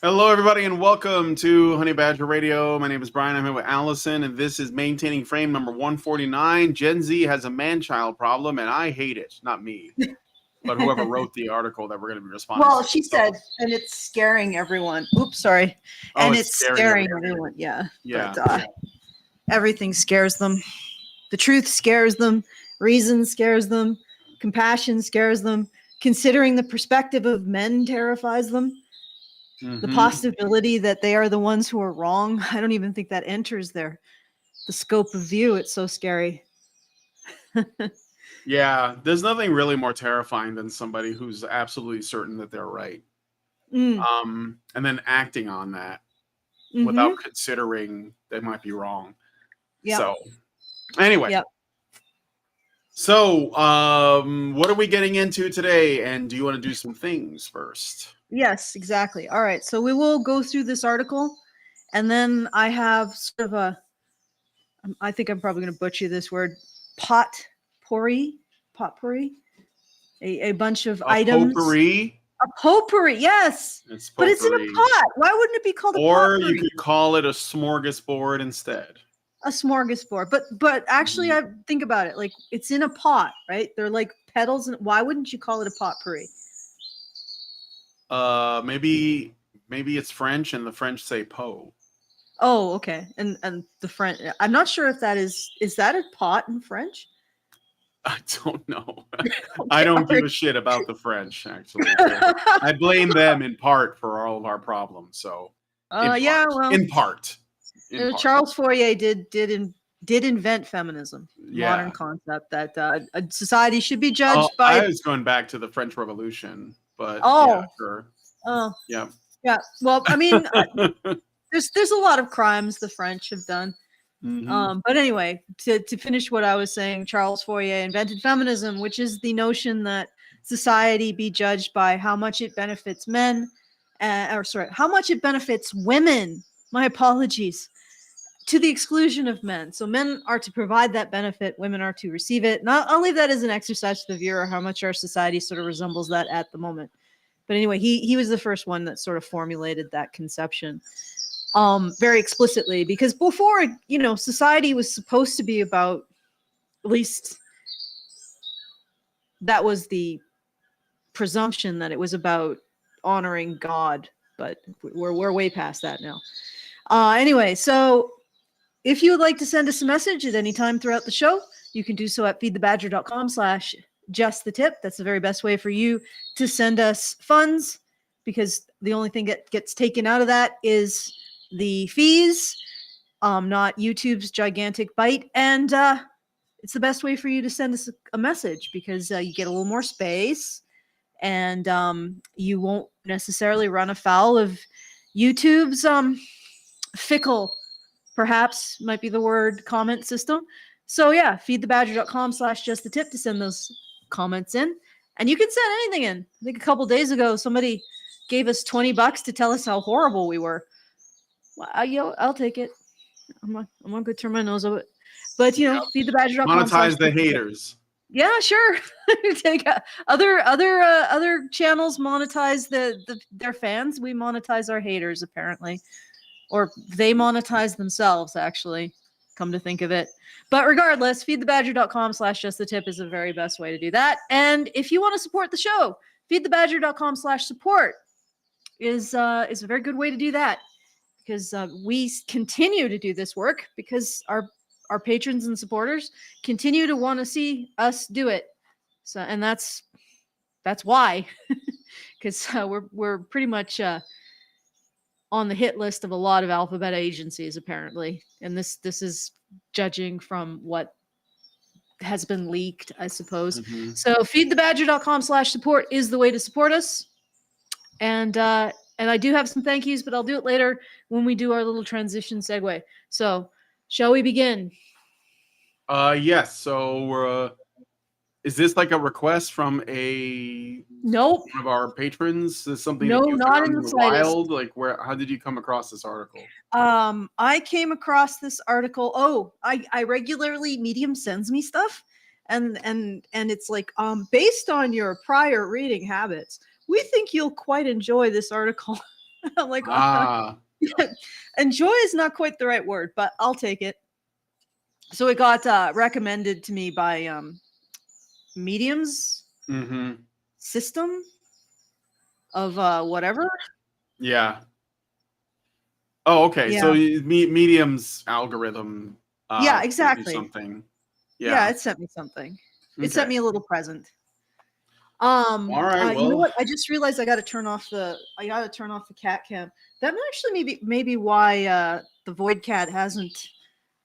Hello, everybody, and welcome to Honey Badger Radio. My name is Brian. I'm here with Allison, and this is Maintaining Frame number 149. Gen Z has a man-child problem, and I hate it. Not me, but whoever wrote the article that we're going to be responding Well, to. she said, and it's scaring everyone. Oops, sorry. Oh, And it's it's scaring scaring everyone. everyone. Yeah. Yeah. But everything scares them. The truth scares them. Reason scares them. Compassion scares them. Considering the perspective of men terrifies them. The possibility that they are the ones who are wrong. I don't even think that enters the scope of view. It's so scary. Yeah, there's nothing really more terrifying than somebody who's absolutely certain that they're right. And then acting on that without considering they might be wrong. Yep. So, anyway. Yep. So, what are we getting into today? And do you want to do some things first? Yes, exactly. All right. So we will go through this article, and then I have sort of I think I'm probably going to butcher this word, potpourri, a bunch of items. Potpourri? A potpourri, yes. It's potpourri. But it's in a pot. Why wouldn't it be called a potpourri? Or you could call it a smorgasbord instead. A smorgasbord. But actually, I think about it. Like, it's in a pot, right? They're like petals. And why wouldn't you call it a potpourri? Maybe it's French, and the French say pot. Oh, okay. And the French. I'm not sure if that is that a pot in French? I don't know. I don't give a shit about the French, actually. I blame them in part for all of our problems. So, in part. Charles Fourier did invent feminism, modern concept that a society should be judged by. I was going back to the French Revolution, but sure. Yeah. Well, I mean, there's a lot of crimes the French have done. But anyway, to finish what I was saying, Charles Fourier invented feminism, which is the notion that society be judged by how much it benefits men, how much it benefits women. My apologies. To the exclusion of men. So men are to provide that benefit, women are to receive it. I'll leave that as an exercise to the viewer, how much our society sort of resembles that at the moment. But anyway, he was the first one that sort of formulated that conception very explicitly, because before, society was supposed to be about, at least that was the presumption, that it was about honoring God, but we're way past that now. Anyway, so if you would like to send us a message at any time throughout the show, you can do so at feedthebadger.com/justthetip. That's the very best way for you to send us funds, because the only thing that gets taken out of that is the fees, not YouTube's gigantic bite. And it's the best way for you to send us a message, because you get a little more space, and you won't necessarily run afoul of YouTube's fickle, perhaps might be the word, comment system. So yeah, feedthebadger.com/justthetip to send those comments in. And you can send anything in. I think a couple days ago, somebody gave us $20 to tell us how horrible we were. Well, I'll take it. I'm not going to turn my nose of it. But, feedthebadger.com. Monetize the haters. Yeah, sure. Take other channels monetize their fans. We monetize our haters, apparently. Or they monetize themselves, actually, come to think of it. But regardless, feedthebadger.com/justthetip is the very best way to do that. And if you want to support the show, feedthebadger.com/support is a very good way to do that, because we continue to do this work because our patrons and supporters continue to want to see us do it. So, and that's why, because we're pretty much on the hit list of a lot of alpha beta agencies, apparently. And this is judging from what has been leaked, I suppose. So feedthebadger.com/support is the way to support us. And I do have some thank yous, but I'll do it later when we do our little transition segue. So shall we begin? Yes. So is this like a request from Nope. one of our patrons? Is this something no, that you not found in the wild? Like, how did you come across this article? I came across this article. Oh, I regularly, Medium sends me stuff, and it's like, based on your prior reading habits, we think you'll quite enjoy this article. I'm like, Ah, enjoy is not quite the right word, but I'll take it. So it got recommended to me by Medium's mm-hmm. system of whatever. Yeah. Oh, okay. So Yeah. Medium's algorithm Yeah, sent you exactly. something. Yeah, Yeah. it sent me something. It Okay. sent me a little present. All right. You know Well, what? I just realized I got to turn off the cat cam. That might actually maybe why the void cat hasn't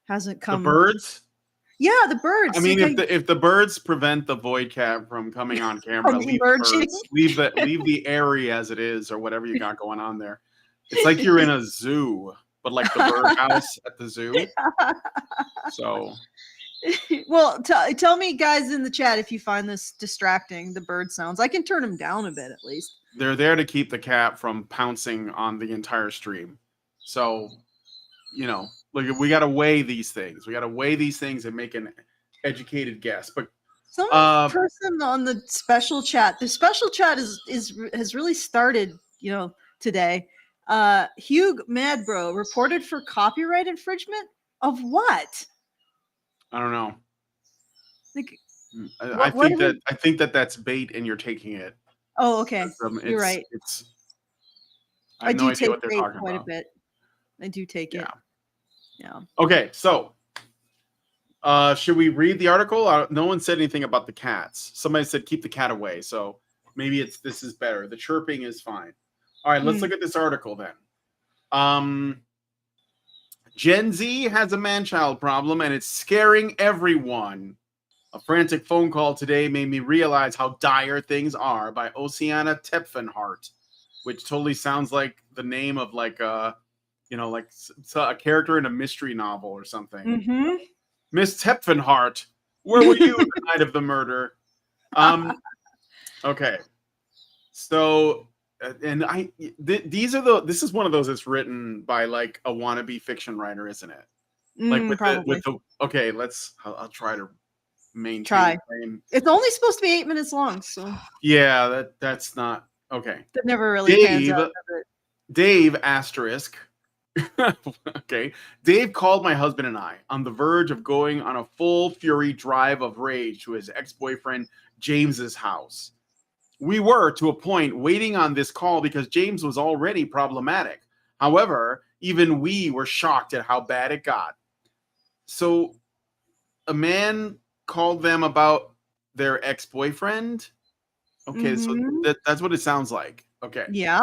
the come. birds. Yeah, the I birds. mean, Like if the birds prevent the void cat from coming on camera, from leave the emerging. birds, leave the area as it is, or whatever you got going on there. It's like you're in a zoo, but like the birdhouse at the zoo. So Well, tell me, guys, in the chat if you find this distracting. The bird sounds. I can turn them down a bit at least. they're there to keep the cat from pouncing on the entire stream. So, look, we got to weigh these things. We got to weigh these things and make an educated guess. But Some uh, person on the special chat. The special chat has really started. Today. Hugh Madbro reported for copyright infringement of what? I don't know. Like I what think are we? I think that's bait, and you're taking it. Oh, okay. You're It's right. it's. I I have no do idea take what they're bait talking quite a about. bit. I do take Yeah. it. Yeah. Okay, so should we read the article? No one said anything about the cats. Somebody said keep the cat away. So maybe this is better. The chirping is fine. All right, let's look at this article then. Gen Z has a man-child problem and it's scaring everyone. A frantic phone call today made me realize how dire things are by Oceana Tepfenhart, which totally sounds like the name of like a character in a mystery novel or something. Mm-hmm. Miss Tepfenhart, where were you the night of the murder? Okay. So, and this is one of those that's written by like a wannabe fiction writer, isn't it? Like Probably. okay, I'll try to maintain Try. the frame. It's only supposed to be 8 minutes long, so Yeah, that's not okay. that never really pans Dave, out, does it? Dave asterisk. Okay. Dave called my husband and I on the verge of going on a full fury drive of rage to his ex-boyfriend James's house. We were, to a point, waiting on this call because James was already problematic. However, even we were shocked at how bad it got. So, a man called them about their ex-boyfriend. Okay, so that's what it sounds like. Okay. Yeah.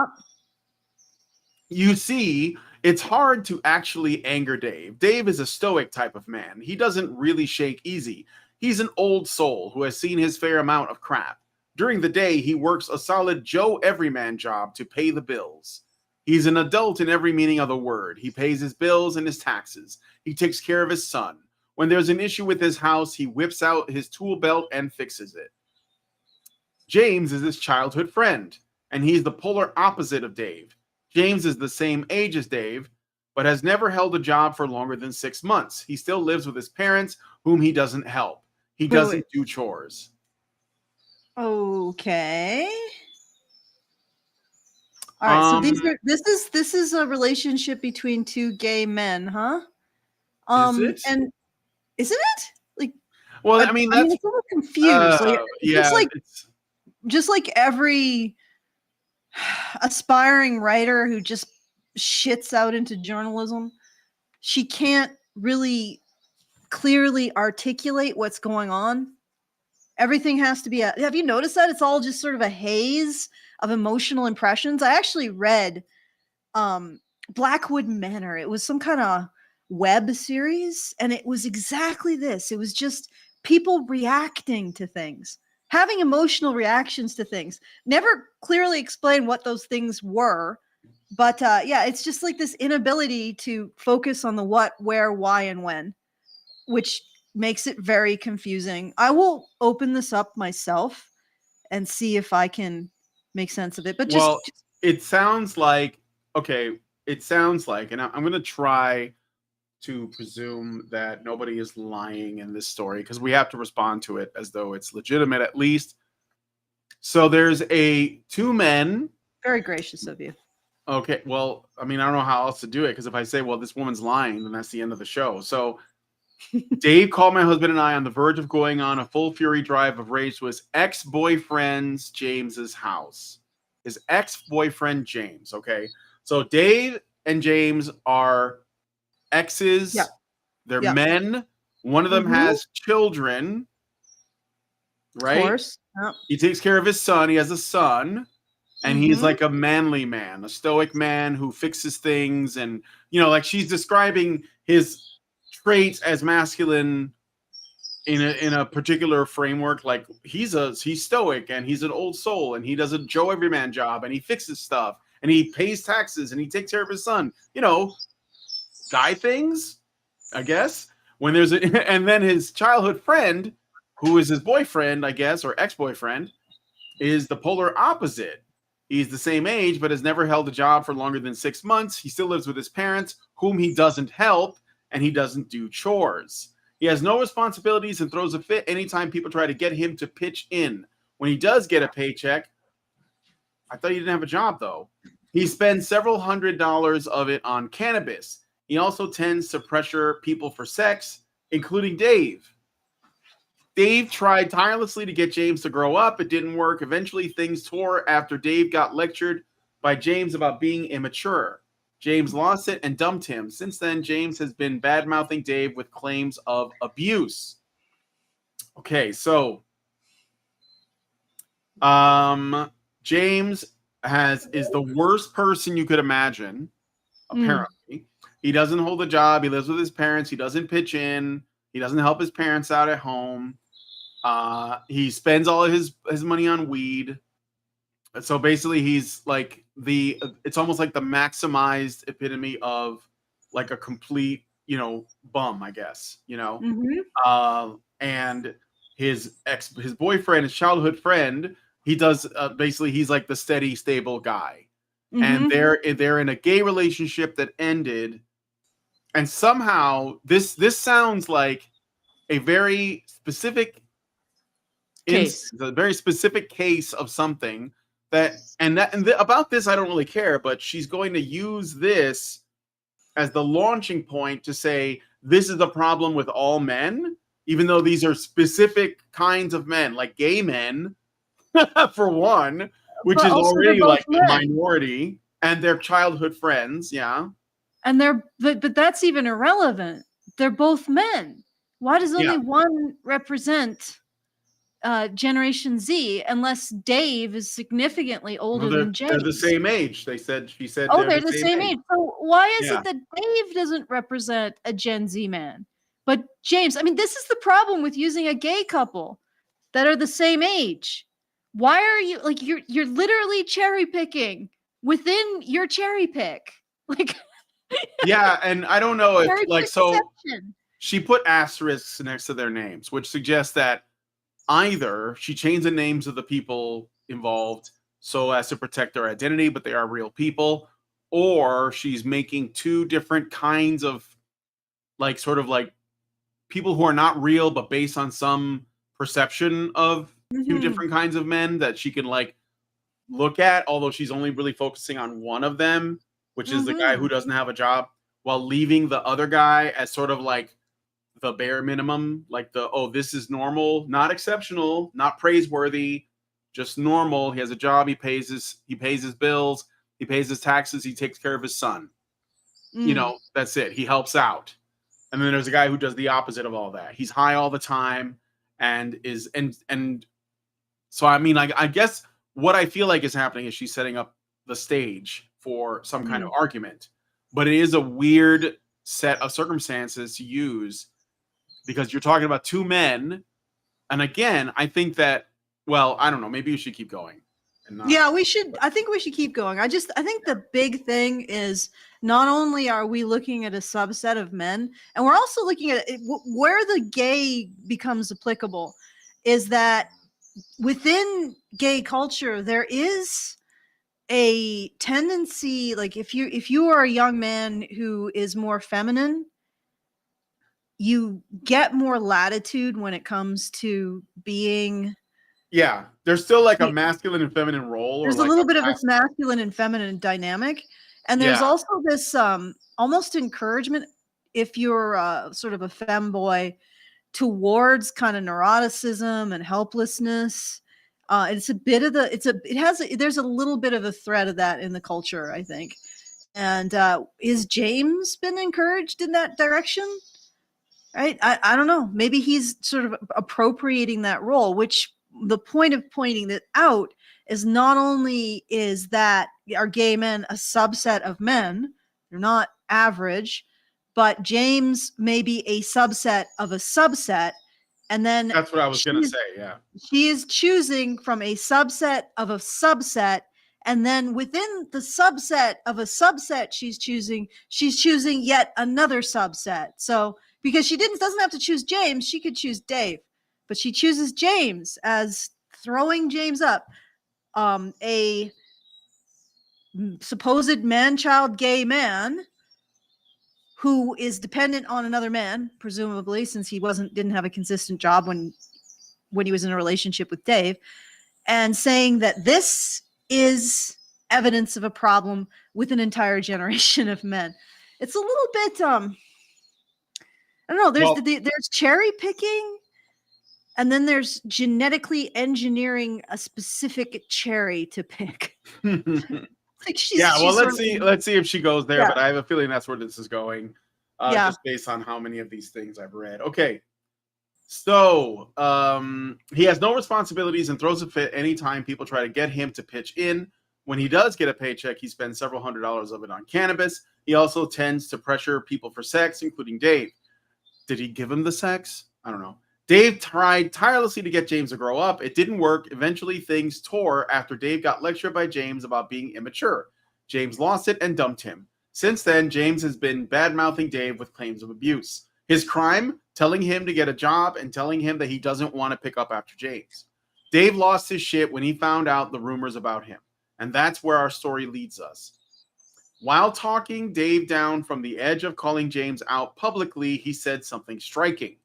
You see, it's hard to actually anger Dave. Dave is a stoic type of man. He doesn't really shake easy. He's an old soul who has seen his fair amount of crap. During the day, he works a solid Joe Everyman job to pay the bills. He's an adult in every meaning of the word. He pays his bills and his taxes. He takes care of his son. When there's an issue with his house, he whips out his tool belt and fixes it. James is his childhood friend, and he's the polar opposite of Dave. James is the same age as Dave, but has never held a job for longer than 6 months. He still lives with his parents, whom he doesn't help. He doesn't do chores. Okay. All right. So this is a relationship between two gay men, huh? Is it? And isn't it? Like, well, I mean, it's a little confused. Yeah, just like every aspiring writer who just shits out into journalism, she can't really clearly articulate what's going on. Everything has to be have you noticed that it's all just sort of a haze of emotional impressions? I actually read Blackwood Manor. It was some kind of web series, and it was exactly this. It was just people reacting to things, having emotional reactions to things. Never clearly explain what those things were, but yeah, it's just like this inability to focus on the what, where, why, and when, which makes it very confusing. I will open this up myself and see if I can make sense of it. But it sounds like, okay, and I'm going to try to presume that nobody is lying in this story because we have to respond to it as though it's legitimate at least. So there's two men. Very gracious of you. Okay, well, I mean, I don't know how else to do it because if I say, well, this woman's lying, then that's the end of the show. So Dave called my husband and I on the verge of going on a full fury drive of rage to his ex-boyfriend's James's house. His ex-boyfriend James. Okay, so Dave and James are Yeah. exes. They're Yeah. men. One of them Mhm. has children, Of right? course. Yep. He takes care of his son. He has a son, and he's Mhm. like a manly man, a stoic man who fixes things. And, like she's describing his traits as masculine in a particular framework. Like he's stoic and he's an old soul and he does a Joe Everyman job and he fixes stuff and he pays taxes and he takes care of his son. Guy things, I guess. When there's and then his childhood friend, who is his boyfriend, I guess, or ex-boyfriend, is the polar opposite. He's the same age, but has never held a job for longer than 6 months. He still lives with his parents, whom he doesn't help, and he doesn't do chores. He has no responsibilities and throws a fit anytime people try to get him to pitch in. When he does get a paycheck, I thought he didn't have a job though. He spends several $100s of it on cannabis. He also tends to pressure people for sex, including Dave. Dave tried tirelessly to get James to grow up. It didn't work. Eventually, things tore after Dave got lectured by James about being immature. James lost it and dumped him. Since then, James has been bad-mouthing Dave with claims of abuse. Okay, so James is the worst person you could imagine, apparently. He doesn't hold a job. He lives with his parents. He doesn't pitch in. He doesn't help his parents out at home. He spends all of his money on weed. So basically he's like it's almost like the maximized epitome of like a complete, bum, I guess, Mhm. and his boyfriend, his childhood friend, he does basically he's like the steady, stable guy. And Mhm. they're in a gay relationship that ended. And somehow this sounds like a very specific Case. instance, a very specific case of something about this I don't really care, but she's going to use this as the launching point to say this is the problem with all men, even though these are specific kinds of men, like gay men, for one, which But is also they're already both like a men. minority, and their childhood friends, yeah. And but that's even irrelevant. They're both men. Why does Yeah. only one represent Generation Z unless Dave is significantly Well, older than they're the James? same age. She said Oh, they're they're the the same same age. age. So why is Yeah. it that Dave doesn't represent a Gen Z man? But James, I mean, this is the problem with using a gay couple that are the same age. Why are you like you're literally cherry picking within your cherry pick? Like Yeah, and I don't know if cherry like pick so deception. she put asterisks next to their names, which suggests that either she changed the names of the people involved so as to protect their identity, but they are real people, or she's making two different kinds of like sort of like people who are not real, but based on some perception of two Mhm. different kinds of men that she can like look at, although she's only really focusing on one of them, which is the guy who Mhm. doesn't have a job, while leaving the other guy as sort of like the bare minimum, like this is normal, not exceptional, not praiseworthy, just normal. He has a job, he pays his bills, he pays his taxes, he takes care of his son. Mm. That's it. He helps out. And then there's a guy who does the opposite of all that. He's high all the time and is and so I mean I guess what I feel like is happening is she's setting up the stage for some kind of Mm. argument. But it is a weird set of circumstances to use because you're talking about two men. And again, I think that, well, I don't know, maybe you should keep going and not. Yeah, we should. I think we should keep going. I think the big thing is not only are we looking at a subset of men, and we're also looking at where the gay becomes applicable is that within gay culture, there is a tendency, like if you are a young man who is more feminine, you get more latitude when it comes to being Yeah, there's still like a masculine and feminine role, or There's a like little a bit of this masculine and feminine dynamic, and there's yeah. also this almost encouragement, if you're sort of a femboy, towards kind of neuroticism and helplessness. It's a bit of there's a little bit of a thread of that in the culture, I think. And is James been encouraged in that direction? Right? I don't know. Maybe he's sort of appropriating that role, which the point of pointing that out is not only is that are gay men a subset of men, they're not average, but James may be a subset of a subset. And then That's what I was gonna say. Yeah. she is choosing from a subset of a subset, and then within the subset of a subset she's choosing yet another subset. So because she doesn't have to choose James, she could choose Dave, but she chooses James as throwing James up, a supposed man-child gay man who is dependent on another man, presumably, since he didn't have a consistent job when he was in a relationship with Dave, and saying that this is evidence of a problem with an entire generation of men. It's a little bit I don't know, there's cherry picking, and then there's genetically engineering a specific cherry to pick. Like Yeah, well, let's sort of, see if she goes there, yeah. but I have a feeling that's where this is going, Yeah. just based on how many of these things I've read. Okay, so he has no responsibilities and throws a fit anytime people try to get him to pitch in. When he does get a paycheck, he spends several $100s of it on cannabis. He also tends to pressure people for sex, including Dave. Did he give him the sex? I don't know. Dave tried tirelessly to get James to grow up. It didn't work. Eventually, things tore after Dave got lectured by James about being immature. James lost it and dumped him. Since then, James has been bad-mouthing Dave with claims of abuse. His crime? Telling him to get a job and telling him that he doesn't want to pick up after James. Dave lost his shit when he found out the rumors about him. And that's where our story leads us. While talking Dave down from the edge of calling James out publicly, he said something striking.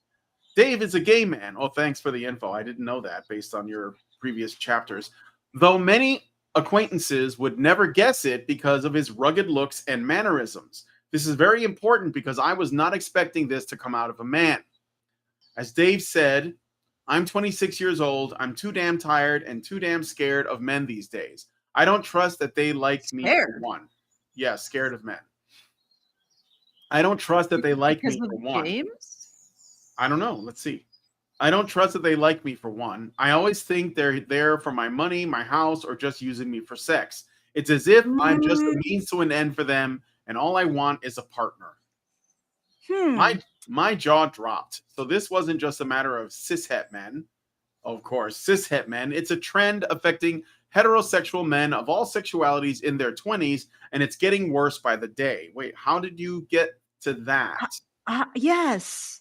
Dave is a gay man. Oh, thanks for the info. I didn't know that based on your previous chapters. Though many acquaintances would never guess it because of his rugged looks and mannerisms. This is very important because I was not expecting this to come out of a man. As Dave said, I'm 26 years old. I'm too damn tired and too damn scared of men these days. I don't trust that they like me for one. Yeah, scared of men. I don't trust that they like me for one. James? I don't know. Let's see. I don't trust that they like me for one. I always think they're there for my money, my house, or just using me for sex. It's as if I'm just a means to an end for them, and all I want is a partner. My jaw dropped. So this wasn't just a matter of cishet men. Of course, cishet men. It's a trend affecting heterosexual men of all sexualities in their 20s, and it's getting worse by the day. Wait, how did you get to that? Yes.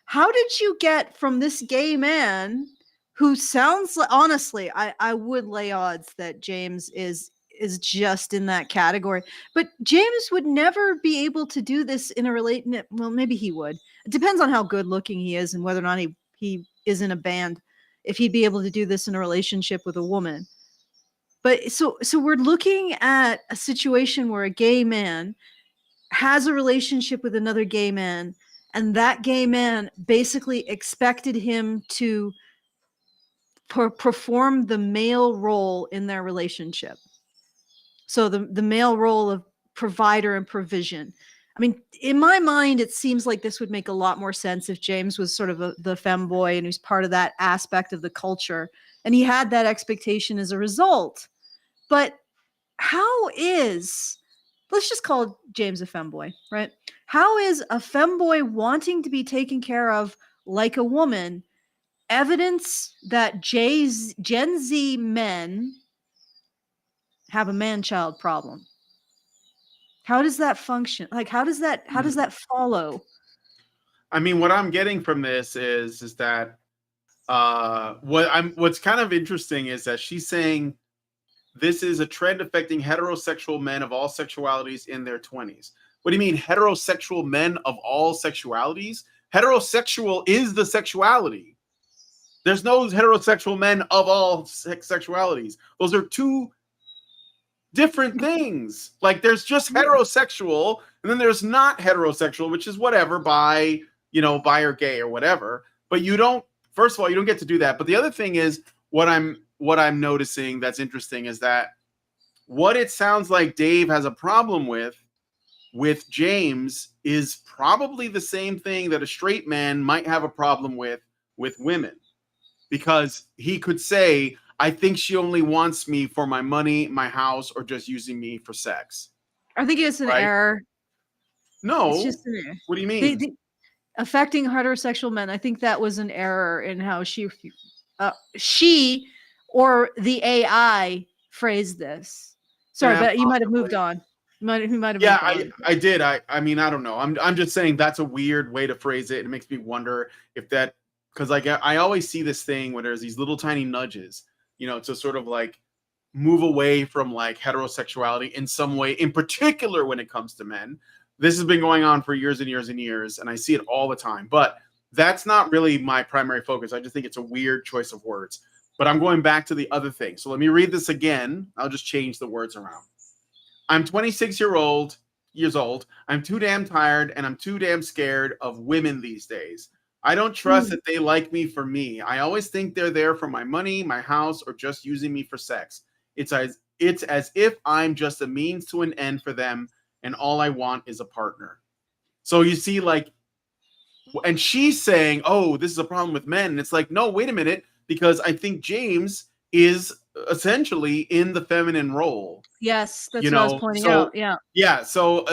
How did you get from this gay man who sounds like, honestly, I would lay odds that James is just in that category, but James would never be able to do this in a relationship. Well, maybe he would. It depends on how good looking he is and whether or not he is in a band, if he'd be able to do this in a relationship with a woman. But so we're looking at a situation where a gay man has a relationship with another gay man, and that gay man basically expected him to perform the male role in their relationship. So the male role of provider and provision. I mean, in my mind, it seems like this would make a lot more sense if James was sort of the femboy and he's part of that aspect of the culture, and he had that expectation as a result. But how is, let's just call James a femboy, right? How is a femboy wanting to be taken care of like a woman evidence that Gen Z men have a man-child problem? How does that function? Like, how does that follow? I mean, what I'm getting from this is that what's kind of interesting is that she's saying this is a trend affecting heterosexual men of all sexualities in their 20s. What do you mean heterosexual men of all sexualities? Heterosexual is the sexuality. There's no heterosexual men of all sexualities. Those are two different things. Like there's just heterosexual, and then there's not heterosexual, which is whatever, bi, bi or gay or whatever. But you don't. First of all, you don't get to do that. But the other thing is what I'm noticing that's interesting is that what it sounds like Dave has a problem with James is probably the same thing that a straight man might have a problem with women, because he could say, I think she only wants me for my money, my house, or just using me for sex. I think it's an error. No. It's just an error. What do you mean? Affecting heterosexual men, I think that was an error in how she or the AI phrased this. Sorry, but you might have moved on. He might have moved on. I did. I mean, I don't know. I'm just saying that's a weird way to phrase it. It makes me wonder if that, because like I always see this thing where there's these little tiny nudges, to sort of like move away from like heterosexuality in some way, in particular when it comes to men. This has been going on for years and years and years, and I see it all the time. But that's not really my primary focus. I just think it's a weird choice of words. But I'm going back to the other thing. So let me read this again. I'll just change the words around. I'm 26 years old. I'm too damn tired, and I'm too damn scared of women these days. I don't trust that they like me for me. I always think they're there for my money, my house, or just using me for sex. It's as if I'm just a means to an end for them, and all I want is a partner. So you see, like, and she's saying, oh, this is a problem with men. And it's like, no, wait a minute, because I think James is essentially in the feminine role. Yes, that's what I was pointing out. Yeah. Yeah. So,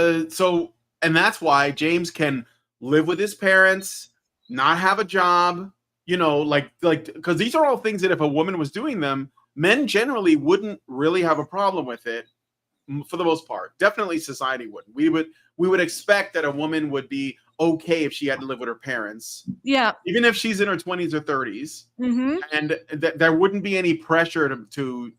and that's why James can live with his parents, not have a job, like, because these are all things that if a woman was doing them, men generally wouldn't really have a problem with it for the most part. Definitely society wouldn't. We would expect that a woman would be okay if she had to live with her parents. Yeah. Even if she's in her 20s or 30s. Mm-hmm. And there wouldn't be any pressure to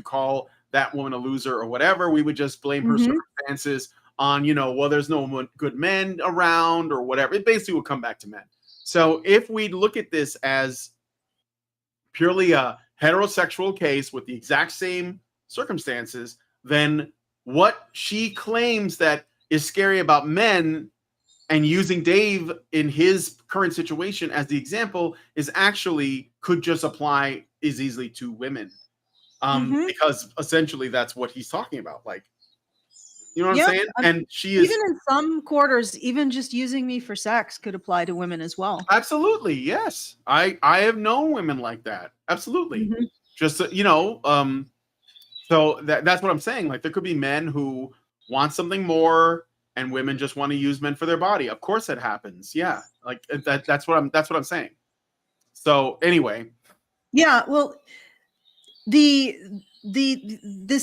call that woman a loser or whatever. We would just blame her circumstances on, well, there's no good men around or whatever. It basically would come back to men. So if we look at this as purely a heterosexual case with the exact same circumstances, then what she claims that is scary about men and using Dave in his current situation as the example is actually could just apply as easily to women. Because essentially that's what he's talking about. Like, you know what I'm saying? And she is, even in some quarters, even just using me for sex could apply to women as well. Absolutely. Yes. I have known women like that. Absolutely. Just, so that's what I'm saying. Like, there could be men who want something more and women just want to use men for their body. Of course it happens. Yeah. Like that's what I'm saying. So anyway. Yeah. Well, this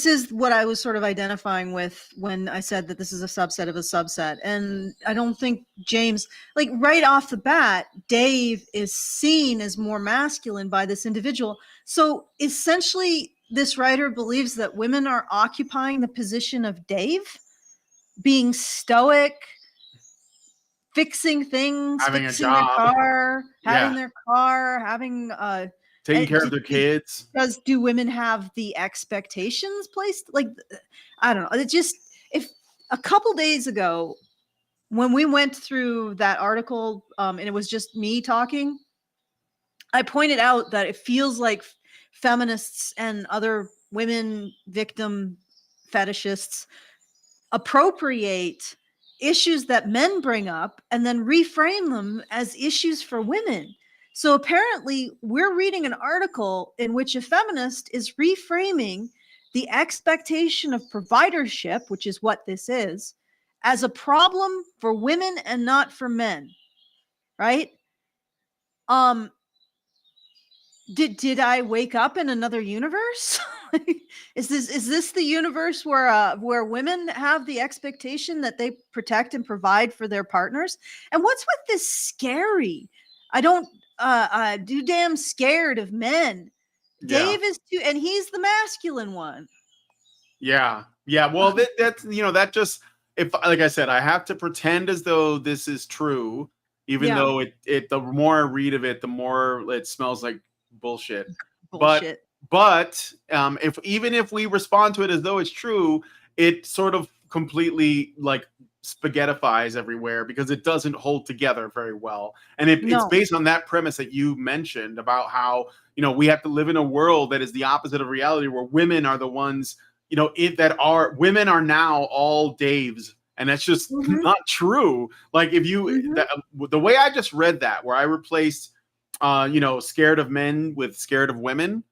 is what I was sort of identifying with when I said that this is a subset of a subset. And I don't think James, like right off the bat, Dave is seen as more masculine by this individual. So essentially this writer believes that women are occupying the position of Dave, being stoic, fixing things, having fixing a job, their car, having their car, having taking care of their kids. Do women have the expectations placed? Like, I don't know. It just, if a couple days ago, when we went through that article, and it was just me talking, I pointed out that it feels like feminists and other women victim fetishists appropriate issues that men bring up and then reframe them as issues for women. So apparently we're reading an article in which a feminist is reframing the expectation of providership, which is what this is, as a problem for women and not for men. Right? Did I wake up in another universe? Is this the universe where women have the expectation that they protect and provide for their partners? And what's with this scary? I don't do damn scared of men. Dave is too, and he's the masculine one. Yeah. Well, that's that just, if like I said, I have to pretend as though this is true, even though it the more I read of it, the more it smells like bullshit. But Bullshit. if we respond to it as though it's true, it sort of completely like spaghettifies everywhere because it doesn't hold together very well. And it's No. based on that premise that you mentioned about how, we have to live in a world that is the opposite of reality, where women are the ones, women are now all Daves. And that's just not true. Like if you, the way I just read that, where I replaced, scared of men with scared of women,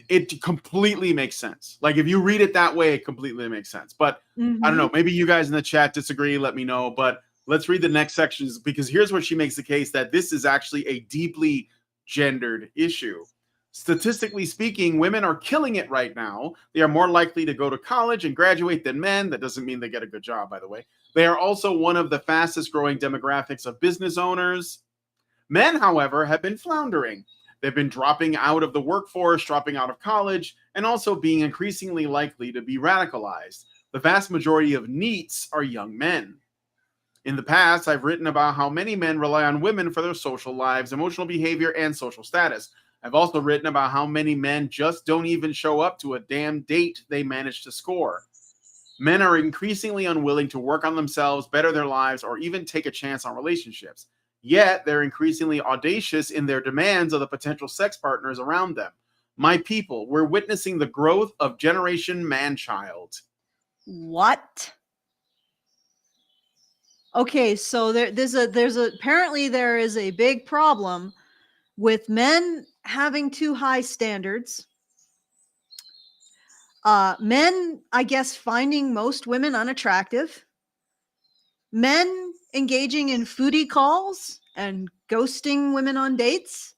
it completely makes sense. Like if you read it that way, it completely makes sense. But I don't know, maybe you guys in the chat disagree, let me know. But let's read the next sections, because here's where she makes the case that this is actually a deeply gendered issue. Statistically speaking, women are killing it right now. They are more likely to go to college and graduate than men. That doesn't mean they get a good job, by the way. They are also one of the fastest growing demographics of business owners. Men, however, have been floundering. They've been dropping out of the workforce, dropping out of college, and also being increasingly likely to be radicalized. The vast majority of NEETs are young men. In the past, I've written about how many men rely on women for their social lives, emotional behavior, and social status. I've also written about how many men just don't even show up to a damn date they manage to score. Men are increasingly unwilling to work on themselves, better their lives, or even take a chance on relationships. Yet, they're increasingly audacious in their demands of the potential sex partners around them. My people, we're witnessing the growth of Generation Manchild. What? Okay, so there's apparently there is a big problem with men having too high standards. Men, I guess, finding most women unattractive. Men engaging in foodie calls and ghosting women on dates.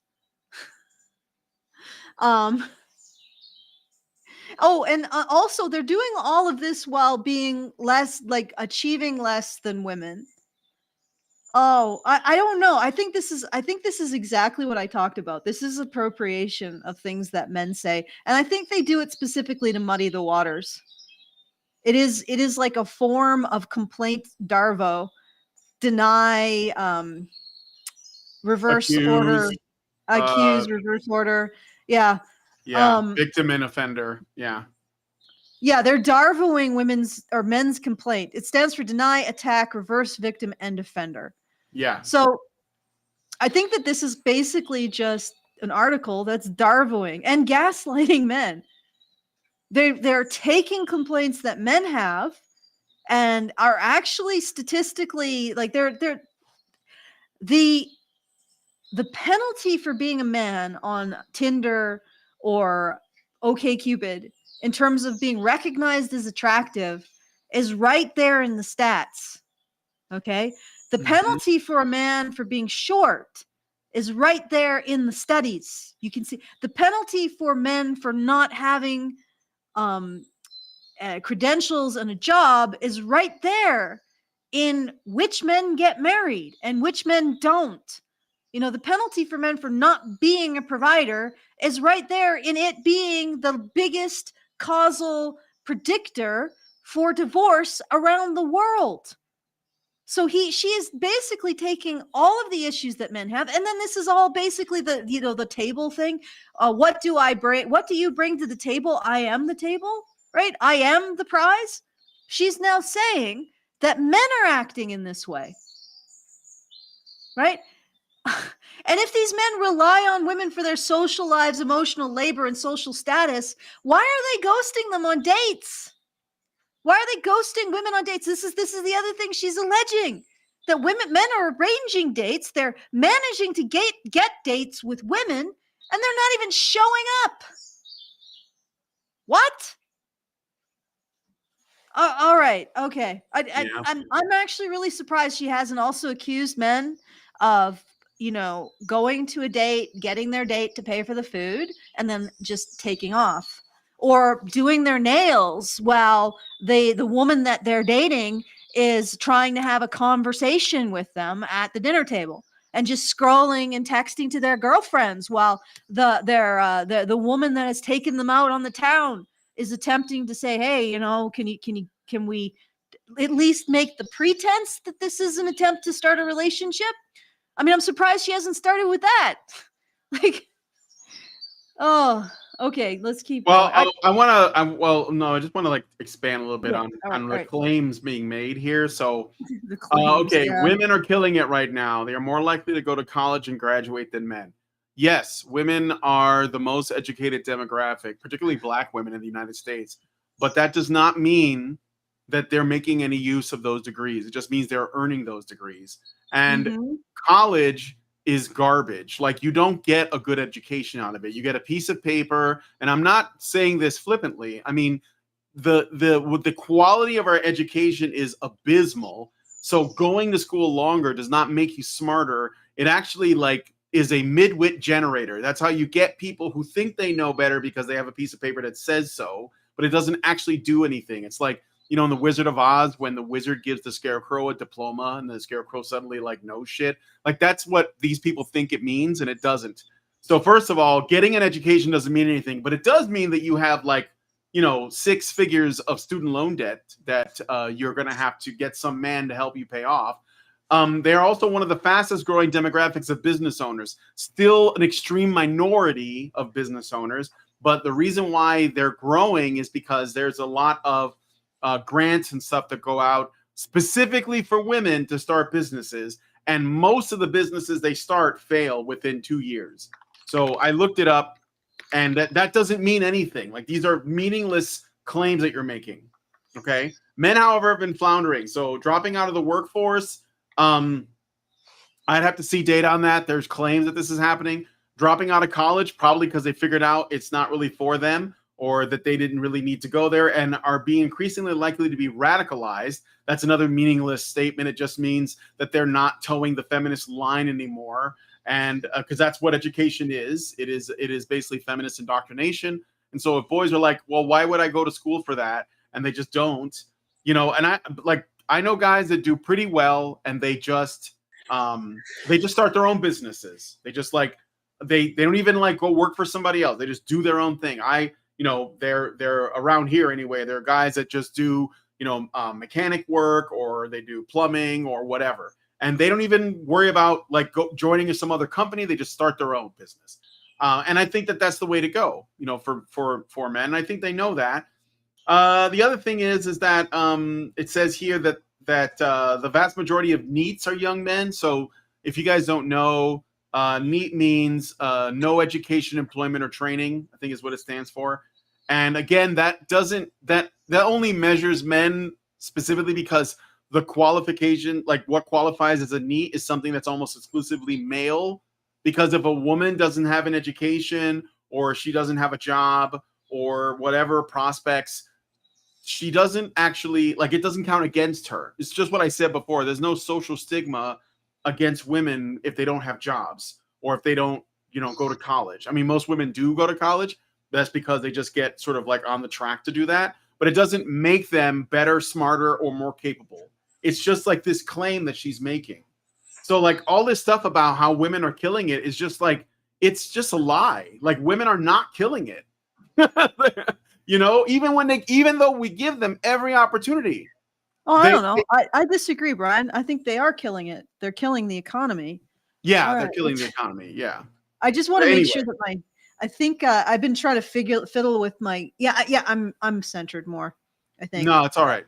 Oh, and also they're doing all of this while being achieving less than women. Oh, I don't know. I think this is exactly what I talked about. This is appropriation of things that men say, and I think they do it specifically to muddy the waters. It is like a form of complaint Darvo, deny, reverse order, accuse, reverse order. Yeah. Victim and offender. Yeah. Yeah, they're Darvoing women's or men's complaint. It stands for deny, attack, reverse, victim, and offender. Yeah. So I think that this is basically just an article that's Darvoing and gaslighting men. They're taking complaints that men have and are actually statistically like they're the penalty for being a man on Tinder or OkCupid in terms of being recognized as attractive is right there in the stats. Okay. The penalty for a man for being short is right there in the studies. You can see the penalty for men for not having credentials and a job is right there in which men get married and which men don't. The penalty for men for not being a provider is right there in it being the biggest causal predictor for divorce around the world. So she is basically taking all of the issues that men have, and then this is all basically the table thing. What do I bring? What do you bring to the table? I am the table, right? I am the prize. She's now saying that men are acting in this way, right? And if these men rely on women for their social lives, emotional labor, and social status, why are they ghosting them on dates? Why are they ghosting women on dates? This is the other thing she's alleging, that men are arranging dates. They're managing to get dates with women, and they're not even showing up. What? All right. Okay. I'm actually really surprised she hasn't also accused men of, going to a date, getting their date to pay for the food, and then just taking off. Or doing their nails while the woman that they're dating is trying to have a conversation with them at the dinner table, and just scrolling and texting to their girlfriends while the woman that has taken them out on the town is attempting to say, hey, can we at least make the pretense that this is an attempt to start a relationship? I mean, I'm surprised she hasn't started with that. Like, Oh, okay. Let's keep Well, going. I want to. Well, no, I just want to like expand a little bit Yeah. All right. on All the right. claims being made here. So, The claims. okay, Yeah. women are killing it right now. They are more likely to go to college and graduate than men. Yes, women are the most educated demographic, particularly Black women in the United States. But that does not mean that they're making any use of those degrees. It just means they're earning those degrees. And Mm-hmm. college is garbage. Like, you don't get a good education out of it. You get a piece of paper, and I'm not saying this flippantly. I mean, the quality of our education is abysmal. So going to school longer does not make you smarter. It actually like is a midwit generator. That's how you get people who think they know better because they have a piece of paper that says so, but it doesn't actually do anything. It's like, you know, in the Wizard of Oz, when the wizard gives the scarecrow a diploma and the scarecrow suddenly like knows shit. Like, that's what these people think it means, and it doesn't. So first of all, getting an education doesn't mean anything, but it does mean that you have like, you know, six figures of student loan debt that you're going to have to get some man to help you pay off. They are also one of the fastest growing demographics of business owners. Still an extreme minority of business owners, but the reason why they're growing is because there's a lot of grants and stuff that go out specifically for women to start businesses. And most of the businesses they start fail within 2 years. So I looked it up, and that doesn't mean anything. Like, these are meaningless claims that you're making. Okay. Men, however, have been floundering. So dropping out of the workforce, um, I'd have to see data on that. There's claims that this is happening. Dropping out of college, probably because they figured out it's not really for them, or that they didn't really need to go there, and are being increasingly likely to be radicalized. That's another meaningless statement. It just means that they're not towing the feminist line anymore. And because that's what education is. It is basically feminist indoctrination. And so if boys are like, well, why would I go to school for that? And they just don't, you know, and I know guys that do pretty well, and they just start their own businesses. They just like they don't even like go work for somebody else. They just do their own thing. You know, they're around here anyway. There are guys that just do, you know, mechanic work, or they do plumbing or whatever, and they don't even worry about like joining some other company. They just start their own business, and I think that that's the way to go. You know, for men, and I think they know that. The other thing is that it says here that the vast majority of NEETs are young men. So if you guys don't know, NEET means no education, employment, or training, I think is what it stands for. And again, that only measures men specifically because the qualification, like what qualifies as a NEET, is something that's almost exclusively male. Because if a woman doesn't have an education, or she doesn't have a job, or whatever prospects, she doesn't actually like, it doesn't count against her. It's just what I said before. There's no social stigma against women if they don't have jobs, or if they don't, you know, go to college. I mean, most women do go to college. That's because they just get sort of like on the track to do that, but it doesn't make them better, smarter, or more capable. It's just like this claim that she's making. So like all this stuff about how women are killing it is just like, it's just a lie. Like, women are not killing it. You know, even though we give them every opportunity. Oh, I they, don't know. I disagree, Brian. I think they are killing it. They're killing the economy. yeah, All they're right. killing the economy. Yeah. I just want But to make anyway, sure that I think I've been trying to fiddle with my yeah. I'm centered more, I think. no, it's all right.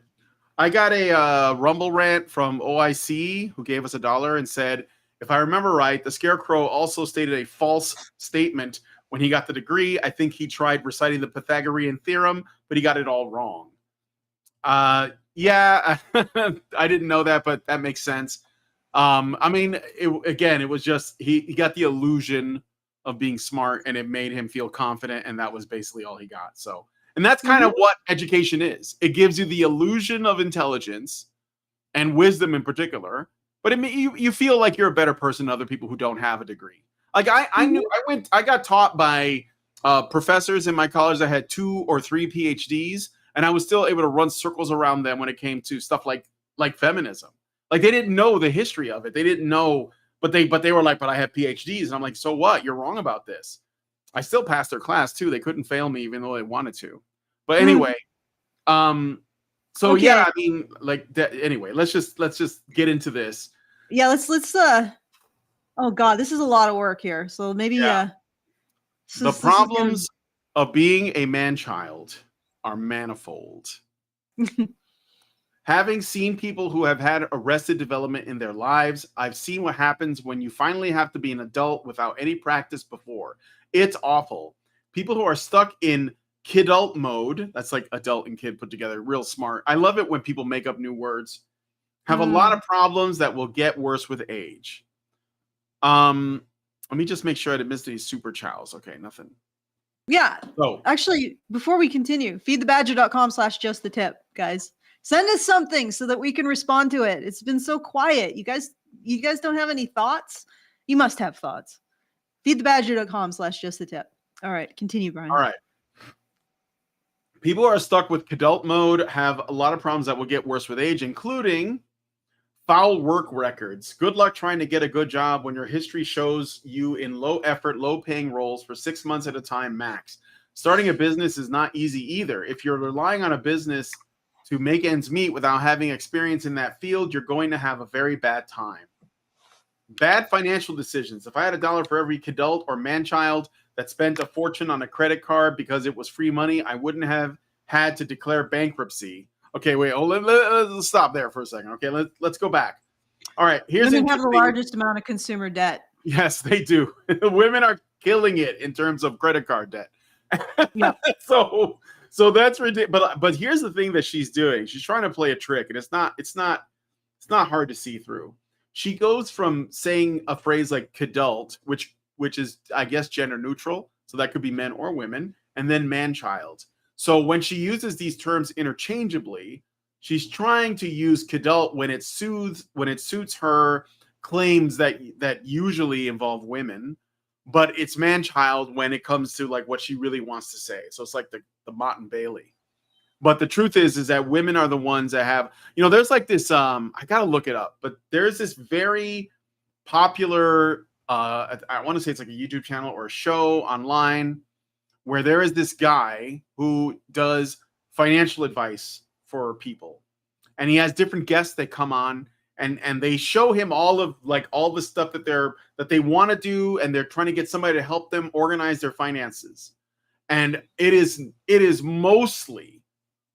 I got a Rumble rant from OIC, who gave us $1 and said, if I remember right, the Scarecrow also stated a false statement when he got the degree. I think he tried reciting the Pythagorean theorem, but he got it all wrong. Yeah, I didn't know that, but that makes sense. I mean, it was just he got the illusion of being smart, and it made him feel confident, and that was basically all he got. So, and that's kind Mhm. of what education is. It gives you the illusion of intelligence and wisdom in particular, but you feel like you're a better person than other people who don't have a degree. Like Mhm. I got taught by professors in my college that had 2 or 3 PhDs, and I was still able to run circles around them when it came to stuff like feminism. Like, they didn't know the history of it. They didn't know, but they were like, but I have PhDs, and I'm like, so what? You're wrong about this. I still passed their class too. They couldn't fail me even though they wanted to. But Mm. anyway, um, so yeah, Okay. I mean, like that. Anyway, let's just get into this. Yeah. Let's. Oh God, this is a lot of work here. So maybe Yeah. The This is gonna. problems of being a man-child are manifold. Having seen people who have had arrested development in their lives, I've seen what happens when you finally have to be an adult without any practice before. It's awful. People who are stuck in kidult mode, that's like adult and kid put together, real smart. I love it when people make up new words. Have a lot of problems that will get worse with age. Let me just make sure I didn't miss any super chows. Okay, nothing. Yeah. So actually, before we continue, feedthebadger.com/justthetip, guys. Send us something so that we can respond to it. It's been so quiet. You guys don't have any thoughts? You must have thoughts. Feedthebadger.com/justthetip. All right, continue, Brian. All right. People who are stuck with kidult mode have a lot of problems that will get worse with age, including foul work records. Good luck trying to get a good job when your history shows you in low effort, low paying roles for 6 months at a time max. Starting a business is not easy either. If you're relying on a business to make ends meet without having experience in that field, you're going to have a very bad time. Bad financial decisions. If I had $1 for every kidult or man-child that spent a fortune on a credit card because it was free money, I wouldn't have had to declare bankruptcy. Okay, wait. Let's stop there for a second. Okay, let's go back. All right, here's women have the largest amount of consumer debt. Yes, they do. Women are killing it in terms of credit card debt. Yeah. So that's ridiculous. But here's the thing that she's doing. She's trying to play a trick, and it's not hard to see through. She goes from saying a phrase like kidult, which is, I guess, gender neutral, so that could be men or women, and then man-child. So when she uses these terms interchangeably, she's trying to use kidult when it suits her claims that usually involve women, but it's man-child when it comes to like what she really wants to say. So it's like the Mott and Bailey. But the truth is that women are the ones that have, there's like this, I gotta look it up, but there's this very popular, I want to say it's like a YouTube channel or a show online where there is this guy who does financial advice for people. And he has different guests that come on and they show him all the stuff that they want to do, and they're trying to get somebody to help them organize their finances. And it is mostly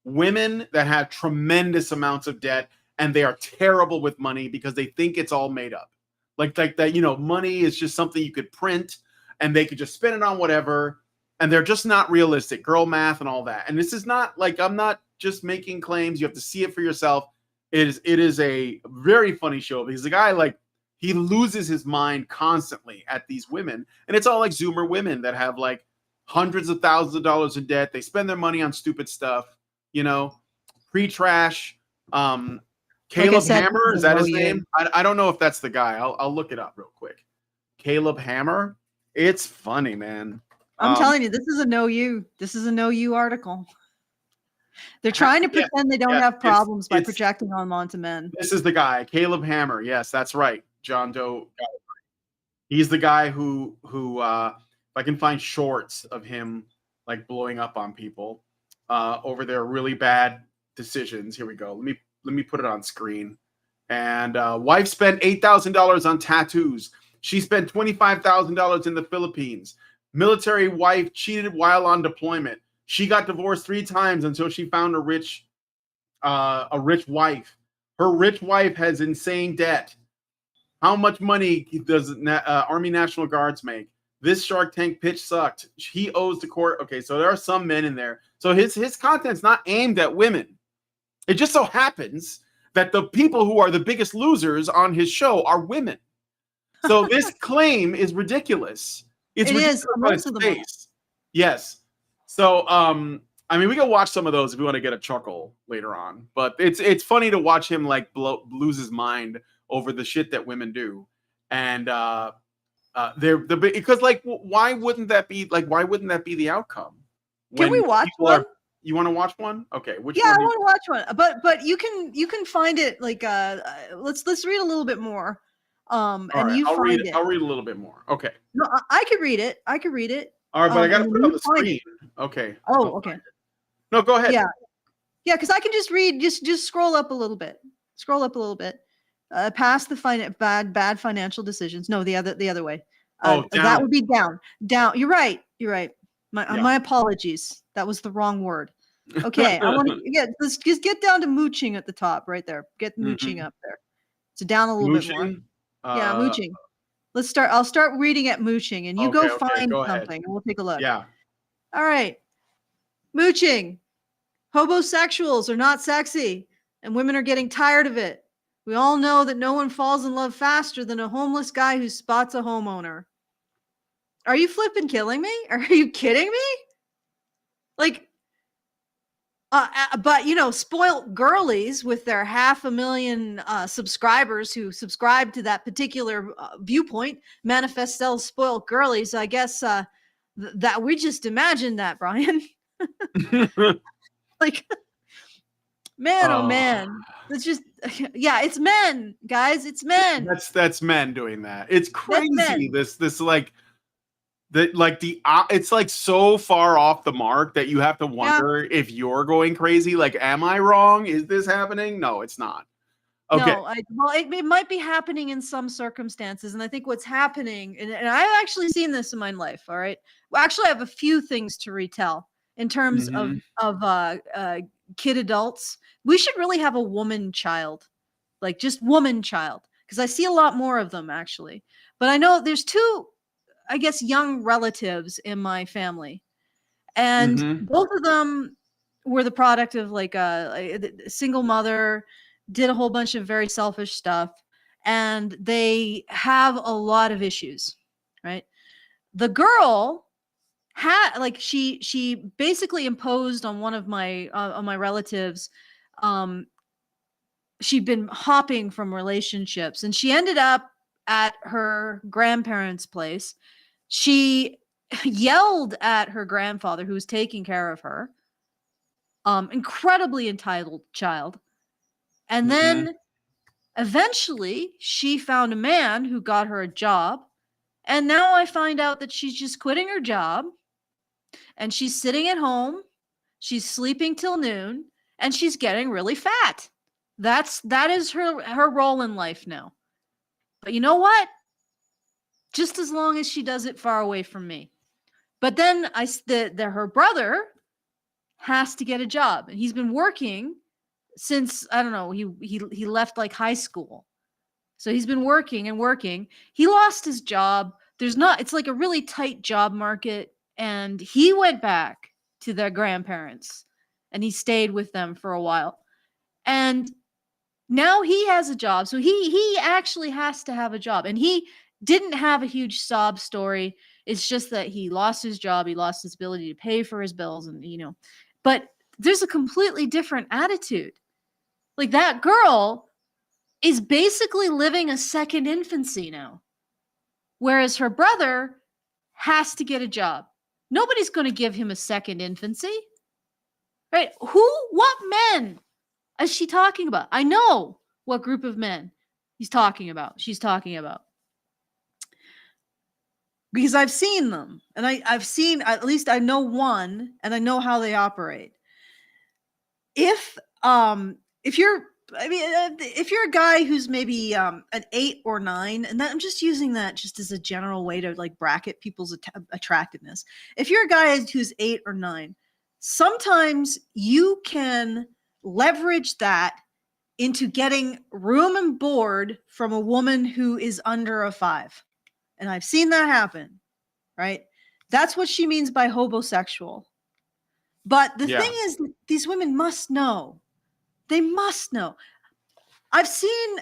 women that have tremendous amounts of debt, and they are terrible with money because they think it's all made up. Like that, money is just something you could print and they could just spend it on whatever. And they're just not realistic, girl math and all that. And this is not like, I'm not just making claims. You have to see it for yourself. It is a very funny show because the guy, he loses his mind constantly at these women. And it's all like Zoomer women that have like hundreds of thousands of dollars in debt. They spend their money on stupid stuff, pre-trash. Caleb Hammer, is that his name? I don't know if that's the guy. I'll look it up real quick. Caleb Hammer. It's funny, man. I'm telling you, this is a know you article. They're trying to pretend they don't have problems by projecting them onto men. This is the guy, Caleb Hammer. Yes, that's right. John Doe got it right. He's the guy who if I can find shorts of him like blowing up on people over their really bad decisions. Here we go. Let me put it on screen. And wife spent $8,000 on tattoos. She spent $25,000 in the Philippines. Military wife cheated while on deployment. She got divorced 3 times until she found a rich wife. Her rich wife has insane debt. How much money does Army National Guards make? This Shark Tank pitch sucked. He owes the court. Okay, so there are some men in there. So his content's not aimed at women. It just so happens that the people who are the biggest losers on his show are women. So this claim is ridiculous. It is most of them. Yes. So we can watch some of those if we want to get a chuckle later on. But it's funny to watch him lose his mind over the shit that women do, and because why wouldn't that be the outcome? Can we watch one? You want to watch one? Okay. I want to watch one. But you can find it let's read a little bit more. I'll read a little bit more. Okay. No, I could read it. All right, but I got to put it on the screen. Okay. Oh, okay. No, go ahead. Yeah, because I can just read. Just scroll up a little bit. Past the bad financial decisions. No, the other way. Oh, That down. would be down. Down. You're right. You're right. Yeah. My apologies. That was the wrong word. Okay, I want to let's just get down to mooching at the top right there. Get mooching Mhm. up there. So down a little bit more. Mooching. Yeah, Uh, mooching. Let's start. I'll start reading at mooching, and you go okay, okay, find go ahead. something, and we'll take a look. Yeah. All right. Mooching. Homosexuals are not sexy, and women are getting tired of it. We all know that no one falls in love faster than a homeless guy who spots a homeowner. Are you flipping killing me? Are you kidding me? Like, but you know, spoiled girlies with their 500,000 subscribers who subscribe to that particular viewpoint, manifest sells spoiled girlies. I guess that we just imagined that, Brian. Like, man, oh Oh, man, it's just yeah, it's men, guys, it's men. that's men doing that. It's That's crazy. men. This like it's like so far off the mark that you have to Yeah. wonder if you're going crazy. Like, am I wrong? Is this happening? No, it's not. Okay. No, well, it might be happening in some circumstances, and I think what's happening, and I've actually seen this in my life. All right, well, actually, I have a few things to retell in terms of Mhm. kid adults. We should really have a woman child, like just woman child, because I see a lot more of them actually. But I know there's two, I guess, young relatives in my family, and Mhm. both of them were the product of like a single mother, did a whole bunch of very selfish stuff, and they have a lot of issues, right? The girl had like she basically imposed on my relatives. um she'd been hopping from relationships, and she ended up at her grandparents' place. She yelled at her grandfather who was taking care of her. Incredibly entitled child. And Mhm. then eventually she found a man who got her a job. And now I find out that she's just quitting her job and she's sitting at home. She's sleeping till noon and she's getting really fat. That is her role in life now. But you know what? Just as long as she does it far away from me. But then her brother has to get a job, and he's been working since I don't know, he left like high school. So he's been working and working. He lost his job. It's like a really tight job market, and he went back to their grandparents and he stayed with them for a while. And now he has a job. So he actually has to have a job. And he didn't have a huge sob story. It's just that he lost his job, he lost his ability to pay for his bills, and but there's a completely different attitude. Like, that girl is basically living a second infancy now, whereas her brother has to get a job. Nobody's going to give him a second infancy, right? What men is she talking about? I know what group of men she's talking about, because I've seen them, and I've seen, at least I know one, and I know how they operate. If you're, I mean, if you're a guy who's maybe an 8 or 9, and I'm just using that just as a general way to like bracket people's attractiveness. If you're a guy who's 8 or 9, sometimes you can leverage that into getting room and board from a woman who is under a 5. And I've seen that happen, right? That's what she means by hobosexual. But the thing Yeah. is, these women must know. They must know. I've seen,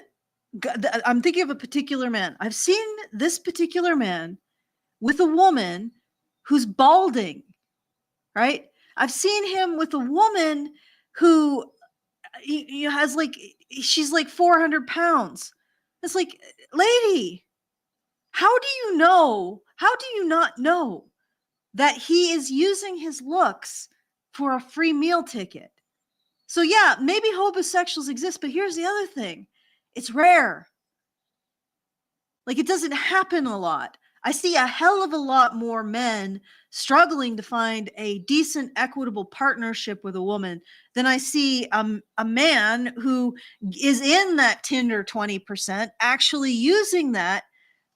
I'm thinking of a particular man. I've seen this particular man with a woman who's balding, right? I've seen him with a woman who he has like, she's like 400 pounds. It's like, lady, how do you know? How do you not know that he is using his looks for a free meal ticket? So yeah, maybe homosexuals exist, but here's the other thing. It's rare. Like, it doesn't happen a lot. I see a hell of a lot more men struggling to find a decent, equitable partnership with a woman than I see a man who is in that Tinder 20% actually using that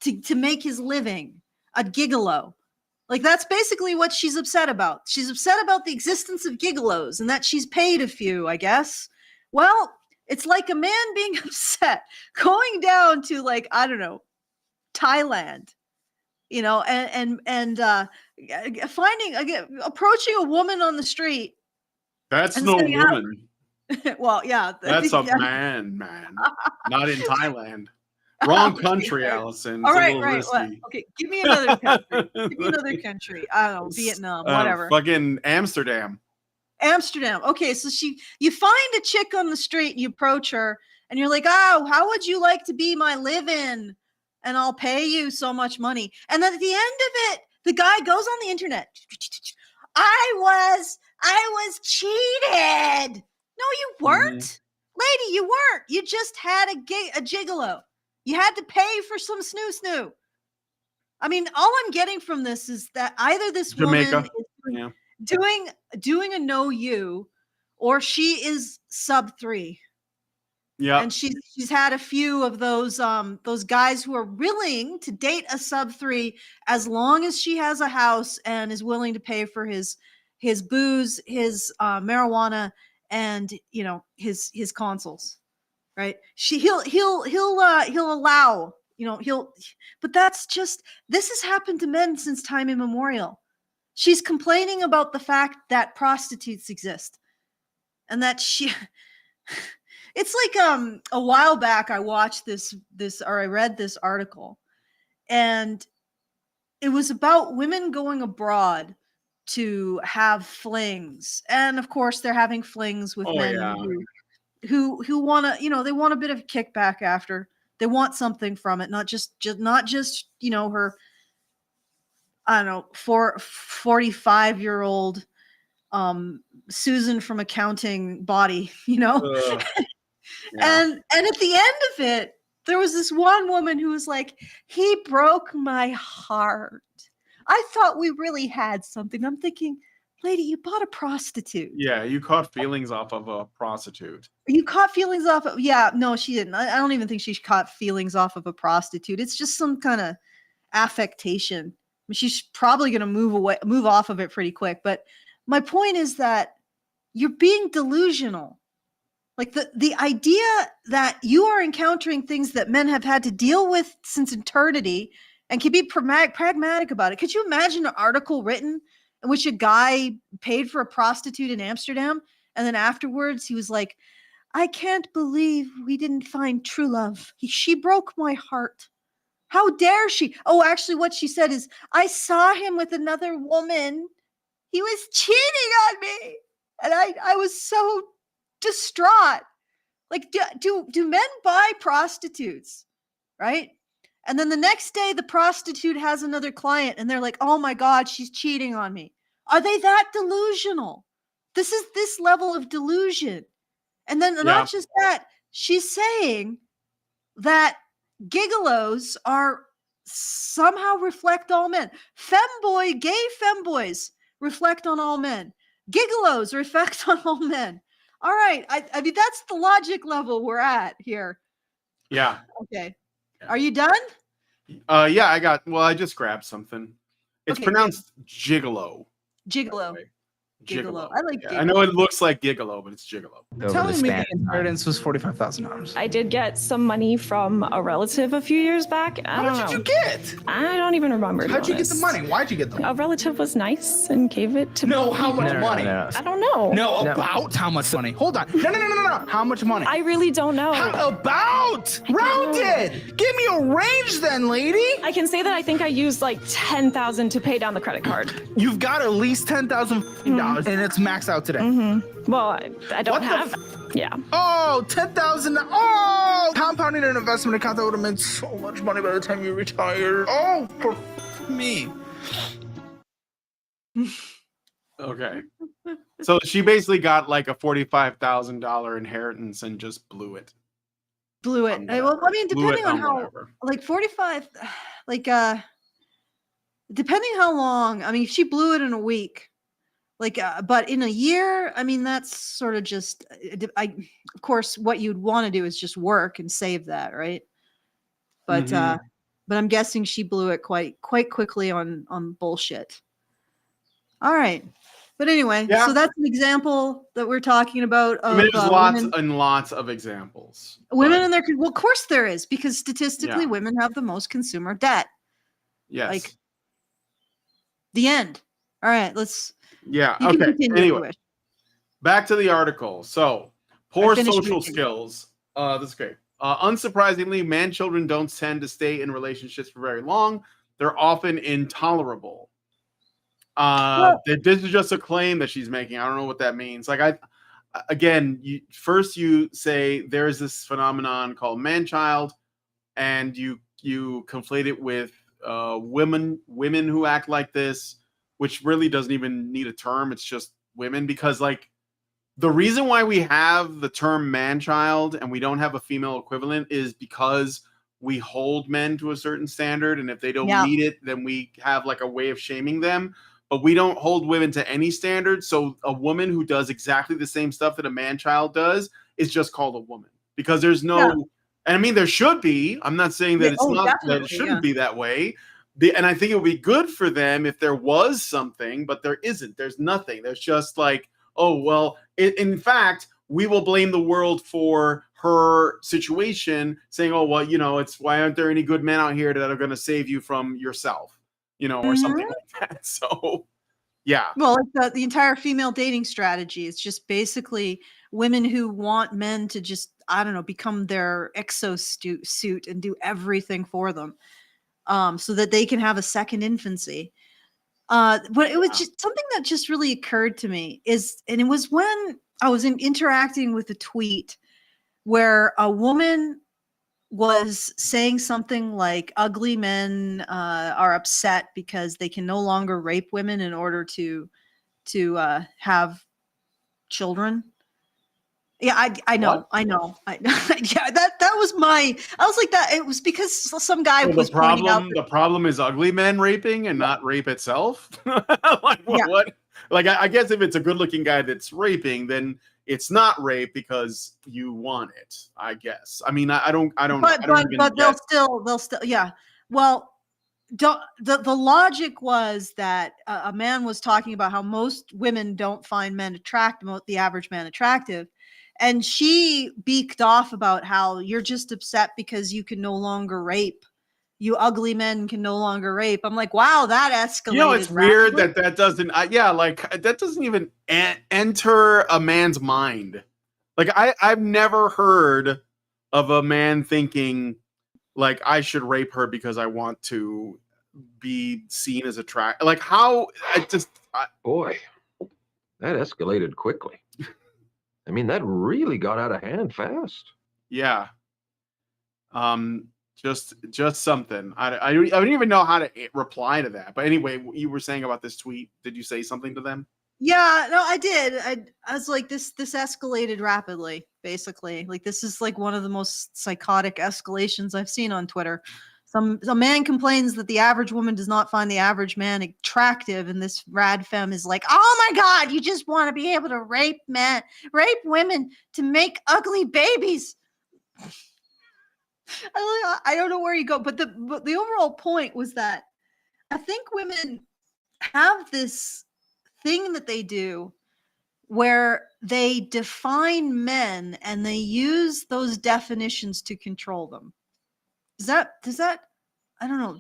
to make his living. a gigolo. Like, that's basically what she's upset about. She's upset about the existence of gigolos and that she's paid a few, I guess. Well, it's like a man being upset going down to, like, I don't know, Thailand, you know, and approaching a woman on the street. That's and no saying, woman. Well, yeah. That's a man. Not in Thailand. Wrong country, Allison. It's All a right, little right. Well, risky. okay, give me another country. Give me another country. I don't know, Vietnam, whatever. Fucking Amsterdam. Amsterdam. Okay, so you find a chick on the street and you approach her and you're like, oh, how would you like to be my live-in? And I'll pay you so much money. And then at the end of it, the guy goes on the internet. I was cheated. No, you weren't. Lady, you weren't. You just had a gigolo. You had to pay for some snoo. I mean, all I'm getting from this is that either this Jamaica. woman is doing a no you, or she is sub 3. Yeah. And she's had a few of those guys who are willing to date a sub 3 as long as she has a house and is willing to pay for his booze, his marijuana, and, you know, his consoles. Right? He'll allow, you know, but that's just, this has happened to men since time immemorial. She's complaining about the fact that prostitutes exist and that it's like a while back I watched I read this article, and it was about women going abroad to have flings, and of course they're having flings with men who want to, you know, they want a bit of a kickback after. They want something from it, not just you know, her, I don't know, 45-year-old Susan from accounting body, you know. And at the end of it, there was this one woman who was like, he broke my heart. I thought we really had something. I'm thinking, lady, you bought a prostitute. Yeah, you caught feelings off of a prostitute. You caught feelings off of, no, she didn't. I don't even think she caught feelings off of a prostitute. It's just some kind of affectation. I mean, she's probably going to move off of it pretty quick. But my point is that you're being delusional. Like the idea that you are encountering things that men have had to deal with since eternity and can be pragmatic about it. Could you imagine an article written in which a guy paid for a prostitute in Amsterdam, and then afterwards he was like, I can't believe we didn't find true love. She broke my heart. How dare she? Oh, actually what she said is, I saw him with another woman. He was cheating on me. And I was so distraught. Like, do men buy prostitutes? Right? And then the next day the prostitute has another client and they're like, oh my God, she's cheating on me. Are they that delusional? This is this level of delusion. And then not just that, she's saying that gigolos are somehow reflect all men. Gay femboys reflect on all men. Gigolos reflect on all men. All right. I mean, that's the logic level we're at here. Yeah. Okay. Are you done? Yeah, I just grabbed something. It's pronounced gigolo. Gigolo. Right. Gigolo. I like gigolo. I know it looks like gigolo, but it's gigolo. Telling me the inheritance was $45,000. I did get some money from a relative a few years back. How much did you get? I don't even remember. How'd you get the money? Why'd you get the money? A relative was nice and gave it to me. No, how much money? I don't know. No, about how much money? Hold on. No. How much money? I really don't know. How about? Rounded! Give me a range then, lady! I can say that I think I used like $10,000 to pay down the credit card. You've got at least $10,000 and it's maxed out today. Well, I don't have. Yeah. Oh, $10,000. Oh, compounding an investment account that would have meant so much money by the time you retire. Oh, for me. Okay. So she basically got like a $45,000 inheritance and just blew it. Well, I mean, depending on how, like 45, like, depending how long, I mean, if she blew it in a week, like, but in a year, I mean, that's sort of just, of course, what you'd want to do is just work and save that, right? But but I'm guessing she blew it quite quickly on bullshit. All right. But anyway, Yeah. so that's an example that we're talking about of I mean, there's lots women, and lots of examples. women and their, well, of course there is, because statistically Yeah. women have the most consumer debt. Yes. Like, the end. All right, let's. Yeah. You can Okay. continue if you Anyway, wish. back to the article. So, poor finished social reading. skills. This is great. Unsurprisingly, man children don't tend to stay in relationships for very long. They're often intolerable. This is just a claim that she's making. I don't know what that means. Like, you say there's this phenomenon called manchild, and you conflate it with women who act like this, which really doesn't even need a term. It's just women, because like the reason why we have the term man-child and we don't have a female equivalent is because we hold men to a certain standard, and if they don't meet it, then we have like a way of shaming them. But we don't hold women to any standard. So a woman who does exactly the same stuff that a man-child does is just called a woman, because there's no. And I mean, there should be. I'm not saying that it's not, that it shouldn't be that way. And I think it would be good for them if there was something, but there isn't. There's nothing. There's just like, oh, well, in fact, we will blame the world for her situation, saying, oh, well, it's why aren't there any good men out here that are going to save you from yourself, or something like that. So, yeah. Well, it's the entire female dating strategy. It's just basically women who want men to just, I don't know, become their exosuit and do everything for them, so that they can have a second infancy. But it was just something that just really occurred to me and it was when I was interacting with a tweet where a woman was saying something like ugly men are upset because they can no longer rape women in order to have children. Yeah, I know. What? I know. Yeah, that was my. I was like that. It was because some guy was pointing out. The problem is ugly men raping and not rape itself. Like what? Like I guess if it's a good-looking guy that's raping, then it's not rape because you want it. I guess. I mean, I don't know. But they'll still. Yeah. Well, the logic was that a man was talking about how most women don't find men attractive, the average man attractive. And she beaked off about how you're just upset because you can no longer rape. You ugly men can no longer rape. I'm like, wow, that escalated. It's weird that doesn't. That doesn't even enter a man's mind. Like I've never heard of a man thinking like I should rape her because I want to be seen as attractive. Like how? Boy, that escalated quickly. I mean, that really got out of hand fast. Yeah. Just something. I don't even know how to reply to that. But anyway, you were saying about this tweet. Did you say something to them? Yeah, no, I did. I was like, this escalated rapidly, basically. Like, this is like one of the most psychotic escalations I've seen on Twitter. Some man complains that the average woman does not find the average man attractive, and this rad femme is like, oh my God, you just want to be able to rape women to make ugly babies. I don't know where you go, but the overall point was that I think women have this thing that they do where they define men and they use those definitions to control them. Does that I don't know.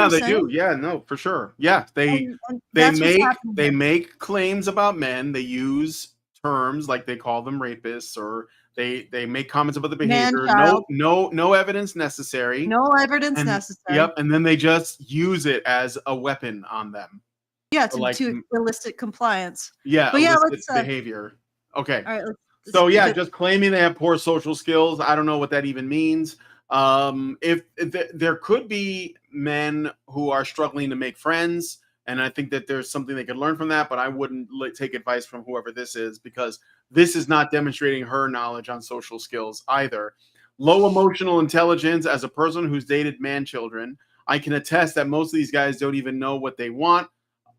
They do. Yeah, no, for sure. Yeah, they make claims about men. They use terms like they call them rapists, or they make comments about the behavior. No evidence necessary. No evidence necessary. Yep, and then they just use it as a weapon on them. Yeah, to elicit compliance. Yeah, but elicit behavior. Okay. All right. Just claiming they have poor social skills. I don't know what that even means. If there could be men who are struggling to make friends, and I think that there's something they could learn from that, but I wouldn't take advice from whoever this is, because this is not demonstrating her knowledge on social skills either. Low emotional intelligence. As a person who's dated man children, I can attest that most of these guys don't even know what they want.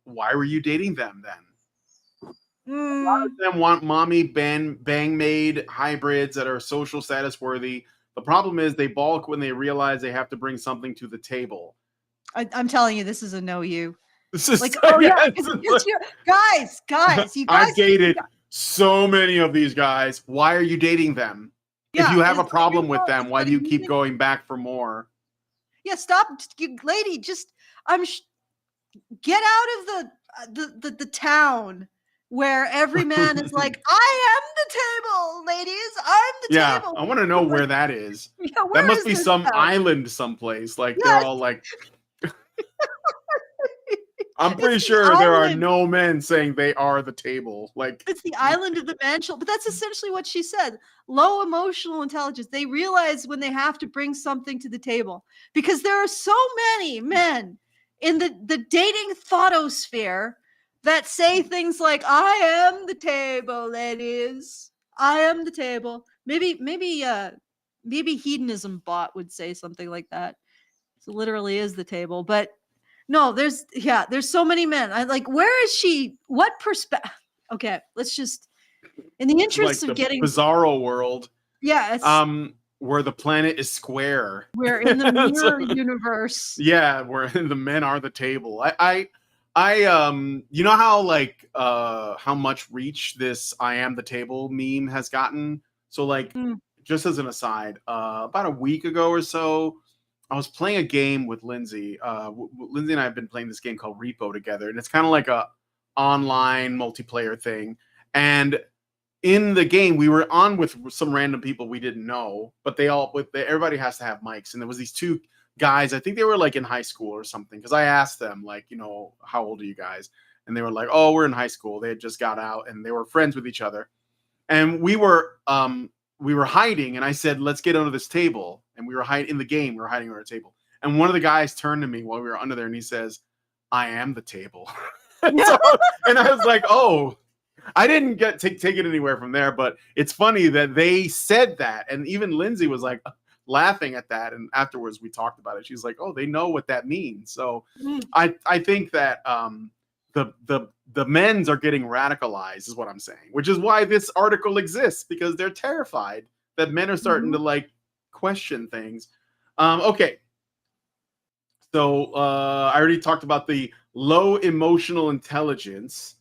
Why were you dating them then? A lot of them want mommy bang maid hybrids that are social status worthy, The problem is they balk when they realize they have to bring something to the table. I'm telling you, this is a no you. This is Like, oh yeah, yes, it's you guys, you guys. I've dated so many of these guys. Why are you dating them? If you have a problem with them, why do you keep going back for more? Yeah, stop, lady. Just get out of the town where every man is like, I am the table, ladies. I'm the table. I want to know where that is. Yeah, That must is be this some town? island someplace. Like Yes. they're all like. I'm pretty sure there are no men saying they are the table. Like it's the island of the manchild, but that's essentially what she said. Low emotional intelligence. They realize when they have to bring something to the table because there are so many men in the dating photosphere that say things like, I am the table, ladies. I am the table. Maybe hedonism bot would say something like that. So literally is the table, but no, there's so many men. I like, where is she? What perspective? Okay, let's just, in the interest like of the getting bizarro world. Yeah, it's where the planet is square. we're in the mirror universe. Yeah, where the men are the table. I you know how like how much reach this I am the table meme has gotten? So like just as an aside, about a week ago or so, I was playing a game with Lindsay. Lindsay and I have been playing this game called Repo together, and it's kind of like a online multiplayer thing. And in the game, we were on with some random people we didn't know, but everybody has to have mics. And there was these two guys. I think they were like in high school or something. Because I asked them, like, you know, how old are you guys? And they were like, oh, we're in high school. They had just got out, and they were friends with each other. And we were hiding, and I said, let's get under this table. And we were hiding in the game. We were hiding under a table. And one of the guys turned to me while we were under there, and he says, I am the table. And I was like, oh, I didn't take it anywhere from there. But it's funny that they said that. And even Lindsay was like laughing at that. And afterwards we talked about it. She's like, oh, they know what that means. So I think that the men's are getting radicalized is what I'm saying, which is why this article exists, because they're terrified that men are starting to like question things. Okay. So I already talked about the low emotional intelligence,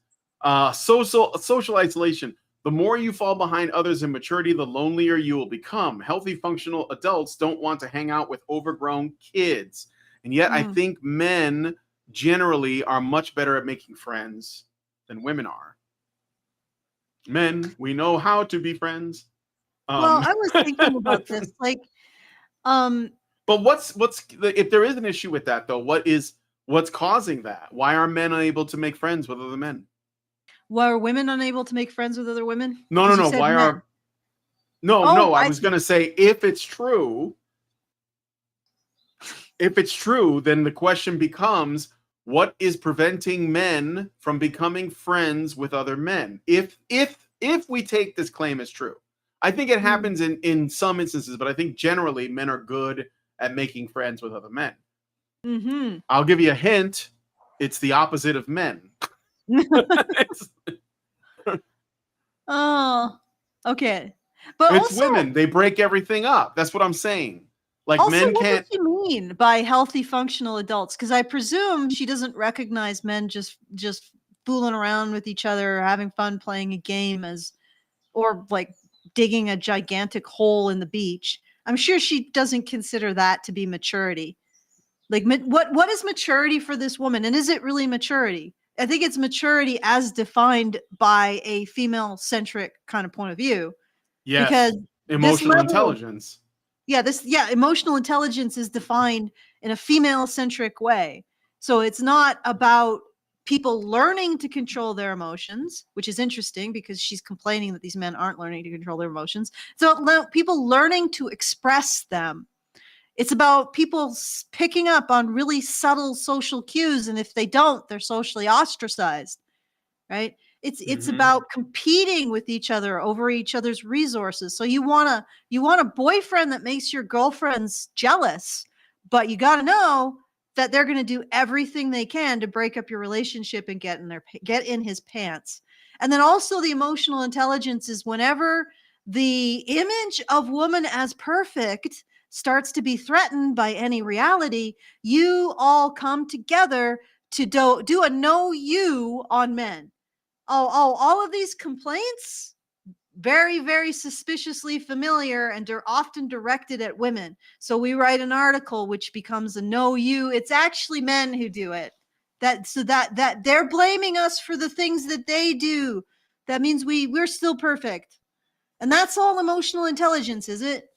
social isolation. The more you fall behind others in maturity, the lonelier you will become. Healthy, functional adults don't want to hang out with overgrown kids. And yet I think men generally are much better at making friends than women are. Men, we know how to be friends. Well, I was thinking about this, like, but what's if there is an issue with that though? What's causing that? Why are men unable to make friends with other men? Why are women unable to make friends with other women? No. Why men. are no? I was gonna say if it's true, then the question becomes, what is preventing men from becoming friends with other men? If we take this claim as true, I think it happens in some instances, but I think generally men are good at making friends with other men. I'll give you a hint. It's the opposite of men. Oh, okay. But it's also, women. They break everything up. That's what I'm saying. Like also, men what can't. does she mean by healthy, functional adults? Because I presume she doesn't recognize men just fooling around with each other, or having fun playing a game or like digging a gigantic hole in the beach. I'm sure she doesn't consider that to be maturity. Like, what is maturity for this woman? And is it really maturity? I think it's maturity as defined by a female-centric kind of point of view. Yes. Because emotional intelligence. Emotional intelligence is defined in a female-centric way. So it's not about people learning to control their emotions, which is interesting because she's complaining that these men aren't learning to control their emotions. So people learning to express them. It's about people picking up on really subtle social cues, and if they don't, they're socially ostracized, right? It's about competing with each other over each other's resources. So you want a boyfriend that makes your girlfriends jealous, but you got to know that they're going to do everything they can to break up your relationship and get in his pants. And then also the emotional intelligence is whenever the image of woman as perfect starts to be threatened by any reality, you all come together to do a no you on men. All of these complaints, very, very suspiciously familiar, and they're often directed at women. So we write an article which becomes a no you. It's actually men who do it. That they're blaming us for the things that they do. That means we're still perfect. And that's all emotional intelligence, is it?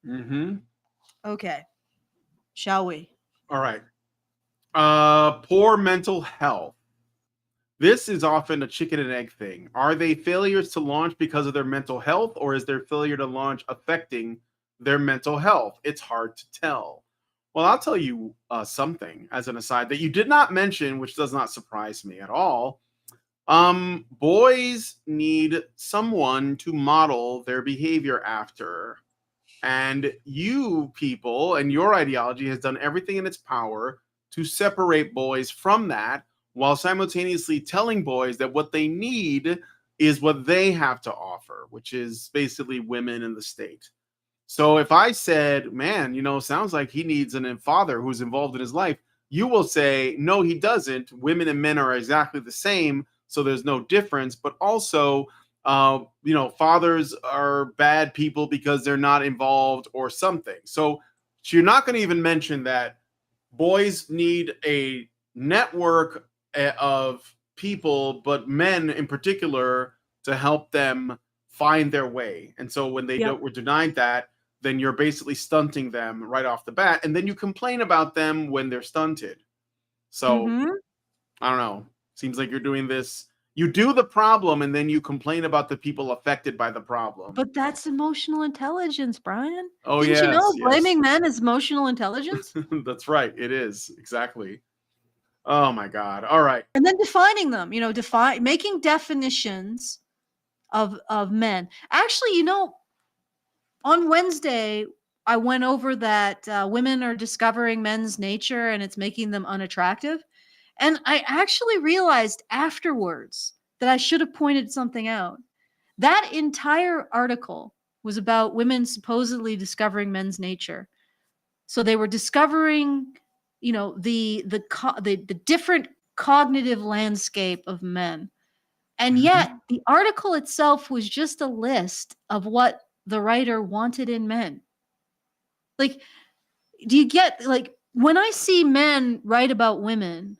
Mm-hmm. Okay. Shall we? All right. Poor mental health. This is often a chicken and egg thing. Are they failures to launch because of their mental health, or is their failure to launch affecting their mental health? It's hard to tell. Well, I'll tell you something as an aside that you did not mention, which does not surprise me at all. Boys need someone to model their behavior after. And you people and your ideology has done everything in its power to separate boys from that, while simultaneously telling boys that what they need is what they have to offer, which is basically women in the state. So if I said, man, sounds like he needs a father who's involved in his life, you will say, no, he doesn't. Women and men are exactly the same, so there's no difference. But also, fathers are bad people because they're not involved or something. So you're not going to even mention that boys need a network of people, but men in particular, to help them find their way. And so when they were denied that, then you're basically stunting them right off the bat. And then you complain about them when they're stunted. So I don't know. Seems like you're doing this. You do the problem and then you complain about the people affected by the problem. But that's emotional intelligence, Brian. Oh, Didn't you know yes. blaming men is emotional intelligence? That's right. It is. Exactly. Oh my God. All right. And then defining them, making definitions of men. Actually, on Wednesday, I went over that women are discovering men's nature and it's making them unattractive. And I actually realized afterwards that I should have pointed something out. That entire article was about women supposedly discovering men's nature. So they were discovering, the different cognitive landscape of men. And yet the article itself was just a list of what the writer wanted in men. Like, do you get, like, when I see men write about women,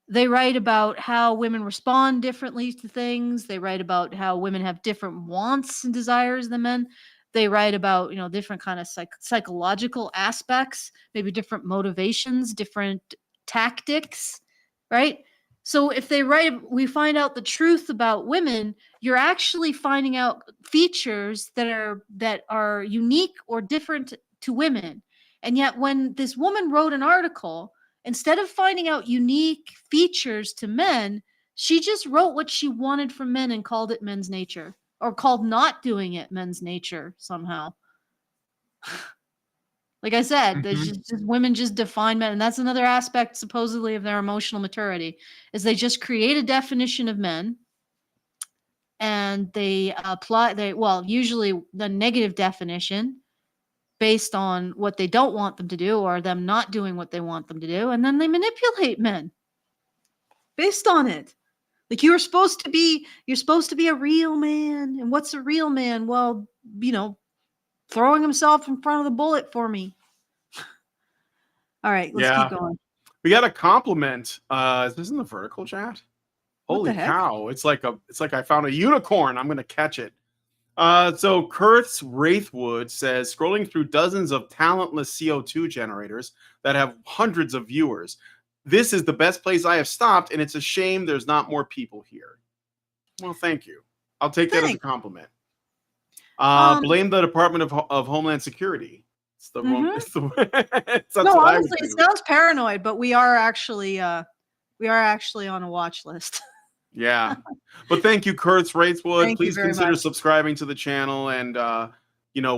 they write about how women respond differently to things. They write about how women have different wants and desires than men. They write about, different kind of psychological aspects, maybe different motivations, different tactics, right? So if they write, we find out the truth about women, you're actually finding out features that are unique or different to women. And yet when this woman wrote an article, instead of finding out unique features to men, she just wrote what she wanted from men and called it men's nature, or called not doing it men's nature somehow. Like I said, there's just women just define men. And that's another aspect supposedly of their emotional maturity, is they just create a definition of men and they usually the negative definition based on what they don't want them to do or them not doing what they want them to do. And then they manipulate men based on it. Like you're supposed to be a real man. And what's a real man? Well, throwing himself in front of the bullet for me. All right, let's keep going. We got a compliment. Is this in the vertical chat? Holy cow. It's like I found a unicorn. I'm gonna catch it. So Kurth's Wraithwood says, scrolling through dozens of talentless CO2 generators that have hundreds of viewers. This is the best place I have stopped, and it's a shame there's not more people here. Well, thank you. I'll take that as a compliment. Blame the Department of Homeland Security. It's the wrong. Honestly, it sounds paranoid, but we are actually on a watch list. Yeah, but thank you, Kurtz Wraithwood. Please consider much. Subscribing to the channel, and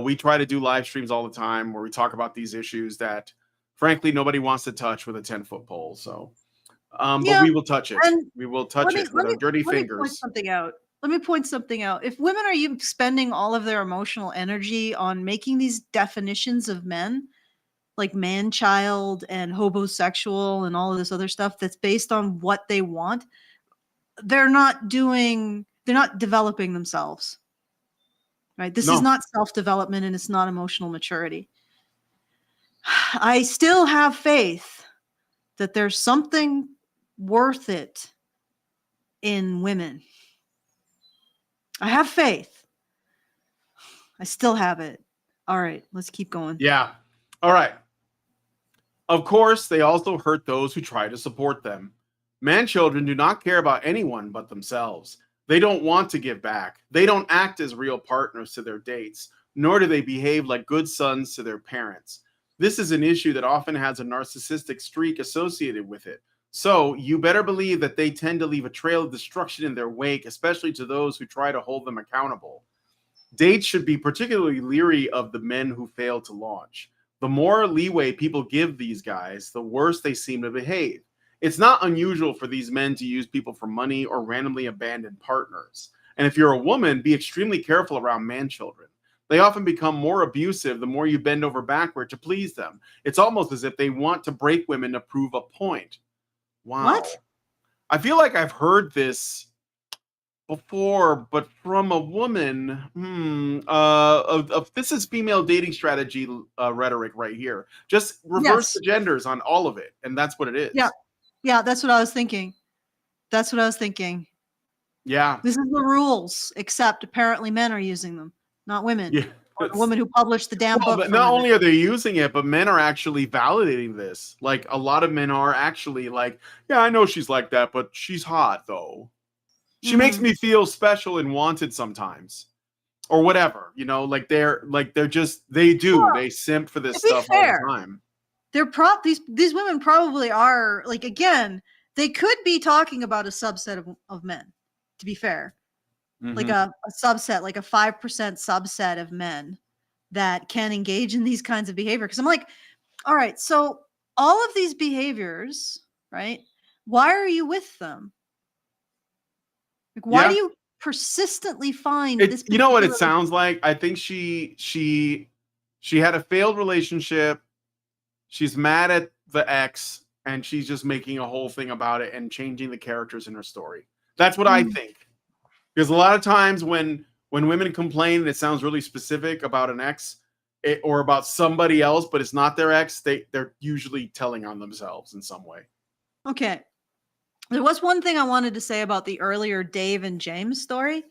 we try to do live streams all the time where we talk about these issues that, frankly, nobody wants to touch with a 10-foot pole. So, but we will touch it. We will touch it with our dirty fingers. Let me point something out. let me point something out. If women are you spending all of their emotional energy on making these definitions of men, like man-child and hobosexual and all of this other stuff that's based on what they want, they're not developing themselves. Right? This is No. not self-development and it's not emotional maturity. I still have faith that there's something worth it in women. I have faith. I still have it. All right, let's keep going. Yeah. All right. Of course, they also hurt those who try to support them. Man children do not care about anyone but themselves. They don't want to give back. They don't act as real partners to their dates, nor do they behave like good sons to their parents. This is an issue that often has a narcissistic streak associated with it. So you better believe that they tend to leave a trail of destruction in their wake, especially to those who try to hold them accountable. Dates should be particularly leery of the men who fail to launch. The more leeway people give these guys, the worse they seem to behave. It's not unusual for these men to use people for money or randomly abandon partners. And if you're a woman, be extremely careful around man children. They often become more abusive the more you bend over backward to please them. It's almost as if they want to break women to prove a point. Wow. What? I feel like I've heard this before, but from a woman. This is female dating strategy rhetoric right here. Just reverse the genders on all of it, and that's what it is. Yeah, that's what I was thinking. Yeah. This is the rules, except apparently men are using them, not women. Yeah. Or the woman who published the damn book. But not only are they using it, but men are actually validating this. Like, a lot of men are actually like, yeah, I know she's like that, but she's hot though. She makes me feel special and wanted sometimes, or whatever. You know, like they simp for this stuff all the time. These women probably are, like, again, they could be talking about a subset of men, to be fair. Like a subset, like a 5% subset of men that can engage in these kinds of behavior. Because I'm like, all right, so all of these behaviors, right? Why are you with them? Like, why do you persistently find this? You know what it sounds like? I think she had a failed relationship. She's mad at the ex, and she's just making a whole thing about it and changing the characters in her story. That's what I think. Because a lot of times when women complain and it sounds really specific about an ex or about somebody else, but it's not their ex, they're usually telling on themselves in some way. Okay. There was one thing I wanted to say about the earlier Dave and James story.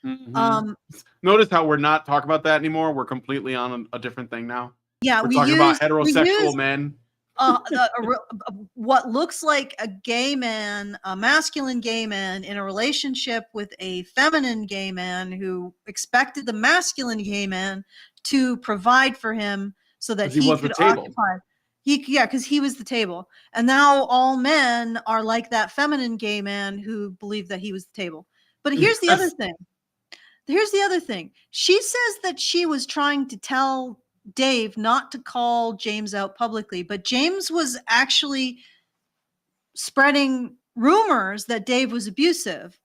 Notice how we're not talking about that anymore. We're completely on a different thing now. Yeah, we're talking about heterosexual men. What looks like a gay man, a masculine gay man in a relationship with a feminine gay man who expected the masculine gay man to provide for him so that he could occupy. Because he was the table. And now all men are like that feminine gay man who believed that he was the table. But here's the other thing. She says that she was trying to tell Dave not to call James out publicly, but James was actually spreading rumors that Dave was abusive.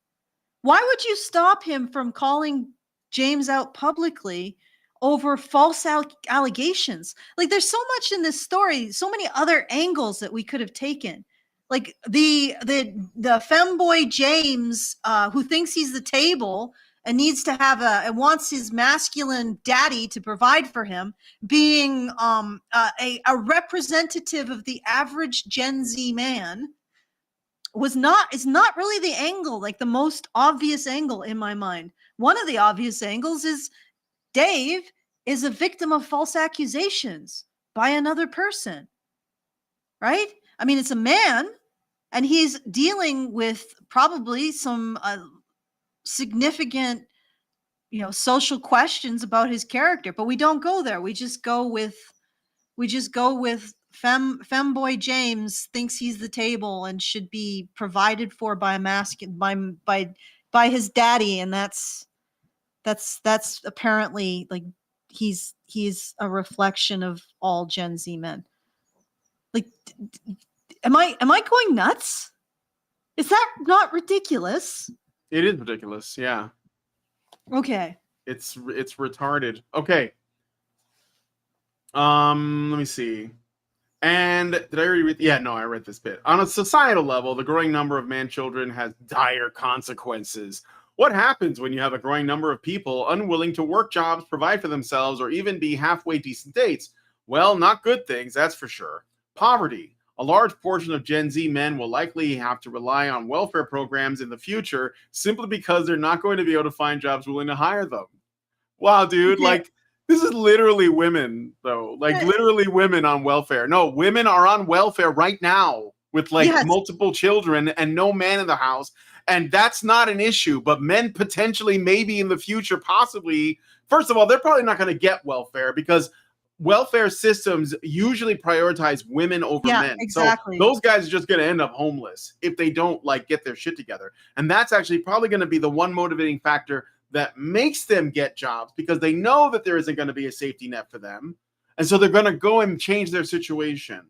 Why would you stop him from calling James out publicly over false allegations? Like, there's so much in this story, so many other angles that we could have taken. Like the femboy James, who thinks he's the table and needs to have and wants his masculine daddy to provide for him, being a representative of the average Gen Z man, is not really the angle, like the most obvious angle in my mind. One of the obvious angles is Dave is a victim of false accusations by another person, right? I mean, it's a man, and he's dealing with probably some significant, social questions about his character. But we don't go there. We just go with femboy James thinks he's the table and should be provided for by a masculine by his daddy, and that's apparently, like, he's a reflection of all Gen Z men. Like, am I going nuts? Is that not ridiculous? It is ridiculous, yeah. Okay. It's retarded. Okay. Let me see. And did I already read? Yeah, no, I read this bit. On a societal level, the growing number of man children has dire consequences. What happens when you have a growing number of people unwilling to work jobs, provide for themselves, or even be halfway decent dates? Well, not good things, that's for sure. Poverty. A large portion of Gen Z men will likely have to rely on welfare programs in the future simply because they're not going to be able to find jobs willing to hire them. Wow, dude, Okay. like this is literally women, though. Like literally women on welfare. No, women are on welfare right now with like Yes. multiple children and no man in the house. And that's not an issue, but men potentially, maybe in the future, possibly. First of all, they're probably not going to get welfare because welfare systems usually prioritize women over Yeah, men. exactly. So those guys are just going to end up homeless if they don't like get their shit together. And that's actually probably going to be the one motivating factor that makes them get jobs, because they know that there isn't going to be a safety net for them. And so they're going to go and change their situation.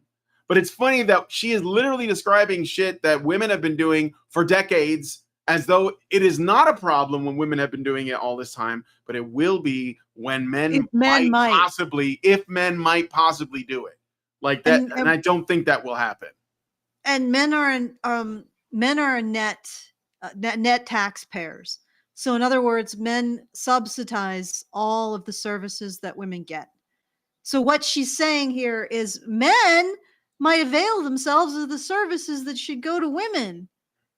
But it's funny that she is literally describing shit that women have been doing for decades as though it is not a problem when women have been doing it all this time, but it will be when If men might. if men might possibly do it. Like that, and I don't think that will happen. And men are net taxpayers. So in other words, men subsidize all of the services that women get. So what she's saying here is men might avail themselves of the services that should go to women.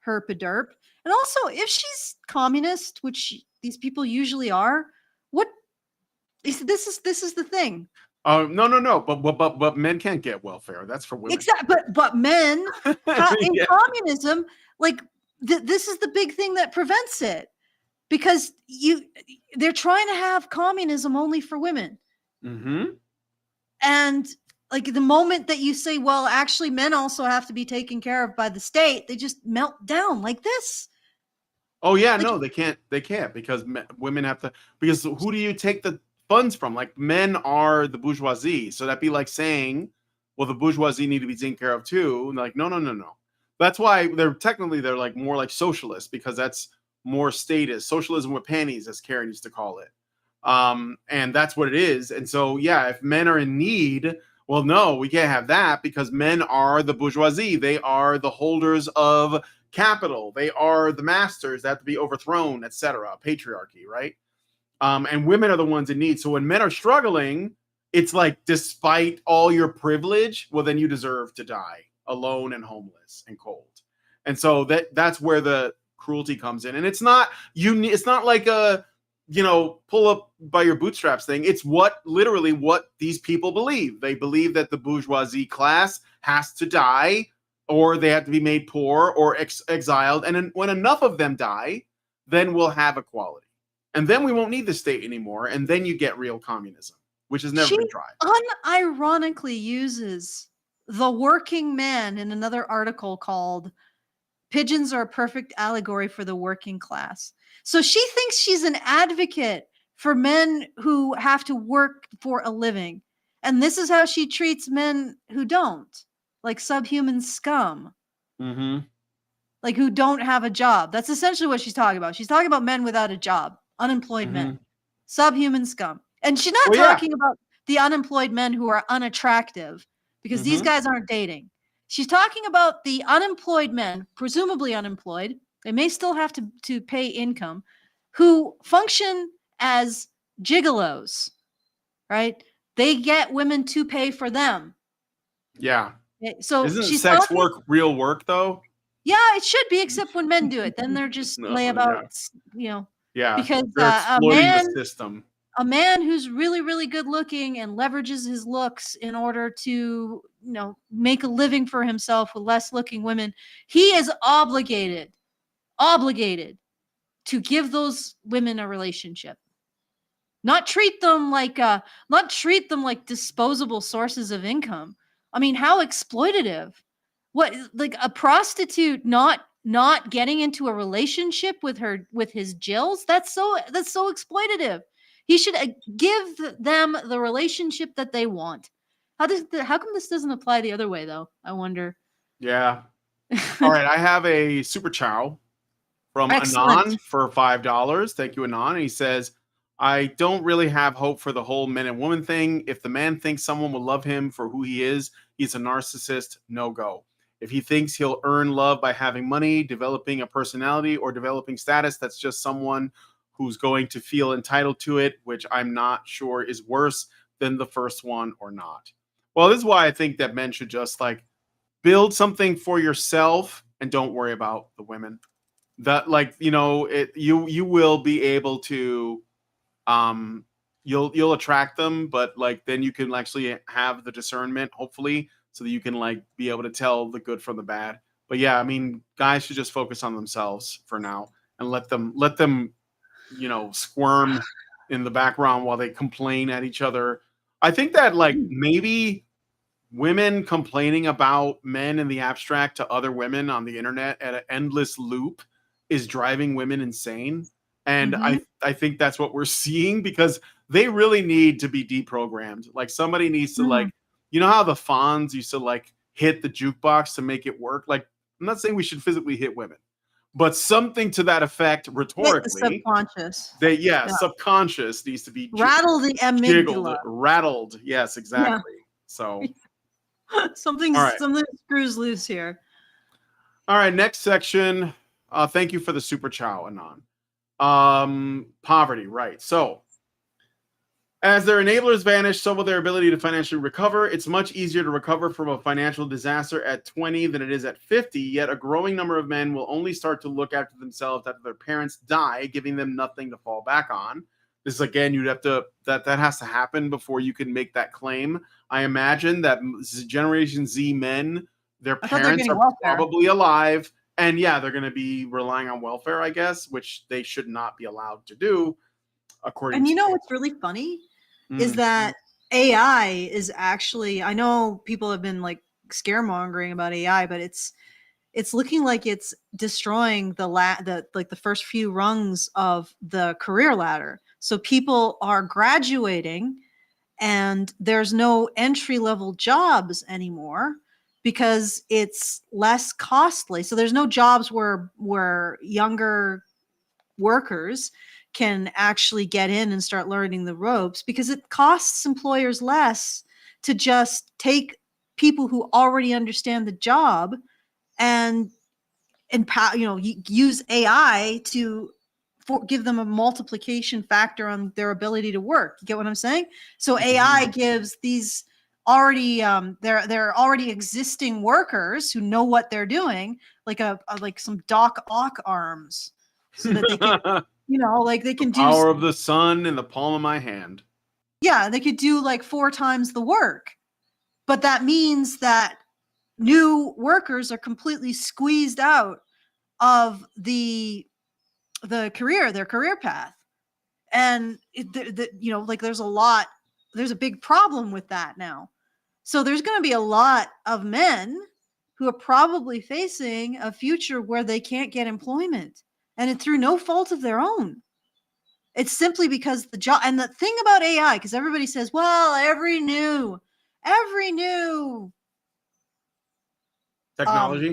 Herpaderp. And also, if she's communist, which these people usually are, what this is the thing. No. But men can't get welfare. That's for women. Exactly. But men in Yeah. communism, like this is the big thing that prevents it, because they're trying to have communism only for women. Mm-hmm. And like the moment that you say, well, actually men also have to be taken care of by the state, they just melt down like this. Oh yeah, Like, no, they can't because women have to. Because who do you take the funds from? Like men are the bourgeoisie, so that'd be like saying, well, the bourgeoisie need to be taken care of too. And like, no. That's why they're like more like socialists, because that's more status, socialism with panties, as Karen used to call it. And that's what it is. And so yeah, if men are in need, well, no, we can't have that because men are the bourgeoisie. They are the holders of capital. They are the masters that have to be overthrown, etc. Patriarchy, right? And women are the ones in need. So when men are struggling, it's like, despite all your privilege, well, then you deserve to die alone and homeless and cold. And so that's where the cruelty comes in. And it's not like a pull up by your bootstraps thing. It's literally what these people believe. They believe that the bourgeoisie class has to die, or they have to be made poor or exiled. And when enough of them die, then we'll have equality. And then we won't need the state anymore. And then you get real communism, which has never been tried. Unironically uses the working man in another article called "Pigeons Are a Perfect Allegory for the Working Class." So she thinks she's an advocate for men who have to work for a living. And this is how she treats men who don't, like subhuman scum. Mm-hmm. Like who don't have a job. That's essentially what she's talking about. She's talking about men without a job, unemployed men, subhuman scum. And she's not talking about the unemployed men who are unattractive, because these guys aren't dating. She's talking about the unemployed men, presumably unemployed. They may still have to pay income, who function as gigolos, right? They get women to pay for them. Yeah. So isn't she's sex work real work though? Yeah, it should be, except when men do it. Then they're just layabouts, Yeah. Because they're exploiting the system. A man who's really, really good looking and leverages his looks in order to, make a living for himself with less looking women, he is obligated to give those women a relationship. Not treat them like disposable sources of income. I mean, how exploitative. What, like a prostitute not getting into a relationship with his Jills? That's so exploitative. He should give them the relationship that they want. How come this doesn't apply the other way though? I wonder. Yeah. All right, I have a super chow from Excellent. Anon for $5. Thank you, Anon. And he says, I don't really have hope for the whole men and woman thing. If the man thinks someone will love him for who he is, he's a narcissist. No go. If he thinks he'll earn love by having money, developing a personality, or developing status, that's just someone who's going to feel entitled to it, which I'm not sure is worse than the first one or not. Well, this is why I think that men should just like build something for yourself and don't worry about the women. That like, you know, you will be able to you'll attract them, but like then you can actually have the discernment, hopefully, so that you can like be able to tell the good from the bad. But yeah, I mean, guys should just focus on themselves for now and let them you know, squirm in the background while they complain at each other. I think that like maybe women complaining about men in the abstract to other women on the internet at an endless loop is driving women insane. And I think that's what we're seeing because they really need to be deprogrammed. Like somebody needs to like, you know how the Fonz used to like hit the jukebox to make it work? Like, I'm not saying we should physically hit women, but something to that effect Hit the rhetorically. subconscious. Subconscious needs to be Rattle the jiggled, amygdala. rattled. Yes, exactly. So Something All right. screws loose here. all right, next section. Thank you for the super chow, Anon. Poverty, right. So as their enablers vanish, so will their ability to financially recover. It's much easier to recover from a financial disaster at 20 than it is at 50, yet a growing number of men will only start to look after themselves after their parents die, giving them nothing to fall back on. This again, you'd have to that has to happen before you can make that claim. I imagine that Generation Z men, their I thought they were parents getting are welfare. probably alive, and yeah, they're going to be relying on welfare, I guess, which they should not be allowed to do. According And you to know what's really funny is Mm. that AI is actually, I know people have been like scaremongering about AI, but it's looking like it's destroying the first few rungs of the career ladder. So people are graduating and there's no entry level jobs anymore because it's less costly. So there's no jobs where younger workers can actually get in and start learning the ropes because it costs employers less to just take people who already understand the job and empower, use AI to give them a multiplication factor on their ability to work. You get what I'm saying? So AI gives these already they're already existing workers who know what they're doing, like like some Doc Ock arms, so that they can like they can do power of the sun in the palm of my hand. Yeah, they could do like 4 times the work. But that means that new workers are completely squeezed out of their career path. And there's a big problem with that now. So there's going to be a lot of men who are probably facing a future where they can't get employment, and it's through no fault of their own. It's simply because the job. And the thing about AI, because everybody says, well, every new Technology.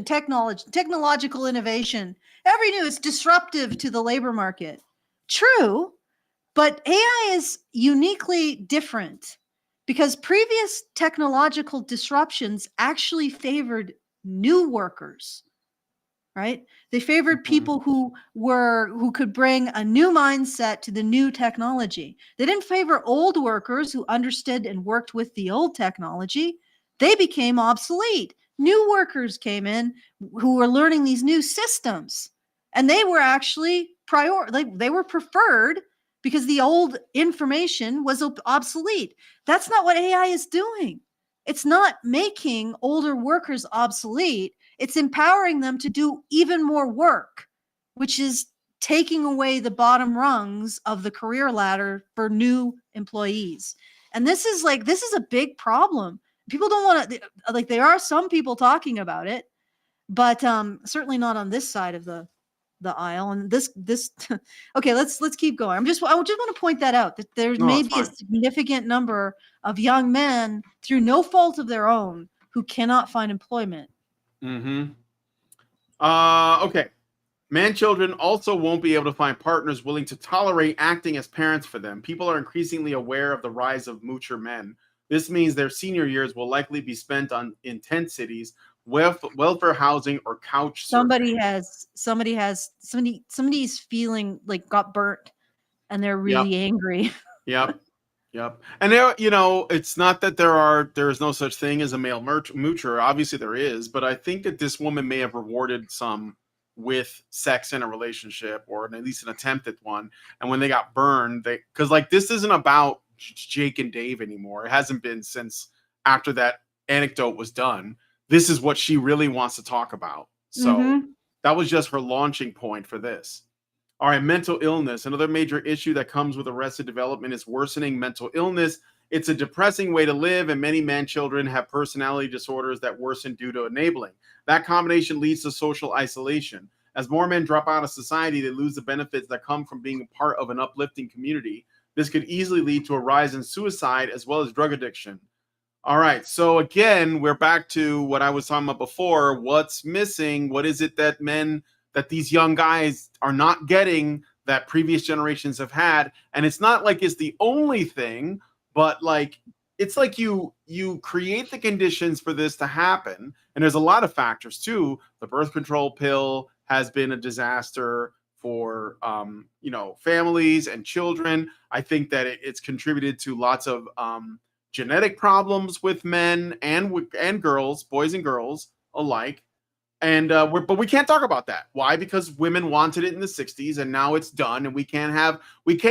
technological innovation, every new is disruptive to the labor market. True, but AI is uniquely different because previous technological disruptions actually favored new workers, right? They favored people who could bring a new mindset to the new technology. They didn't favor old workers who understood and worked with the old technology. They became obsolete. New workers came in who were learning these new systems, and they were actually they were preferred because the old information was obsolete. That's not what AI is doing. It's not making older workers obsolete. It's empowering them to do even more work, which is taking away the bottom rungs of the career ladder for new employees. And this is a big problem. People don't want to, like, there are some people talking about it, but certainly not on this side of the aisle. And this okay, let's keep going. I just want to point that out, that there may be a significant number of young men through no fault of their own who cannot find employment. Okay. Man children also won't be able to find partners willing to tolerate acting as parents for them. People are increasingly aware of the rise of moocher men. This means their senior years will likely be spent in tent cities, welfare housing, or couch surfing. Somebody's feeling like got burnt and they're Yep, really angry. yep, yep. And there, it's not that there is no such thing as a male moocher. Obviously, there is, but I think that this woman may have rewarded some with sex in a relationship, or at least an attempt at one. And when they got burned, because like this isn't about Jake and Dave anymore. It hasn't been since after that anecdote was done. This is what she really wants to talk about. So that was just her launching point for this. All right, mental illness. Another major issue that comes with arrested development is worsening mental illness. It's a depressing way to live, and many man children have personality disorders that worsen due to enabling. That combination leads to social isolation. As more men drop out of society, they lose the benefits that come from being a part of an uplifting community. This could easily lead to a rise in suicide as well as drug addiction. All right, so again, we're back to what I was talking about before. What's missing? What is it that these young guys are not getting that previous generations have had? And it's not like it's the only thing, but like it's like you create the conditions for this to happen. And there's a lot of factors too. The birth control pill has been a disaster for families and children. I think that it's contributed to lots of genetic problems with men and girls, boys and girls alike. And but we can't talk about that. Why? Because women wanted it in the 60s and now it's done, and we can't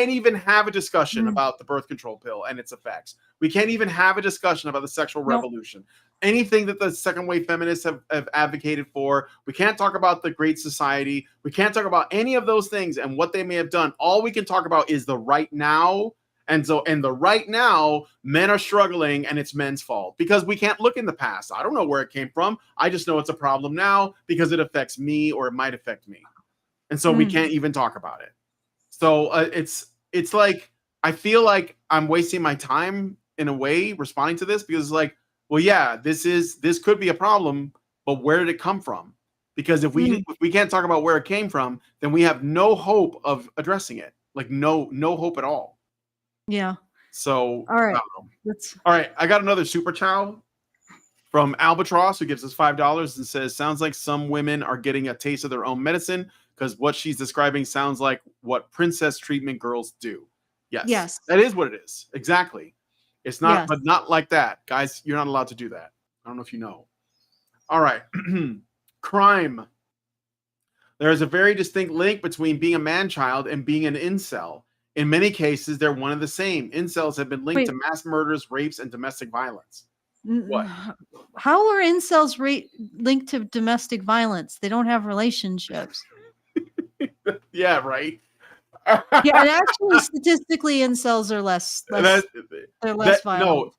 even have a discussion about the birth control pill and its effects. We can't even have a discussion about the sexual revolution. Anything that the second wave feminists have advocated for. We can't talk about the Great Society. We can't talk about any of those things and what they may have done. All we can talk about is the right now. And so, in the right now, men are struggling, and it's men's fault because we can't look in the past. I don't know where it came from. I just know it's a problem now because it affects me, or it might affect me. And so we can't even talk about it. So it's like, I feel like I'm wasting my time in a way responding to this, because it's like, well, yeah, this could be a problem, but where did it come from? Because if we can't talk about where it came from, then we have no hope of addressing it. Like no hope at all. Yeah. So, all right. All right. I got another super chow from Albatross, who gives us $5 and says, sounds like some women are getting a taste of their own medicine, because what she's describing sounds like what princess treatment girls do. Yes. That is what it is. Exactly. It's not, but not like that. Guys, you're not allowed to do that. I don't know if you know. All right. Crime. There is a very distinct link between being a man-child and being an incel. In many cases, they're one and the same. Incels have been linked to mass murders, rapes, and domestic violence. What? How are incels linked to domestic violence? They don't have relationships. Yeah, right. Yeah, and actually, statistically, incels are less violent. No,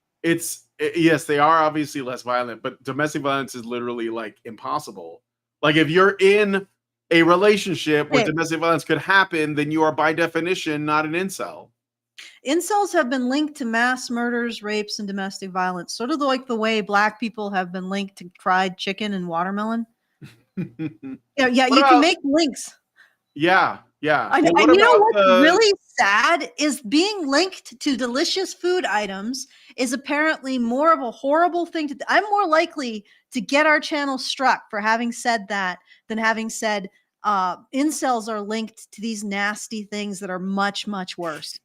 yes, they are obviously less violent, but domestic violence is literally like impossible. Like if you're in a relationship where domestic violence could happen, then you are by definition not an incel. Incels have been linked to mass murders, rapes, and domestic violence, sort of like the way Black people have been linked to fried chicken and watermelon. You can make links. Yeah. And you know what's really sad is being linked to delicious food items is apparently more of a horrible thing I'm more likely to get our channel struck for having said that than having said incels are linked to these nasty things that are much, much worse.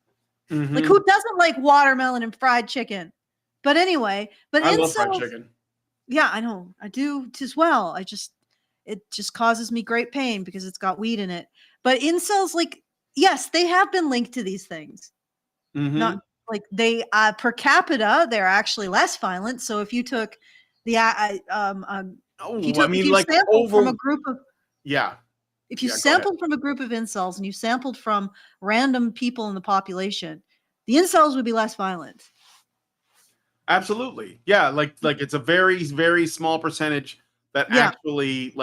Like, who doesn't like watermelon and fried chicken? But anyway, I love fried chicken. Yeah, I know. I do as well. It just causes me great pain because it's got weed in it. But incels, like, yes, they have been linked to these things. Not like they per capita, they're actually less violent. So if you took the from a group of if you sampled from a group of incels and you sampled from random people in the population, the incels would be less violent. Absolutely. Yeah, like it's a very, very small percentage that actually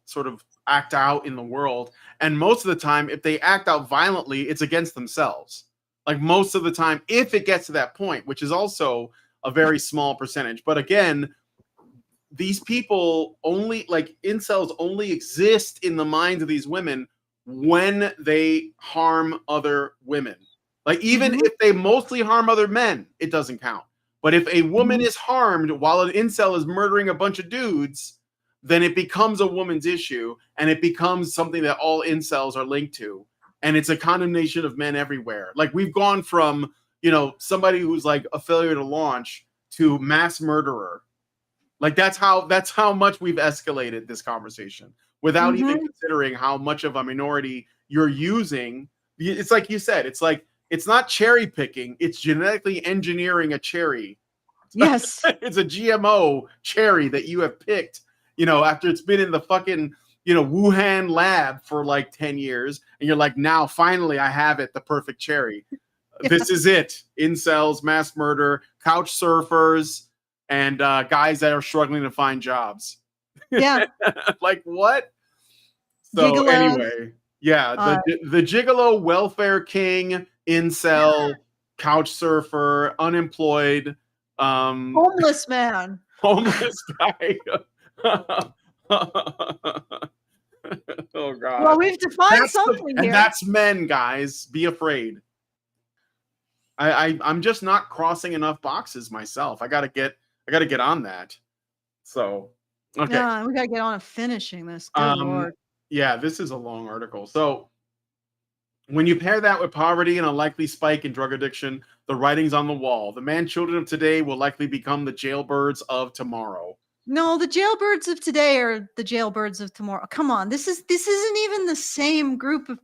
sort of act out in the world. And most of the time, if they act out violently, it's against themselves. Like most of the time, if it gets to that point, which is also a very small percentage. But again, these people only, like, incels only exist in the minds of these women when they harm other women. Like, even if they mostly harm other men, it doesn't count. But if a woman is harmed while an incel is murdering a bunch of dudes, then it becomes a woman's issue, and it becomes something that all incels are linked to. And it's a condemnation of men everywhere. Like, we've gone from, you know, somebody who's like a failure to launch to mass murderer. Like, that's how much we've escalated this conversation without even considering how much of a minority you're using. It's like you said, it's like, it's not cherry picking, it's genetically engineering a cherry. Yes. It's a GMO cherry that you have picked, you know, after it's been in the fucking, you know, Wuhan lab for like 10 years. And you're like, now finally I have it, the perfect cherry. Yeah. This is it. Incels, mass murder, couch surfers, and guys that are struggling to find jobs. Yeah. Like, what? So Gigolos. anyway, yeah, the gigolo, welfare king, incel, couch surfer, unemployed, homeless man, homeless guy. Oh God. Well, we've defined something here. And that's men, guys. Be afraid. I'm just not crossing enough boxes myself. I gotta get on that. So okay. Yeah, we gotta get on to finishing this. Good Lord. Yeah, this is a long article. So when you pair that with poverty and a likely spike in drug addiction, the writing's on the wall. The man children of today will likely become the jailbirds of tomorrow. No, the jailbirds of today are the jailbirds of tomorrow. Come on, this isn't even the same group of.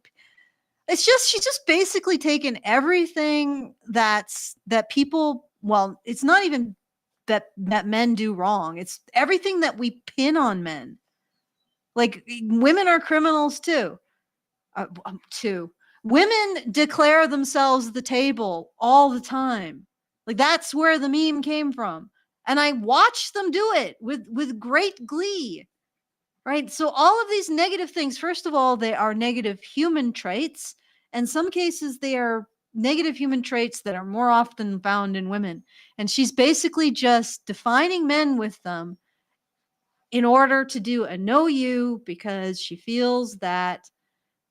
It's just she's just basically taken everything that people. Well, it's not even that men do wrong. It's everything that we pin on men. Like, women are criminals too. Women declare themselves the table all the time. Like, that's where the meme came from. And I watch them do it with great glee, right? So all of these negative things, first of all, they are negative human traits. In some cases, they are negative human traits that are more often found in women. And she's basically just defining men with them in order to do a know you, because she feels that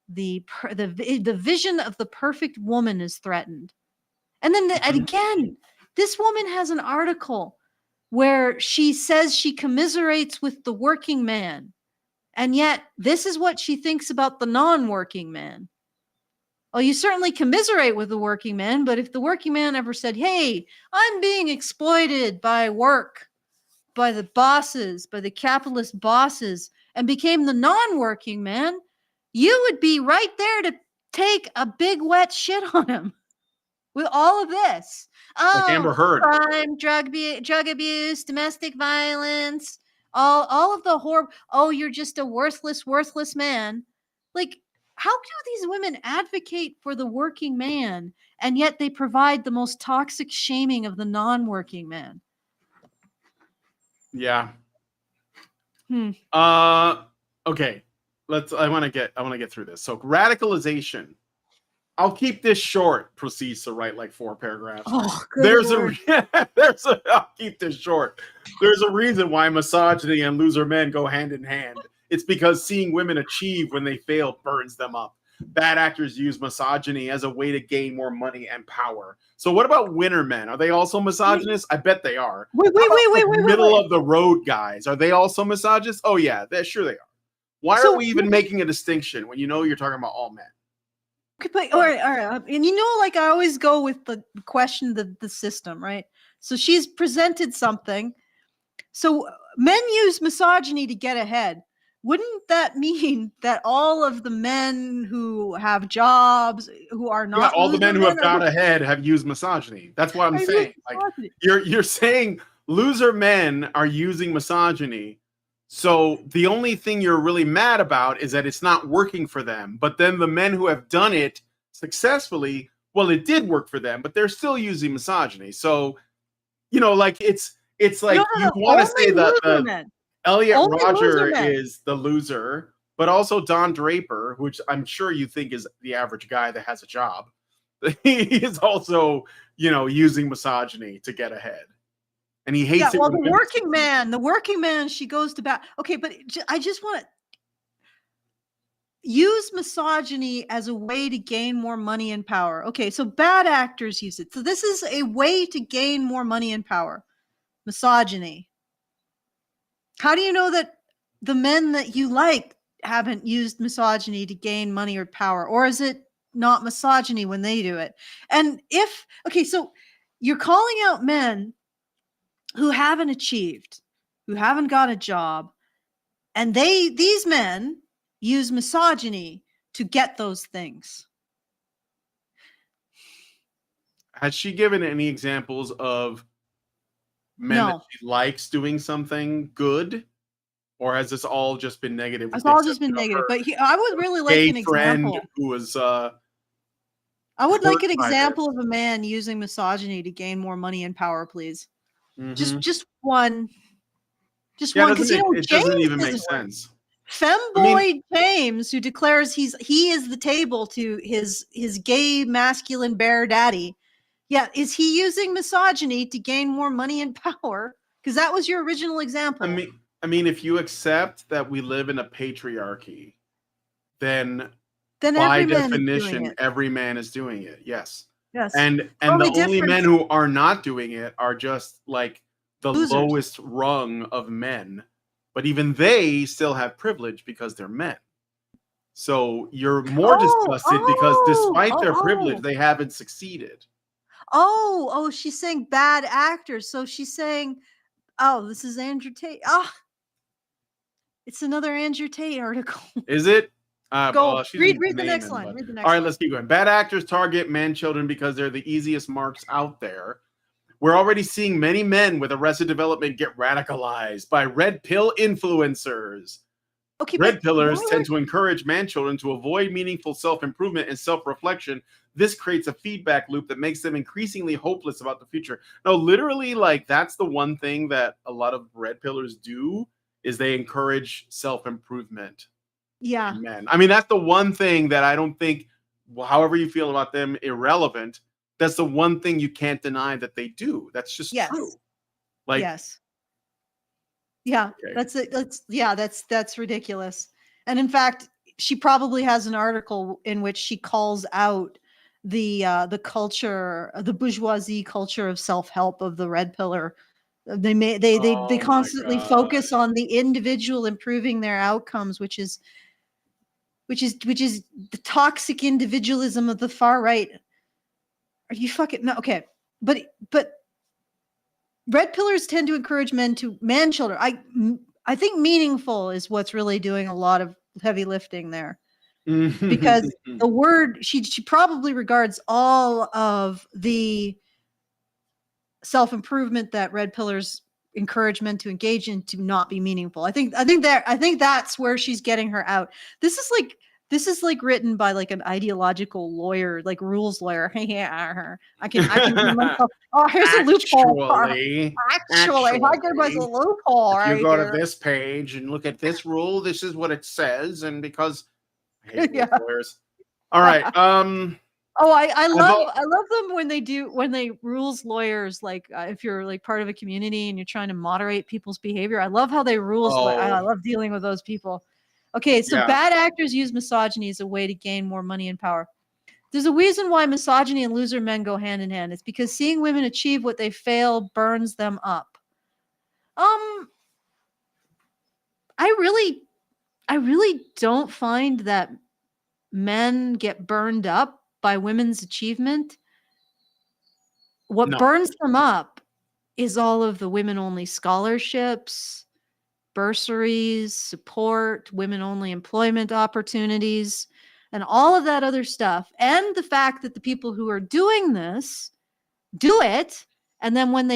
the vision of the perfect woman is threatened. And then again, this woman has an article where she says she commiserates with the working man. And yet this is what she thinks about the non-working man. Well, you certainly commiserate with the working man, but if the working man ever said, hey, I'm being exploited by work, by the bosses, by the capitalist bosses, and became the non-working man, you would be right there to take a big wet shit on him with all of this. Like Amber Heard. Crime, drug abuse, domestic violence, all of the horror. Oh, you're just a worthless man. Like, how do these women advocate for the working man, and yet they provide the most toxic shaming of the non-working man? Yeah. Okay. I want to get through this. So, radicalization. I'll keep this short. Proceeds to write like 4 paragraphs. Oh, good Lord. I'll keep this short. There's a reason why misogyny and loser men go hand in hand. It's because seeing women achieve when they fail burns them up. Bad actors use misogyny as a way to gain more money and power. So what about winner men? Are they also misogynists? I bet they are. Wait. Middle of the road guys. Are they also misogynists? Oh yeah, sure they are. Why are we even making a distinction when you know you're talking about all men? All right. And you know, like, I always go with the question, the system, right? So she's presented something. So men use misogyny to get ahead. Wouldn't that mean that all of the men who have jobs, who are not all the men who have got ahead have used misogyny? That's what I'm saying. Like, you're saying loser men are using misogyny. So the only thing you're really mad about is that it's not working for them. But then the men who have done it successfully, well, it did work for them, but they're still using misogyny. So, you know, like, it's like, you want to say that Elliot Rodger is the loser, but also Don Draper, which I'm sure you think is the average guy that has a job. He is also, you know, using misogyny to get ahead. and he hates Yeah, it. well, when the women- working man, she goes to bat. Okay, but I just want to use misogyny as a way to gain more money and power. Okay, so bad actors use it. So this is a way to gain more money and power. Misogyny. How do you know that the men that you like haven't used misogyny to gain money or power? Or is it not misogyny when they do it? And if, okay, so you're calling out men who haven't achieved, who haven't got a job, and these men use misogyny to get those things. Has she given any examples of men that No. she likes doing something good? Or has this all just been negative? with It's the all just been exception of negative. her But I would really like gay an friend example. who was I would like an hurt by example of a man using misogyny to gain more money and power, please. this. Just one. Just Yeah, one. Because it James doesn't even make doesn't work. sense. Femboy James, who declares he is the table to his gay masculine bear daddy. Yeah, is he using misogyny to gain more money and power? Because that was your original example. I mean, if you accept that we live in a patriarchy, then by every man is doing definition, it. every man is doing it. Yes. Yes. And the Only only men difference- who are not doing it are just like the Losers. lowest rung of men. But even they still have privilege because they're men. So you're more disgusted because despite their privilege, they haven't succeeded. Oh, she's saying bad actors. So she's saying, oh, this is Andrew Tate. It's another Andrew Tate article. Is it? Go she read didn't the name next him, line. but- Read the next All right, line. let's keep going. Bad actors target man children because they're the easiest marks out there. We're already seeing many men with arrested development get radicalized by red pill influencers. Okay, Red but pillars why tend to encourage man children to avoid meaningful self-improvement and self-reflection. This creates a feedback loop that makes them increasingly hopeless about the future. No, literally, like that's the one thing that a lot of red pillars do is they encourage self-improvement. Yeah. in men. I mean, that's the one thing that I don't think, however you feel about them, irrelevant. That's the one thing you can't deny that they do. That's just Yes. true. Like, yes. Yeah, Okay. that's it. That's ridiculous. And in fact, she probably has an article in which she calls out the culture, the bourgeoisie culture of self-help of the red pillar. They Oh my constantly God. focus on the individual improving their outcomes, which is the toxic individualism of the far right. Are you fucking no? Okay, but red pillars tend to encourage men to man children. I think meaningful is what's really doing a lot of heavy lifting there, because the word she probably regards all of the self-improvement that red pillars encourage men to engage in to not be meaningful. I think that's where she's getting her out. This is like written by like an ideological lawyer, like rules lawyer. Yeah, I can do myself. Oh, here's a loophole. Actually, I give us a loophole. If you right go here. to this page and look at this rule, this is what it says, and because I hate Yeah. lawyers. All right. Oh, I love al- them when they rules lawyers, like if you're like part of a community and you're trying to moderate people's behavior. I love how they rules. I love dealing with those people. Okay, so Yeah. bad actors use misogyny as a way to gain more money and power. There's a reason why misogyny and loser men go hand in hand. It's because seeing women achieve what they fail burns them up. I really don't find that men get burned up by women's achievement. What No. burns them up is all of the women-only scholarships, bursaries, support, women-only employment opportunities, and all of that other stuff. And the fact that the people who are doing this do it, and then when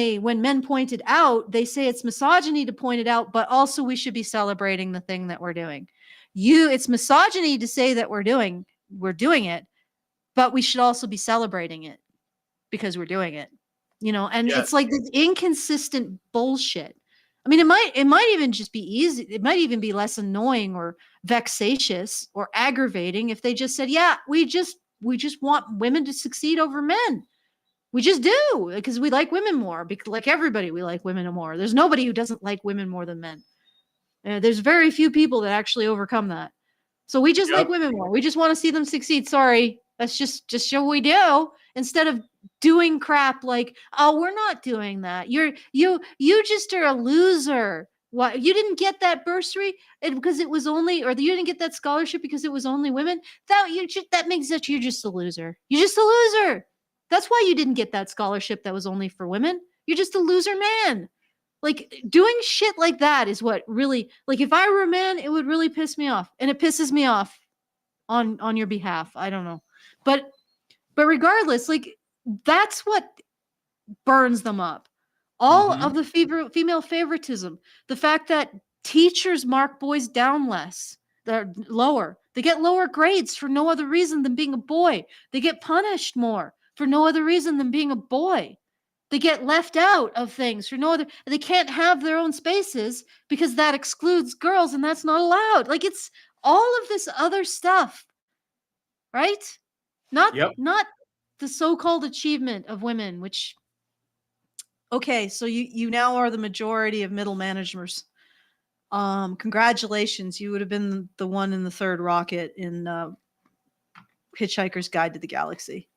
men point it out, they say it's misogyny to point it out, but also we should be celebrating the thing that we're doing. It's misogyny to say that we're doing it, but we should also be celebrating it because we're doing it. And Yes. it's like this inconsistent bullshit. I mean, it might even just be easy. It might even be less annoying or vexatious or aggravating if they just said, yeah, we just want women to succeed over men. We just do, because we like women more. Because like everybody, we like women more. There's nobody who doesn't like women more than men. There's very few people that actually overcome that. So we just like Yep. women more. We just want to see them succeed. Sorry, that's just what we do. Instead of doing crap like, oh, we're not doing that. You just are a loser. Why you didn't get that bursary because it was only, or you didn't get that scholarship because it was only women? That makes that you're just a loser. You're just a loser. That's why you didn't get that scholarship that was only for women. You're just a loser man. Like doing shit like that is what really, like if I were a man, it would really piss me off. And it pisses me off on your behalf. I don't know. But regardless, like that's what burns them up. All Mhm. of the female favoritism, the fact that teachers mark boys down less, they're lower. They get lower grades for no other reason than being a boy. They get punished more for no other reason than being a boy. They get left out of things for no other. They can't have their own spaces because that excludes girls, and that's not allowed. Like it's all of this other stuff, right? Not Yep. not the so-called achievement of women, which okay, so you now are the majority of middle managers. Congratulations, you would have been the one in the third rocket in Hitchhiker's Guide to the Galaxy.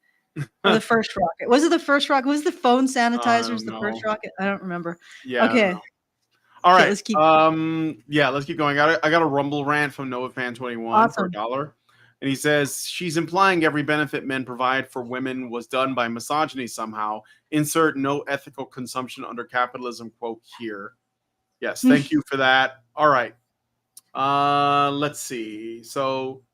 Or the first rocket. Was it the first rocket? Was the phone sanitizers the first know. rocket? I don't remember. Yeah. I don't Okay. know. All Okay, right. let's keep Yeah, let's keep going. I got a Rumble rant from Noah Fan 21 for awesome. $1. And he says, she's implying every benefit men provide for women was done by misogyny somehow. Insert no ethical consumption under capitalism quote here. Yes, thank you for that. All right. Let's see. So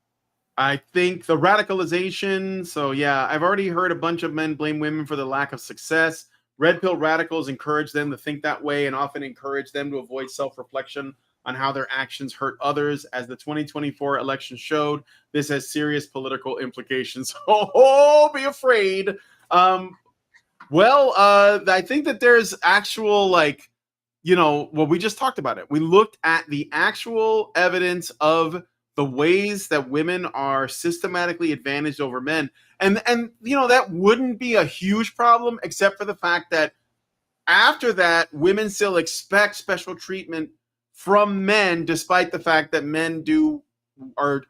I think the radicalization. So yeah, I've already heard a bunch of men blame women for the lack of success. Red pill radicals encourage them to think that way and often encourage them to avoid self-reflection on how their actions hurt others. As the 2024 election showed, this has serious political implications. Oh, be afraid. I think that there's actual we just talked about it. We looked at the actual evidence of the ways that women are systematically advantaged over men. And that wouldn't be a huge problem except for the fact that after that, women still expect special treatment from men, despite the fact that men are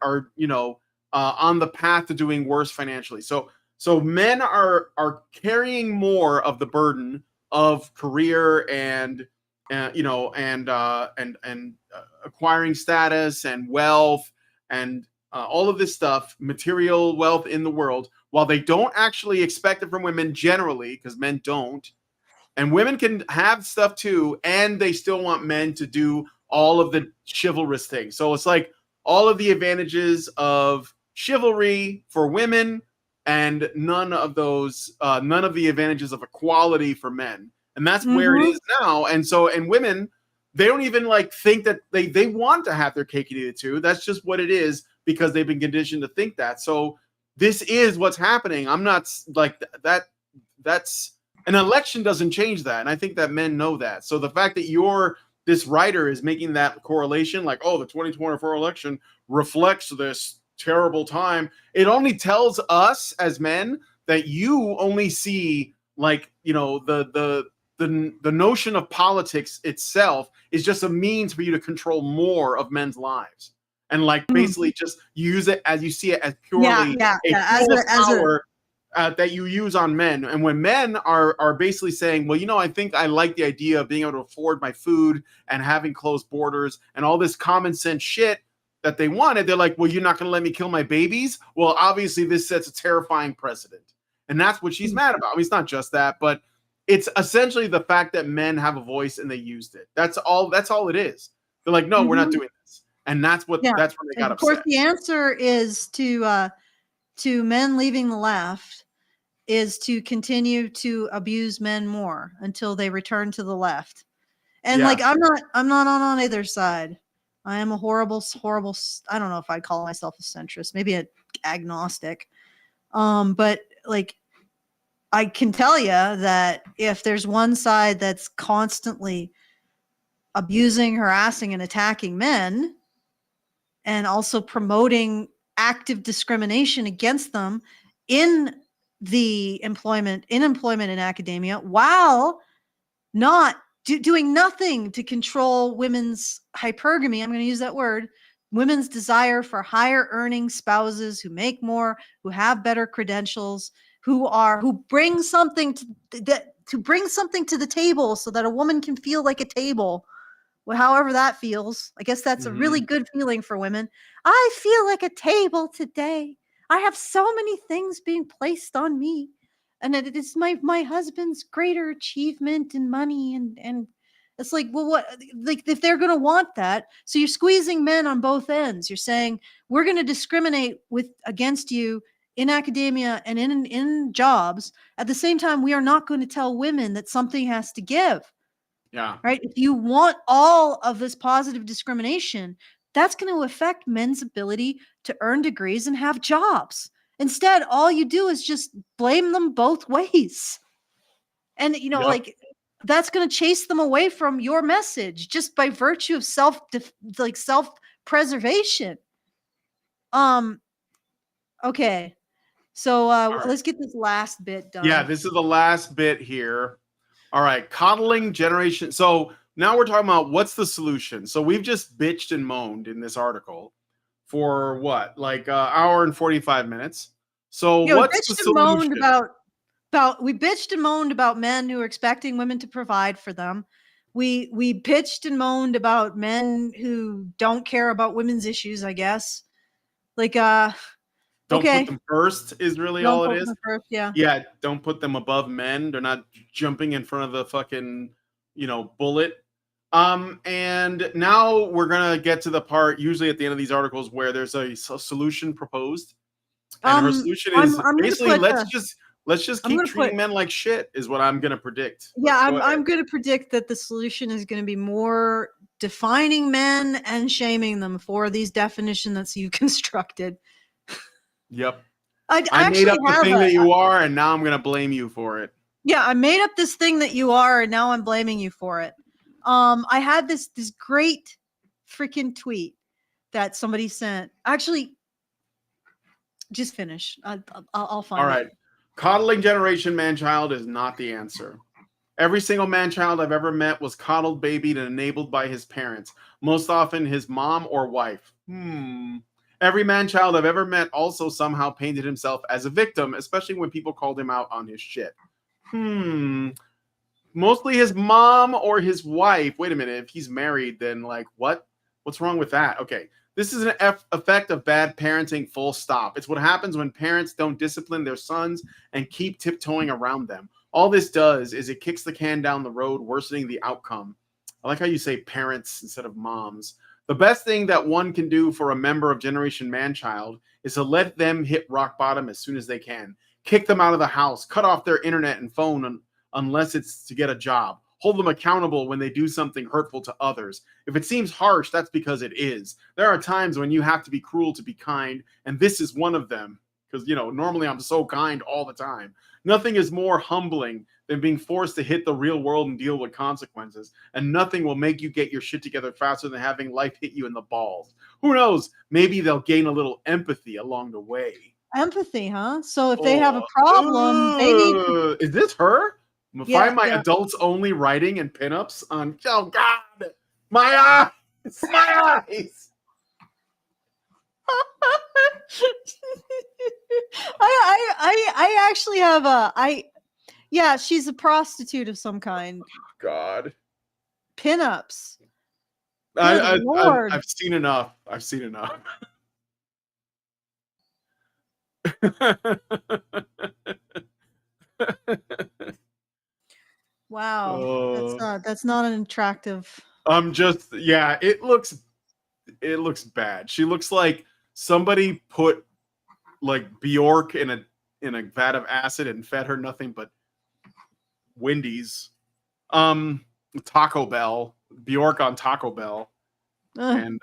on the path to doing worse financially. So men are carrying more of the burden of career and acquiring status and wealth and all of this stuff, material wealth in the world, while they don't actually expect it from women generally, because men don't. And women can have stuff too, and they still want men to do all of the chivalrous things. So it's like all of the advantages of chivalry for women and none of the advantages of equality for men. And that's where it is now. And women, they don't even think that they want to have their cake and eat it too. That's just what it is because they've been conditioned to think that. So this is what's happening. I'm not like that. That's an election doesn't change that. And I think that men know that. So the fact that this writer is making that correlation, like, oh, the 2024 election reflects this terrible time. It only tells us as men that you only see the notion of politics itself is just a means for you to control more of men's lives. And basically just use it as you see it as purely a tool of power that you use on men. And when men are basically saying, well, I think I like the idea of being able to afford my food and having closed borders and all this common sense shit that they wanted, they're like, well, you're not going to let me kill my babies? Well, obviously this sets a terrifying precedent. And that's what she's mad about. I mean, it's not just that, but it's essentially the fact that men have a voice and they used it. That's all it is. They're like, no, we're not doing this. And that's when they got upset. Of course, the answer is to men leaving the left is to continue to abuse men more until they return to the left. And I'm not on either side. I am a horrible, I don't know if I'd call myself a centrist, maybe an agnostic. But I can tell you that if there's one side that's constantly abusing, harassing, and attacking men, and also promoting active discrimination against them in the employment in academia while not doing nothing to control women's hypergamy. I'm going to use that word. Women's desire for higher earning spouses who make more, who have better credentials, who bring something to bring something to the table so that a woman can feel like a table. Well, however that feels. I guess that's a really good feeling for women. I feel like a table today. I have so many things being placed on me. And it is my husband's greater achievement and money and it's like, well, what, like if they're going to want that, so you're squeezing men on both ends. You're saying we're going to discriminate against you in academia and in jobs. At the same time, we are not going to tell women that something has to give. Yeah. Right? If you want all of this positive discrimination, that's going to affect men's ability to earn degrees and have jobs. Instead, all you do is just blame them both ways. And, Yep. like that's going to chase them away from your message just by virtue of self-preservation. Okay. So right. let's get this last bit done. Yeah, this is the last bit here. All right, coddling generation. So now we're talking about what's the solution. So we've just bitched and moaned in this article for what, like hour and 45 minutes. So what's the solution? We bitched and moaned about men who are expecting women to provide for them. We bitched and moaned about men who don't care about women's issues, I guess. Like Don't okay. put them first is really Don't all put it is. them first, yeah. Yeah, don't put them above men. They're not jumping in front of the fucking, bullet. And now we're gonna get to the part usually at the end of these articles where there's a solution proposed. And her solution is basically let's just keep treating men like shit is what I'm gonna predict. Yeah, I'm gonna predict that the solution is gonna be more defining men and shaming them for these definitions that you constructed. Yep. I made up the thing that you are, and now I'm going to blame you for it. Yeah, I made up this thing that you are, and now I'm blaming you for it. I had this great freaking tweet that somebody sent. Actually, just finish. I'll find it. All right. Coddling generation man-child is not the answer. Every single man-child I've ever met was coddled, babied, and enabled by his parents, most often his mom or wife. Every man-child I've ever met also somehow painted himself as a victim, especially when people called him out on his shit. Mostly his mom or his wife. Wait a minute. If he's married, then like what? What's wrong with that? Okay. This is an effect of bad parenting, full stop. It's what happens when parents don't discipline their sons and keep tiptoeing around them. All this does is it kicks the can down the road, worsening the outcome. I like how you say parents instead of moms. The best thing that one can do for a member of Generation Manchild is to let them hit rock bottom as soon as they can. Kick them out of the house, cut off their internet and phone unless it's to get a job. Hold them accountable when they do something hurtful to others. If it seems harsh, that's because it is. There are times when you have to be cruel to be kind, and this is one of them. Because, normally I'm so kind all the time. Nothing is more humbling than being forced to hit the real world and deal with consequences. And nothing will make you get your shit together faster than having life hit you in the balls. Who knows? Maybe they'll gain a little empathy along the way. Empathy, huh? So if they have a problem, they need to... Is this her? Find my adults only writing and pinups on... Oh, God! My eyes! My eyes! I actually have yeah, she's a prostitute of some kind. God. Pinups. I've seen enough. I've seen enough. Wow. That's not an attractive. It looks bad. She looks like somebody put like Bjork in a vat of acid and fed her nothing but Wendy's, Taco Bell, Bjork on Taco Bell, and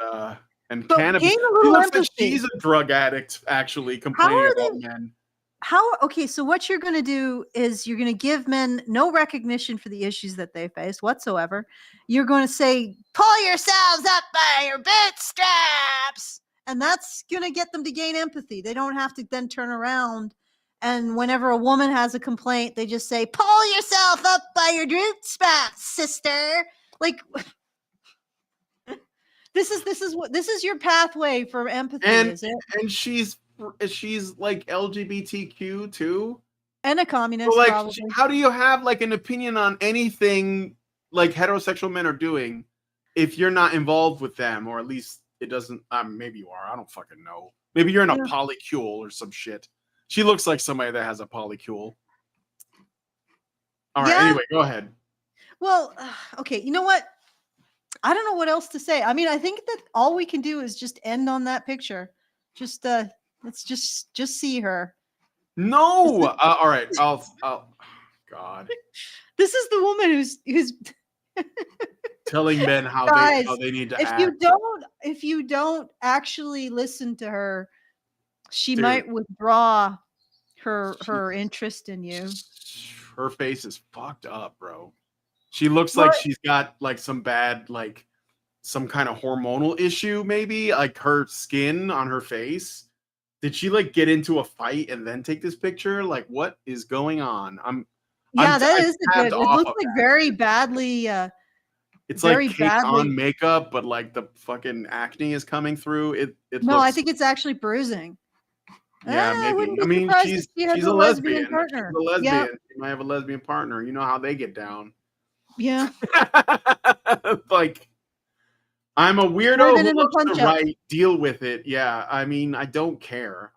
cannabis. She looks like she's a drug addict, actually complaining about men. Okay, so what you're going to do is you're going to give men no recognition for the issues that they face whatsoever. You're going to say, pull yourselves up by your bootstraps. And that's going to get them to gain empathy. They don't have to then turn around And whenever a woman has a complaint, they just say, "Pull yourself up by your bootstraps, sister." Like, this is your pathway for empathy, is it? And she's like LGBTQ too. And a So communist, like, probably. how do you have like an opinion on anything like heterosexual men are doing if you're not involved with them, or at least it doesn't? Maybe you are. I don't fucking know. Maybe you're in a polycule or some shit. She looks like somebody that has a polycule. All right. Yeah. Anyway, go ahead. Well, okay. You know what? I don't know what else to say. I mean, I think that all we can do is just end on that picture. Just let's just see her. No. All right. I'll. God. This is the woman who's telling men how Guys, they need to if act. if you don't actually listen to her, she Dude. might withdraw her interest in you. Her face is fucked up, bro. She looks like she's got like some bad, like some kind of hormonal issue, maybe like her skin on her face. Did she like get into a fight and then take this picture? Like, what is going on? That is good. It looks like that. very badly. It's very like cake badly on makeup, but like the fucking acne is coming through. It No, looks, I think it's actually bruising. yeah, I maybe. wouldn't be I mean, surprised if she has she's a a lesbian lesbian. partner. She's a lesbian. Yeah. She might have a lesbian partner. You know how they get down. Yeah. Like, I'm a More weirdo than who in a loves to punch-up. write, deal with it. Yeah, I mean, I don't care.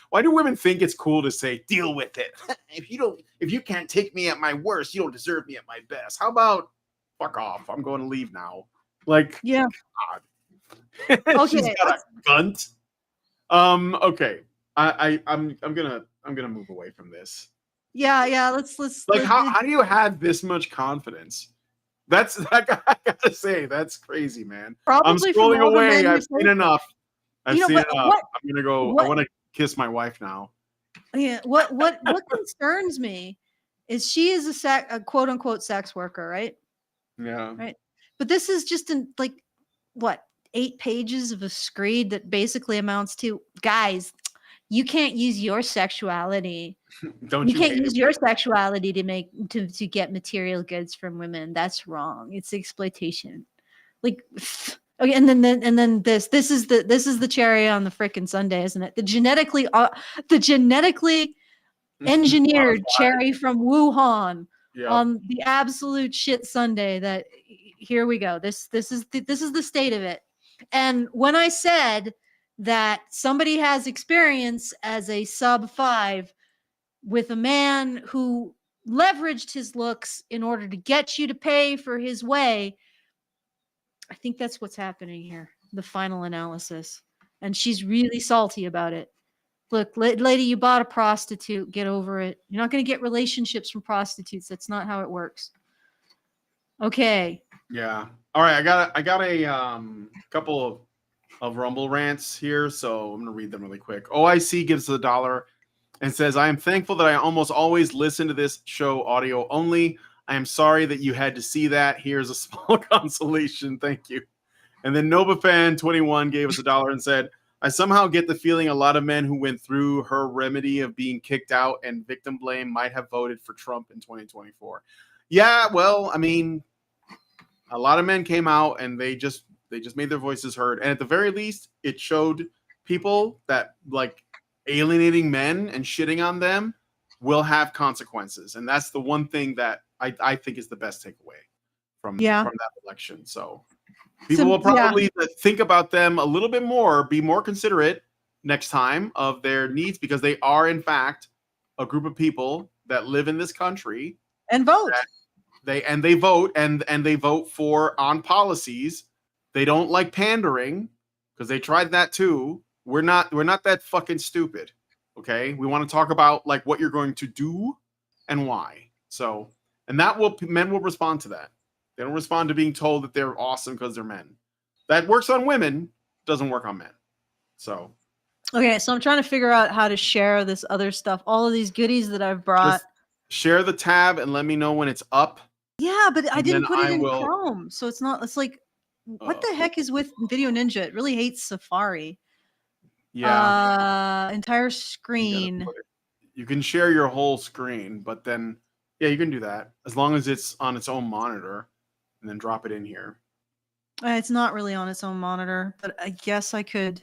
Why do women think it's cool to say deal with it? If you can't take me at my worst, you don't deserve me at my best. How about fuck off? I'm going to leave now. Like, Yeah. God. Okay, She's got a gunt. Okay. I'm gonna move away from this. Yeah. Let's Like, how do you have this much confidence? I gotta say, that's crazy, man. Probably I'm from scrolling all the away. men I've who seen enough. I've seen but enough. I'm gonna go. I want to kiss my wife now. Yeah. What concerns me is she is a quote unquote sex worker, right? Yeah. Right. But this is just like what, 8 pages of a screed that basically amounts to, guys, you can't use your sexuality. You can't use your sexuality to get material goods from women. That's wrong. It's exploitation. Like, okay, and then this is the cherry on the frickin' sundae, isn't it? The genetically engineered cherry from Wuhan on the absolute shit sundae. That here we go. This is the state of it. And when I said that somebody has experience as a sub 5 with a man who leveraged his looks in order to get you to pay for his way, I think that's what's happening here. The final analysis. And she's really salty about it. Look, lady, you bought a prostitute. Get over it. You're not going to get relationships from prostitutes. That's not how it works. Okay. Yeah. All right. I got a couple of Rumble rants here, so I'm gonna read them really quick. OIC gives $1 and says, "I am thankful that I almost always listen to this show audio only. I am sorry that you had to see that. Here's a small consolation. Thank you." And then NovaFan21 gave us $1 and said, "I somehow get the feeling a lot of men who went through her remedy of being kicked out and victim blame might have voted for Trump in 2024. Yeah, well, I mean, a lot of men came out and they just made their voices heard. And at the very least, it showed people that like alienating men and shitting on them will have consequences. And that's the one thing that I think is the best takeaway from that election. So people will probably think about them a little bit more, be more considerate next time of their needs, because they are, in fact, a group of people that live in this country and vote. They vote and they vote for on policies. They don't like pandering because they tried that too. We're not that fucking stupid. Okay, we want to talk about like what you're going to do and why. So, and men will respond to that. They don't respond to being told that they're awesome because they're men. That works on women, doesn't work on men. So, okay, so I'm trying to figure out how to share this other stuff. All of these goodies that I've brought. Just share the tab and let me know when it's up. Yeah, but I didn't put it in will... Chrome, so it's not. It's like, what the heck is with Video Ninja? It really hates Safari. Yeah. Entire screen. You can share your whole screen, but then yeah, you can do that as long as it's on its own monitor, and then drop it in here. It's not really on its own monitor, but I guess I could.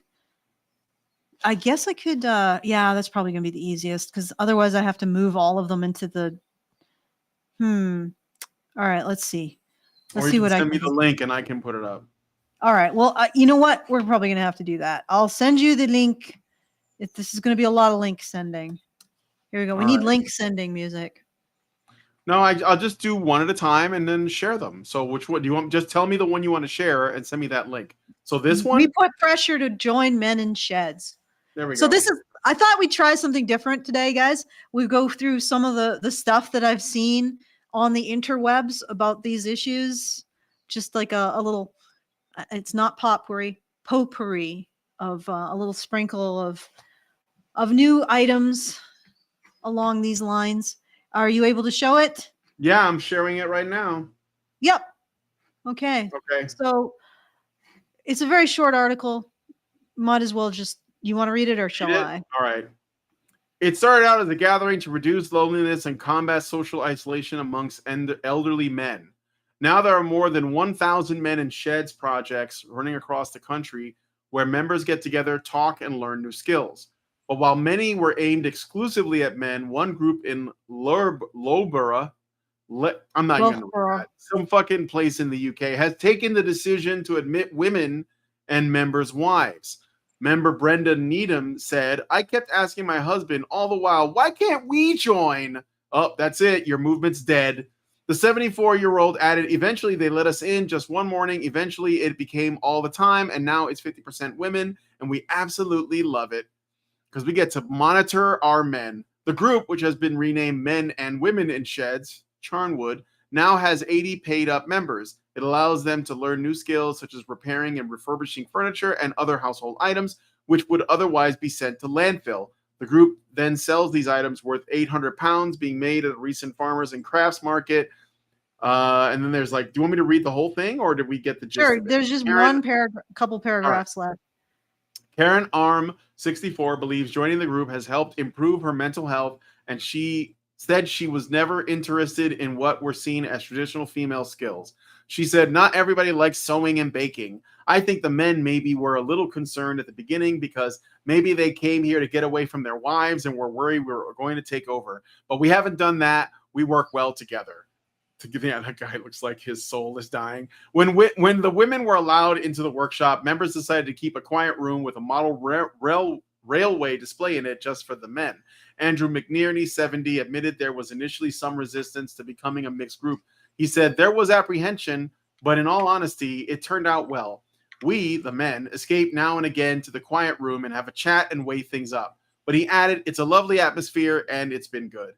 Yeah, that's probably gonna be the easiest because otherwise I have to move all of them into the. All right, let's see. Or Let's you see can what I send can me the do. link and I can put it up. All right. Well, you know what? We're probably gonna have to do that. I'll send you the link. This is gonna be a lot of link sending. Here we go. We All need right. link sending music. No, I'll just do one at a time and then share them. So which one do you want? Just tell me the one you want to share and send me that link. So this one, We put pressure to join men in sheds. there we So go. this is. I thought we'd try something different today, guys. We go through some of the stuff that I've seen on the interwebs about these issues. Just like a little. It's not potpourri of a little sprinkle of new items along these lines. Are you able to show it? Yeah, I'm sharing it right now. Yep. Okay. Okay. So it's a very short article. Might as well just. You want to read it or shall Read it? I? All right. It started out as a gathering to reduce loneliness and combat social isolation amongst elderly men. Now there are more than 1,000 men in sheds projects running across the country where members get together, talk, and learn new skills. But while many were aimed exclusively at men, one group in Loughborough, I'm not even going to read that, some fucking place in the UK, has taken the decision to admit women and members' wives. Member Brenda Needham said, I kept asking my husband all the while, why can't we join? Oh, that's it. Your movement's dead. The 74-year-old added, eventually they let us in just one morning. Eventually it became all the time. And now it's 50% women. And we absolutely love it because we get to monitor our men. The group, which has been renamed Men and Women in Sheds, Charnwood, now has 80 paid up members. It allows them to learn new skills such as repairing and refurbishing furniture and other household items, which would otherwise be sent to landfill. The group then sells these items worth £800 being made at a recent farmers and crafts market. And then there's like, do you want me to read the whole thing or did we get the gist Sure. of it? There's just couple paragraphs left. Karen Arm, 64, believes joining the group has helped improve her mental health, and she said she was never interested in what were seen as traditional female skills. She said, not everybody likes sewing and baking. I think the men maybe were a little concerned at the beginning because maybe they came here to get away from their wives and were worried we were going to take over. But we haven't done that. We work well together. Yeah, that guy looks like his soul is dying. When the women were allowed into the workshop, members decided to keep a quiet room with a model railway display in it just for the men. Andrew McNearney, 70, admitted there was initially some resistance to becoming a mixed group. He said, there was apprehension, but in all honesty, it turned out well. We, the men, escape now and again to the quiet room and have a chat and weigh things up. But he added, it's a lovely atmosphere and it's been good.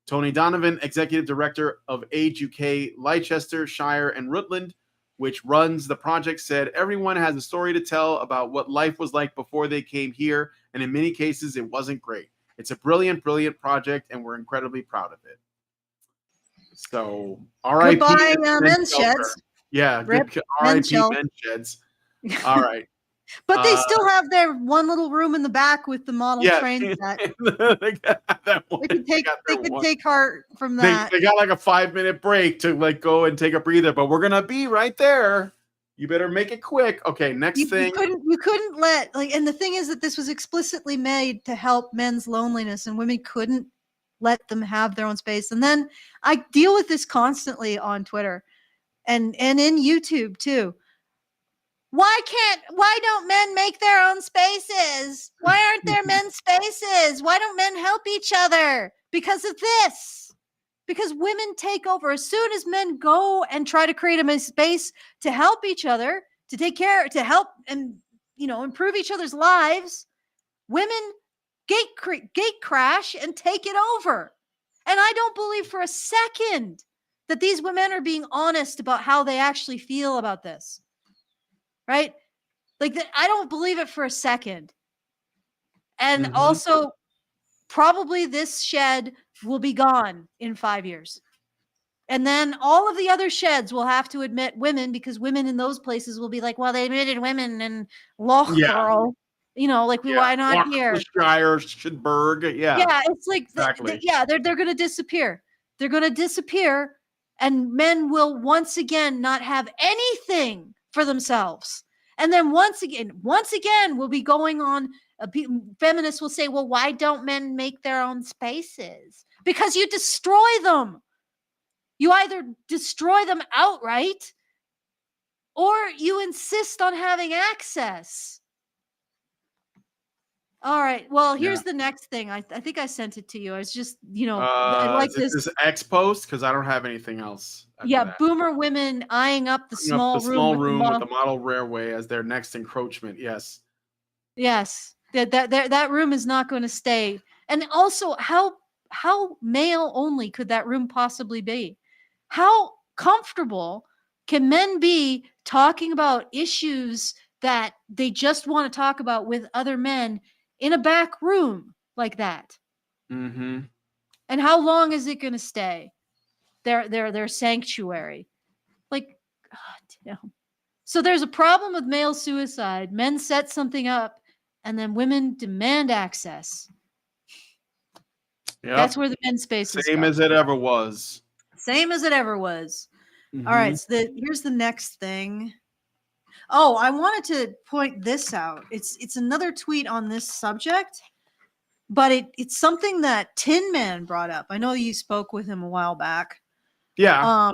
Tony Donovan, executive director of Age UK, Leicester, Shire, and Rutland, which runs the project, said everyone has a story to tell about what life was like before they came here, and in many cases, it wasn't great. It's a brilliant, brilliant project, and we're incredibly proud of it. So, R.I.P. Goodbye, men's sheds. Yeah, RIP R.I.P. Men's Sheds. All right. But they still have their one little room in the back with the model train set. They could take heart from that. They got like a 5-minute break to like go and take a breather, but we're gonna be right there. You better make it quick. Okay, next thing. You couldn't let and the thing is that this was explicitly made to help men's loneliness, and women couldn't let them have their own space. And then I deal with this constantly on Twitter and in YouTube too. Why don't men make their own spaces? Why aren't there men's spaces? Why don't men help each other? Because of this. Because women take over. As soon as men go and try to create a space to help each other, to take care, to help and improve each other's lives, women gate crash and take it over. And I don't believe for a second that these women are being honest about how they actually feel about this. Right? I don't believe it for a second. And also, probably this shed will be gone in 5 years. And then all of the other sheds will have to admit women, because women in those places will be like, well, they admitted women in Loughborough. Like why not here? Worcestershire, Schidberg. Yeah. Yeah, it's like Exactly. they're going to disappear. They're going to disappear, and men will once again not have anything for themselves. And then once again, we'll be going on. Feminists will say, "Well, why don't men make their own spaces?" Because you destroy them. You either destroy them outright, or you insist on having access. All right. Well, here's the next thing. I think I sent it to you. It's just, I like is this X post? Because I don't have anything else. Yeah, that. boomer women eyeing up the small room. Small room with the model railway as their next encroachment. Yes. Yes. That room is not going to stay. And also, how male only could that room possibly be? How comfortable can men be talking about issues that they just want to talk about with other men in a back room like that? Mm-hmm. And how long is it going to stay? Their sanctuary. Like, God damn. So there's a problem with male suicide. Men set something up, and then women demand access. Yep. That's where the men's space is. Same as it ever was. Same as it ever was. Mm-hmm. All right. So here's the next thing. Oh, I wanted to point this out. It's another tweet on this subject, but it's something that Tin Man brought up. I know you spoke with him a while back. Yeah.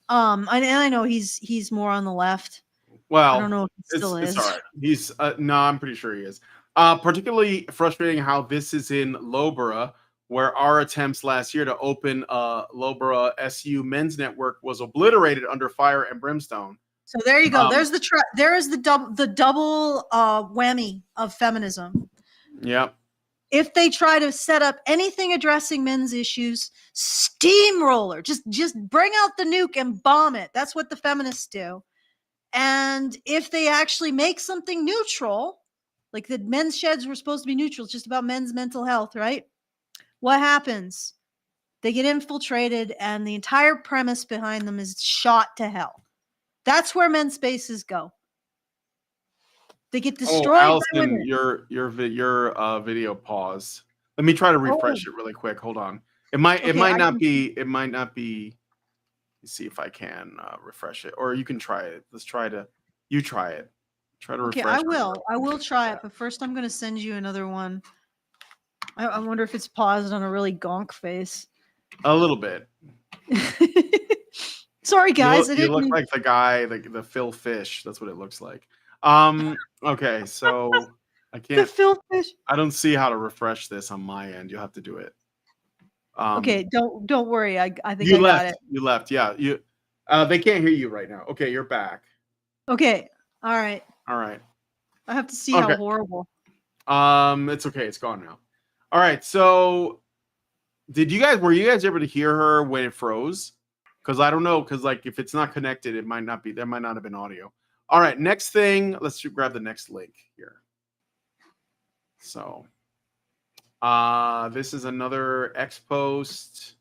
I know he's more on the left. Well, I don't know if he still is. It's all right. He's no, I'm pretty sure he is. Particularly frustrating how this is in Loughborough, where our attempts last year to open Loughborough SU men's network was obliterated under fire and brimstone. So there you go. There's there is the double whammy of feminism. Yep. If they try to set up anything addressing men's issues, steamroller, just bring out the nuke and bomb it. That's what the feminists do. And if they actually make something neutral, like the men's sheds were supposed to be neutral, it's just about men's mental health, right? What happens? They get infiltrated, and the entire premise behind them is shot to hell. That's where men's spaces go. They get destroyed. Oh, Allison, your video paused. Let me try to refresh it really quick. Hold on. It might not be. Let's see if I can refresh it, or you can try it. Let's try to. You try it. Try to refresh. Okay, I will. I will try it, but first I'm going to send you another one. I wonder if it's paused on a really gonk face. A little bit. Sorry, guys. You look like the guy, the Phil Fish. That's what it looks like. Okay, so I can't. The Phil Fish. I don't see how to refresh this on my end. You'll have to do it. Okay, don't worry. I think you I left. got it. You left. Yeah. They can't hear you right now. Okay, you're back. Okay. All right. All right. I have to see how horrible. It's okay. It's gone now. All right. So, were you guys able to hear her when it froze? Because I don't know. Because if it's not connected, it might not be. There might not have been audio. All right. Next thing. Let's grab the next link here. So, this is another X post.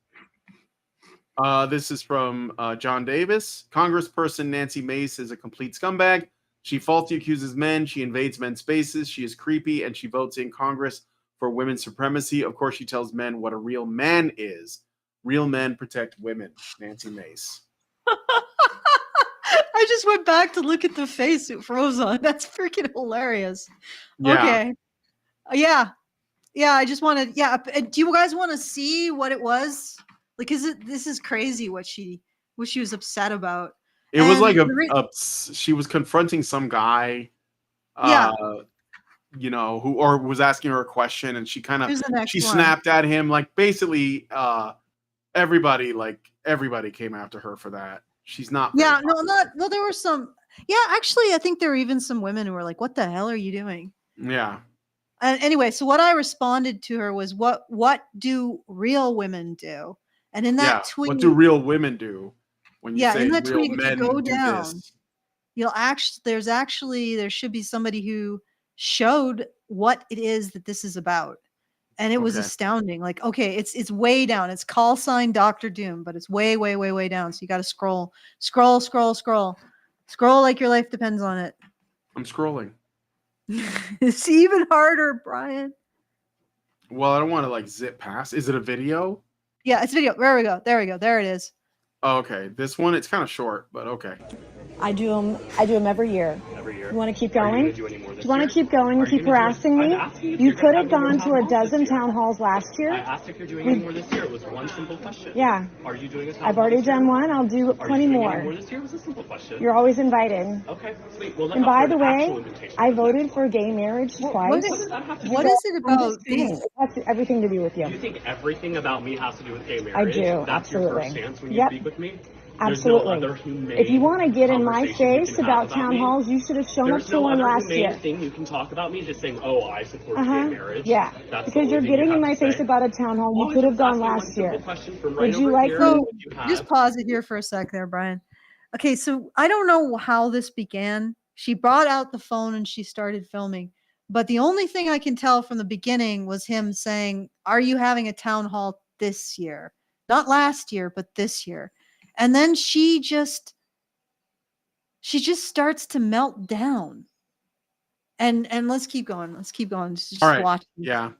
This is from John Davis. Congressperson Nancy Mace is a complete scumbag. She falsely accuses men. She invades men's spaces. She is creepy, and she votes in Congress for women's supremacy. Of course, she tells men what a real man is. Real men protect women. Nancy Mace. I just went back to look at the face it froze on. That's freaking hilarious. Yeah. Okay. Yeah. I just want to. Yeah. Do you guys want to see what it was? Like, this is crazy what she was upset about. It was like she was confronting some guy, who was asking her a question, and she kind of snapped at him. Like basically, everybody came after her for that. She's not. Yeah, no. There were some. Yeah, actually, I think there were even some women who were like, "What the hell are you doing?" Yeah. Anyway, so what I responded to her was, "What do real women do?" And in that tweet, what do real women do? When you say in that real tweet, men if you go do down, this. there should be somebody who showed what it is that this is about, and it was astounding. Like, okay, it's way down. It's call sign Dr. Doom, but it's way, way, way, way down. So you got to scroll like your life depends on it. I'm scrolling. It's even harder, Brian. Well, I don't want to like zip past. Is it a video? Yeah, it's video. There we go. There we go. There it is. Oh, okay. This one, it's kind of short, but okay. I do them. I do them every year. Every year. You want to keep Are you going? gonna do any more Do this you want year? to keep going and Are you keep gonna do harassing I'm me? asking if You you're could gonna have more gone town to a halls this dozen year. town halls last year. I asked if you're doing any more this year. It was one simple question. Yeah. Are you doing a town I've hall already this year? done one. I'll do Are plenty you doing more. any more this year? It was a simple question. You're always invited. Okay, sweet. We'll look And out by for the an way, actual invitation I for the next voted for one. gay marriage What twice. does that have to do What with is it I'm about just saying, these? it has everything to do with you. You think everything about me has to do with gay I marriage? do, That's your absolutely. first stance when you Yep. speak with me? Absolutely. There's no other humane If you want to get in my conversation you face can have about town me? halls, you should have shown up There's to no one other last humane year. thing you can talk about me just saying, oh, I support gay Uh-huh. marriage. Yeah. That's the Because only you're thing you getting in have my to face say. about a town hall. Oh, You I could have just gone asked you one last year. simple question from right Would you over like here. to? Would you have- Just pause it here for a sec there, Brian. Okay, so I don't know how this began. She brought out the phone and she started filming. But the only thing I can tell from the beginning was him saying, "Are you having a town hall this year?" Not last year, but this year. And then she just starts to melt down. And let's keep going. Let's keep going. Just All right. watch. Yeah.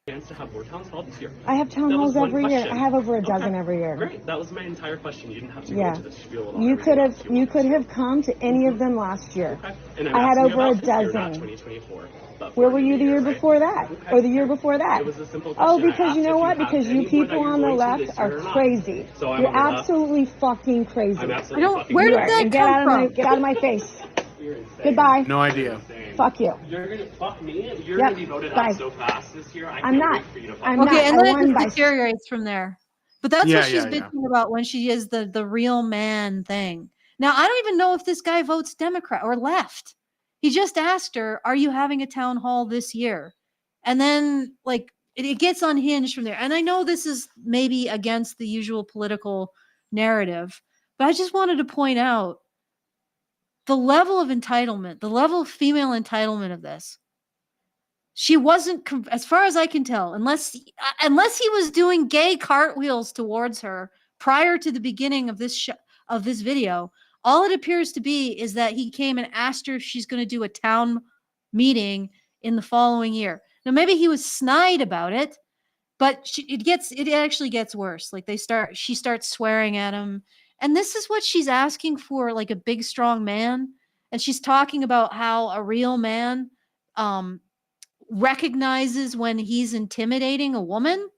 chance to have more town halls this year. I have town That was halls one every year. question. I have over a Okay. dozen every year. Great. That was my entire question. You didn't have to go Yeah. into the spiel about You everything could else have you you wanted could to. have come to any of them last year. Okay. And I'm I had asking over about a this year, not dozen. 2024. But Where for were you the year, year right? before that? Okay. Or the year before that? It was a simple Oh, question. I because asked you know if what? have Because you any more that people you're on the going to left this are year or not. crazy. So I'm You're over that. absolutely fucking crazy. I'm I absolutely don't. fucking Where You did are. that And get come out of my from? get out of my face. You're insane. Goodbye. No idea. You're insane. Fuck you. You're gonna fuck me. You're Yep. gonna be voted Bye. out so fast this year. I I'm can't not. wait for you to fuck I'm me. not. Okay, and I then it won by just deteriorates from there. But that's Yeah, what she's yeah, yeah. bitching about when she is the real man thing. Now I don't even know if this guy votes Democrat or left. He just asked her, "Are you having a town hall this year?" And then like it gets unhinged from there. And I know this is maybe against the usual political narrative, but I just wanted to point out the level of entitlement, the level of female entitlement of this. She wasn't, as far as I can tell, unless he was doing gay cartwheels towards her prior to the beginning of of this video. All it appears to be is that he came and asked her if she's going to do a town meeting in the following year. Now maybe he was snide about it, but it actually gets worse. Like she starts swearing at him, and this is what she's asking for, like a big strong man, and she's talking about how a real man recognizes when he's intimidating a woman.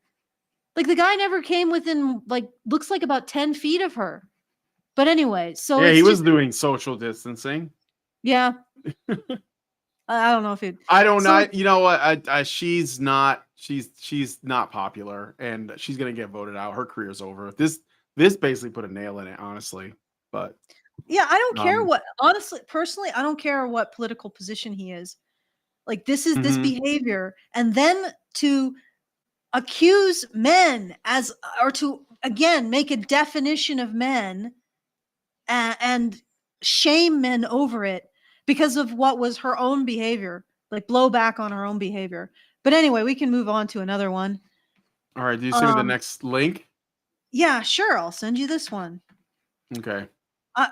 Like the guy never came within like looks like about 10 feet of her. But anyway, so Yeah, it's he was just doing social distancing. yeah. I don't know if it I don't So- know. You know what? She's not popular, and she's gonna get voted out. Her career's over. This basically put a nail in it, honestly. But yeah, I don't care Um, what honestly, personally, I don't care what political position he is. Like this is this Mhm. behavior, and then to accuse men or to again make a definition of men and shame men over it because of what was her own behavior, like blow back on her own behavior. But anyway, we can move on to another one. all right, do you send me the Um, next link? Yeah, sure. I'll send you this one. Okay.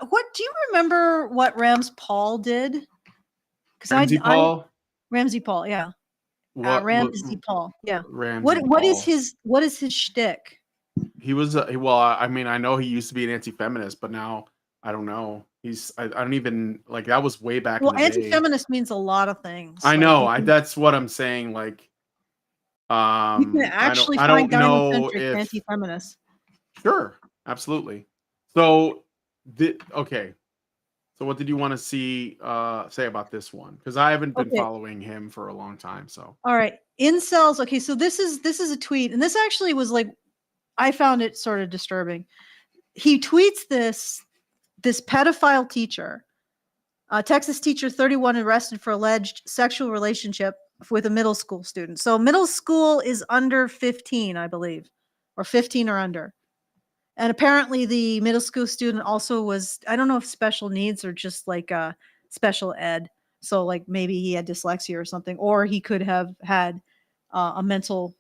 What do you remember what Rams Paul did? Because Ramsey Paul. Ramsey Paul, yeah. Ramsey Paul, yeah. Ramsey What is Paul. his shtick? He was well. I mean, I know he used to be an anti-feminist, but now I don't know. I don't even like that was way back. Well, in the day. anti-feminist means a lot of things. I Like, know. That's what I'm saying. Like, you can actually I find don't know gynocentric if anti-feminists. Sure, absolutely. So, okay. So, what did you want to say about this one? Because I haven't been Okay. following him for a long time. So, All right, incels. Okay, so this is a tweet, and this actually was like, I found it sort of disturbing. He tweets this pedophile teacher, Texas teacher 31 arrested for alleged sexual relationship with a middle school student. So middle school is under 15, I believe, or 15 or under. And apparently the middle school student also was, I don't know if special needs or just like special ed. So like maybe he had dyslexia or something, or he could have had a mental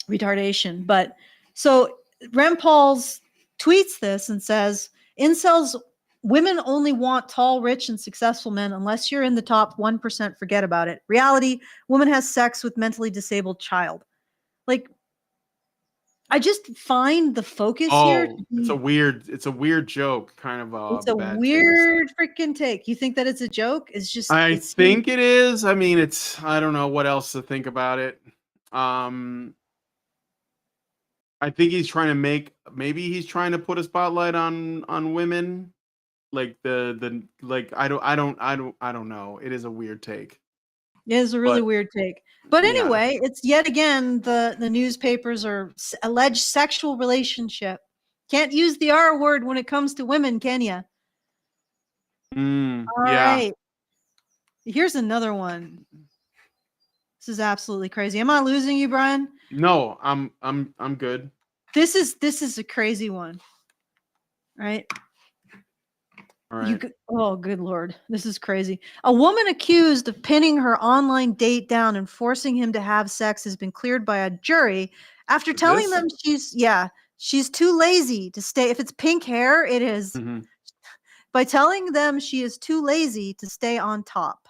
retardation. But so Rem Pauls tweets this and says, incels Women only want tall, rich, and successful men. Unless you're in the top 1%, forget about it. Reality, woman has sex with mentally disabled child. Like, I just find the focus here to Oh, it's a be, weird joke, kind of it's a bad taste. weird freaking take. You think that it's a joke? It's just, I it's think it is. I mean, I don't know what else to think about it. I think maybe he's trying to put a spotlight on women. Like like I don't know. It is a weird take. It is a really But weird take. But yeah. anyway, it's yet again the newspapers are alleged sexual relationship. Can't use the R word when it comes to women, can you? All Yeah. right. Here's another one. This is absolutely crazy. Am I losing you, Brian? No, I'm good. This is a crazy one. Right? All right. Oh, good Lord. This is crazy. A woman accused of pinning her online date down and forcing him to have sex has been cleared by a jury after telling them she's too lazy to stay. If it's pink hair, it is. Mm-hmm. By telling them she is too lazy to stay on top.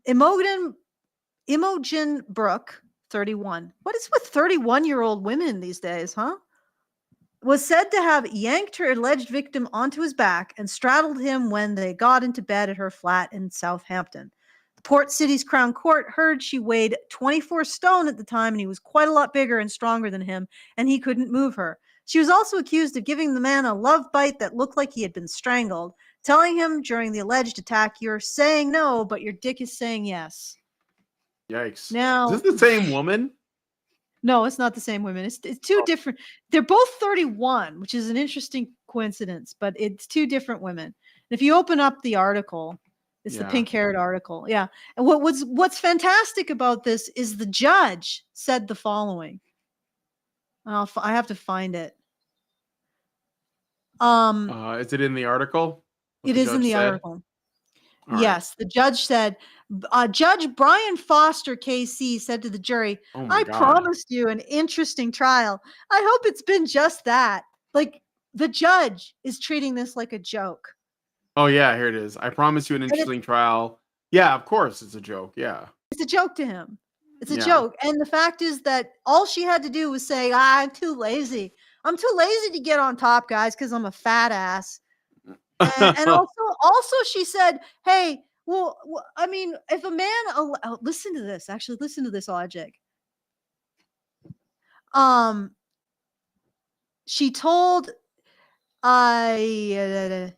Imogen Brooke, 31. What is with 31-year-old women these days, huh? Was said to have yanked her alleged victim onto his back and straddled him when they got into bed at her flat in Southampton. The Port City's Crown Court heard she weighed 24 stone at the time, and he was quite a lot bigger and stronger than him, and he couldn't move her. She was also accused of giving the man a love bite that looked like he had been strangled, telling him during the alleged attack, "You're saying no, but your dick is saying yes." Yikes. Now, Is this the same woman? no, it's not the same women. It's two different. They're both 31, which is an interesting coincidence, but it's two different women. And if you open up the article, it's the pink-haired article. Yeah. And what's fantastic about this is the judge said the following. I have to find it. Is it in the article? It is in the article. All yes, right. the judge said, Judge Brian Foster, KC, said to the jury, Oh my I God. promised you an interesting trial. I hope it's been just that. Like, the judge is treating this like a joke. Oh yeah, here it is. I promise you an interesting trial. Yeah, of course it's a joke. Yeah. It's a joke to him. It's a joke. And the fact is that all she had to do was say, I'm too lazy. I'm too lazy to get on top, guys, because I'm a fat ass. And also she said, hey, well, I mean, if a man, listen to this, actually, listen to this logic. She told, okay,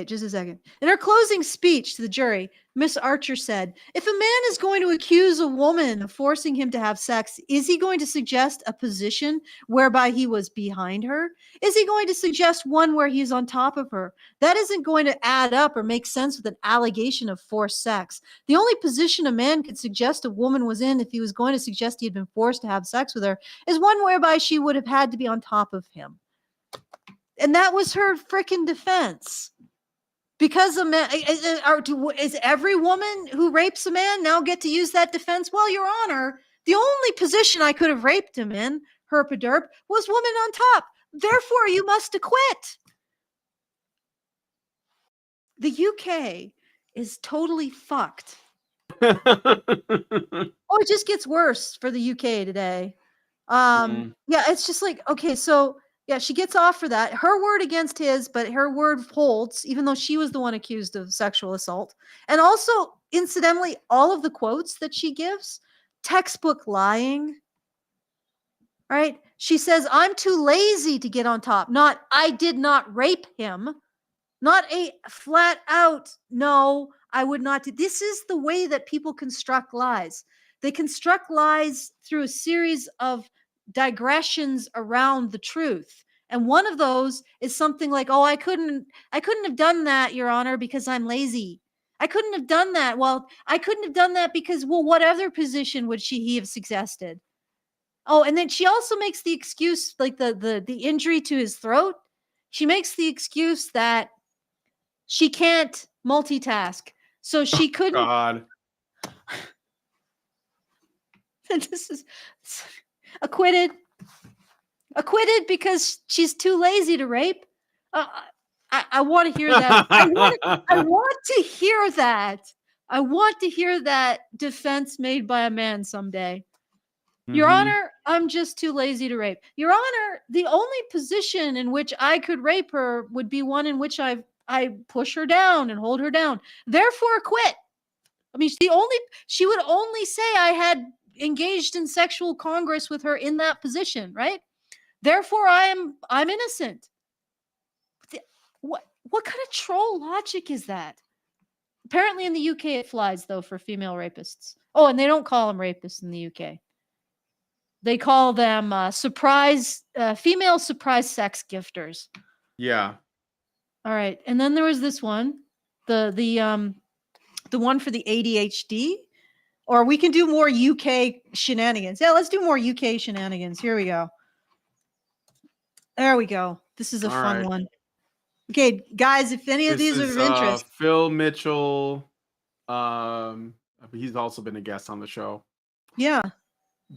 just a second. In her closing speech to the jury, Miss Archer said, if a man is going to accuse a woman of forcing him to have sex, is he going to suggest a position whereby he was behind her? Is he going to suggest one where he's on top of her? That isn't going to add up or make sense with an allegation of forced sex. The only position a man could suggest a woman was in if he was going to suggest he had been forced to have sex with her is one whereby she would have had to be on top of him. And that was her freaking defense. Because a man is every woman who rapes a man now get to use that defense? Well, Your Honor, the only position I could have raped him in, herpaderp, was woman on top. Therefore, you must acquit. The UK is totally fucked. Oh, it just gets worse for the UK today. Yeah, it's just like, okay, so yeah, she gets off for that. Her word against his, but her word holds, even though she was the one accused of sexual assault. And also, incidentally, all of the quotes that she gives, textbook lying. Right? She says, I'm too lazy to get on top. Not, I did not rape him. Not a flat out, no, I would not do. This is the way that people construct lies. They construct lies through a series of digressions around the truth. And one of those is something like, oh, I couldn't have done that, Your Honor, because I'm lazy. I couldn't have done that. Well, I couldn't have done that because, well, what other position would he have suggested? Oh, and then she also makes the excuse, like the injury to his throat. She makes the excuse that she can't multitask. So she couldn't. God. This is acquitted. Acquitted because she's too lazy to rape. I want to hear that. I want to hear that. I want to hear that defense made by a man someday. Your Mhm. Honor, I'm just too lazy to rape. Your Honor, the only position in which I could rape her would be one in which I push her down and hold her down. Therefore, quit. I mean, she would only say I had engaged in sexual congress with her in that position, right? Therefore, I'm innocent. What kind of troll logic is that? Apparently, in the UK, it flies though for female rapists. Oh, and they don't call them rapists in the UK. They call them female surprise sex gifters. Yeah. All right, and then there was this one, the one for the ADHD, or we can do more UK shenanigans. Yeah, let's do more UK shenanigans. Here we go. There we go. This is a All fun right. one. Okay, guys, if any of This these are is of interest, Phil Mitchell. He's also been a guest on the show. yeah.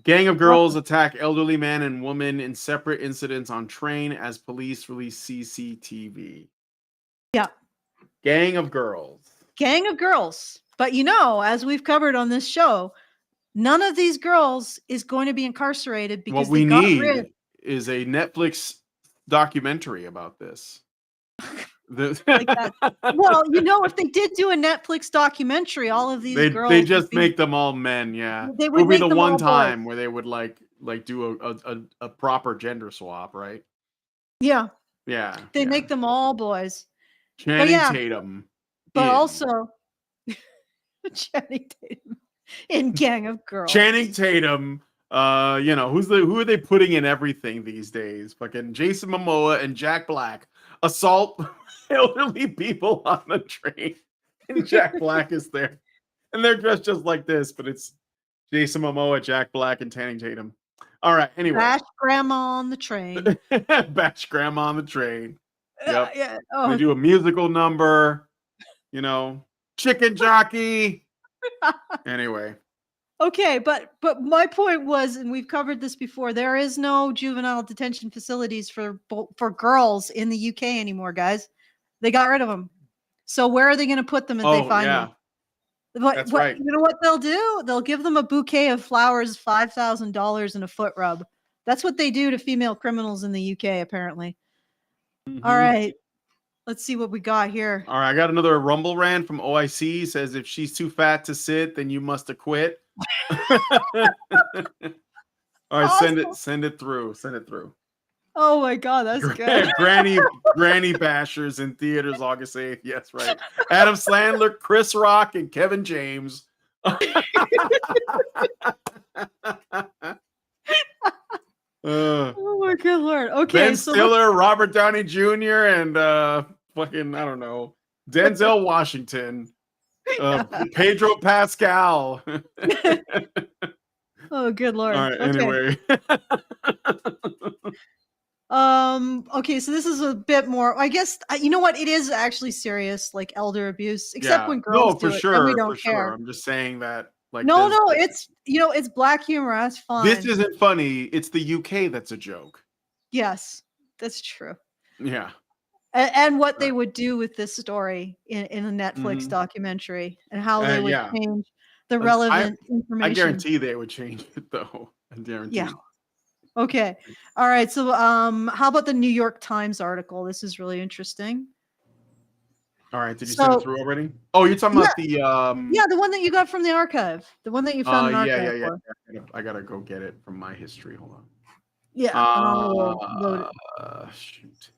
Gang of girls attack elderly man and woman in separate incidents on train as police release CCTV. Yeah. Gang of girls. Gang of girls. But as we've covered on this show, none of these girls is going to be incarcerated because What we they got need rid. is a Netflix documentary about this. Like that. Well, if they did do a Netflix documentary, all of these girls they would just be- make them all men. Yeah, They it would would be make the them all one boys. time where they would like do a proper gender swap, right? Yeah, Yeah, they yeah. make them all boys. Channing yeah, Tatum, But in. also Channing Tatum in Gang of Girls. Channing Tatum. Who are they putting in everything these days? Fucking Jason Momoa and Jack Black assault elderly people on the train, and Jack Black is there, and they're dressed just like this, but it's Jason Momoa, Jack Black, and Channing Tatum. All right. Anyway, Bash Grandma on the train. Bash Grandma on the train. Yep. Yeah. They do a musical number. Chicken jockey. Anyway. Okay, but my point was, and we've covered this before, there is no juvenile detention facilities for girls in the UK anymore, guys. They got rid of them. So where are they going to put them if they find them? That's right. You know what they'll do? They'll give them a bouquet of flowers, $5,000, and a foot rub. That's what they do to female criminals in the UK, apparently. Mm-hmm. All right. Let's see what we got here. All right. I got another Rumble rant from OIC. Says if she's too fat to sit, then you must acquit. All right. Awesome. Send it through. Oh my God, that's good. Granny Bashers in theaters August 8th. Yes, right. Adam Sandler, Chris Rock, and Kevin James. Oh my good Lord. Okay. Ben Stiller, Robert Downey Jr., and fucking, I don't know, Denzel Washington, Pedro Pascal. Oh, good Lord. All right, okay. anyway. Okay, so this is a bit more, I guess, you know what? It is actually serious, like elder abuse, except when girls do it, then we don't care. Sure. I'm just saying that. Like, no, it's it's black humor. That's fine. This isn't funny. It's the UK that's a joke. Yes, that's true. Yeah. And what they would do with this story in a Netflix documentary, and how they would change the relevant information. I guarantee they would change it, though. I guarantee. Yeah. Okay. All right. So, how about the New York Times article? This is really interesting. All right. Did you send it through already? Oh, you're talking about the the one that you got from the archive, the one that you found in archive. Yeah. I gotta go get it from my history. Hold on. Yeah. Load it. Shoot.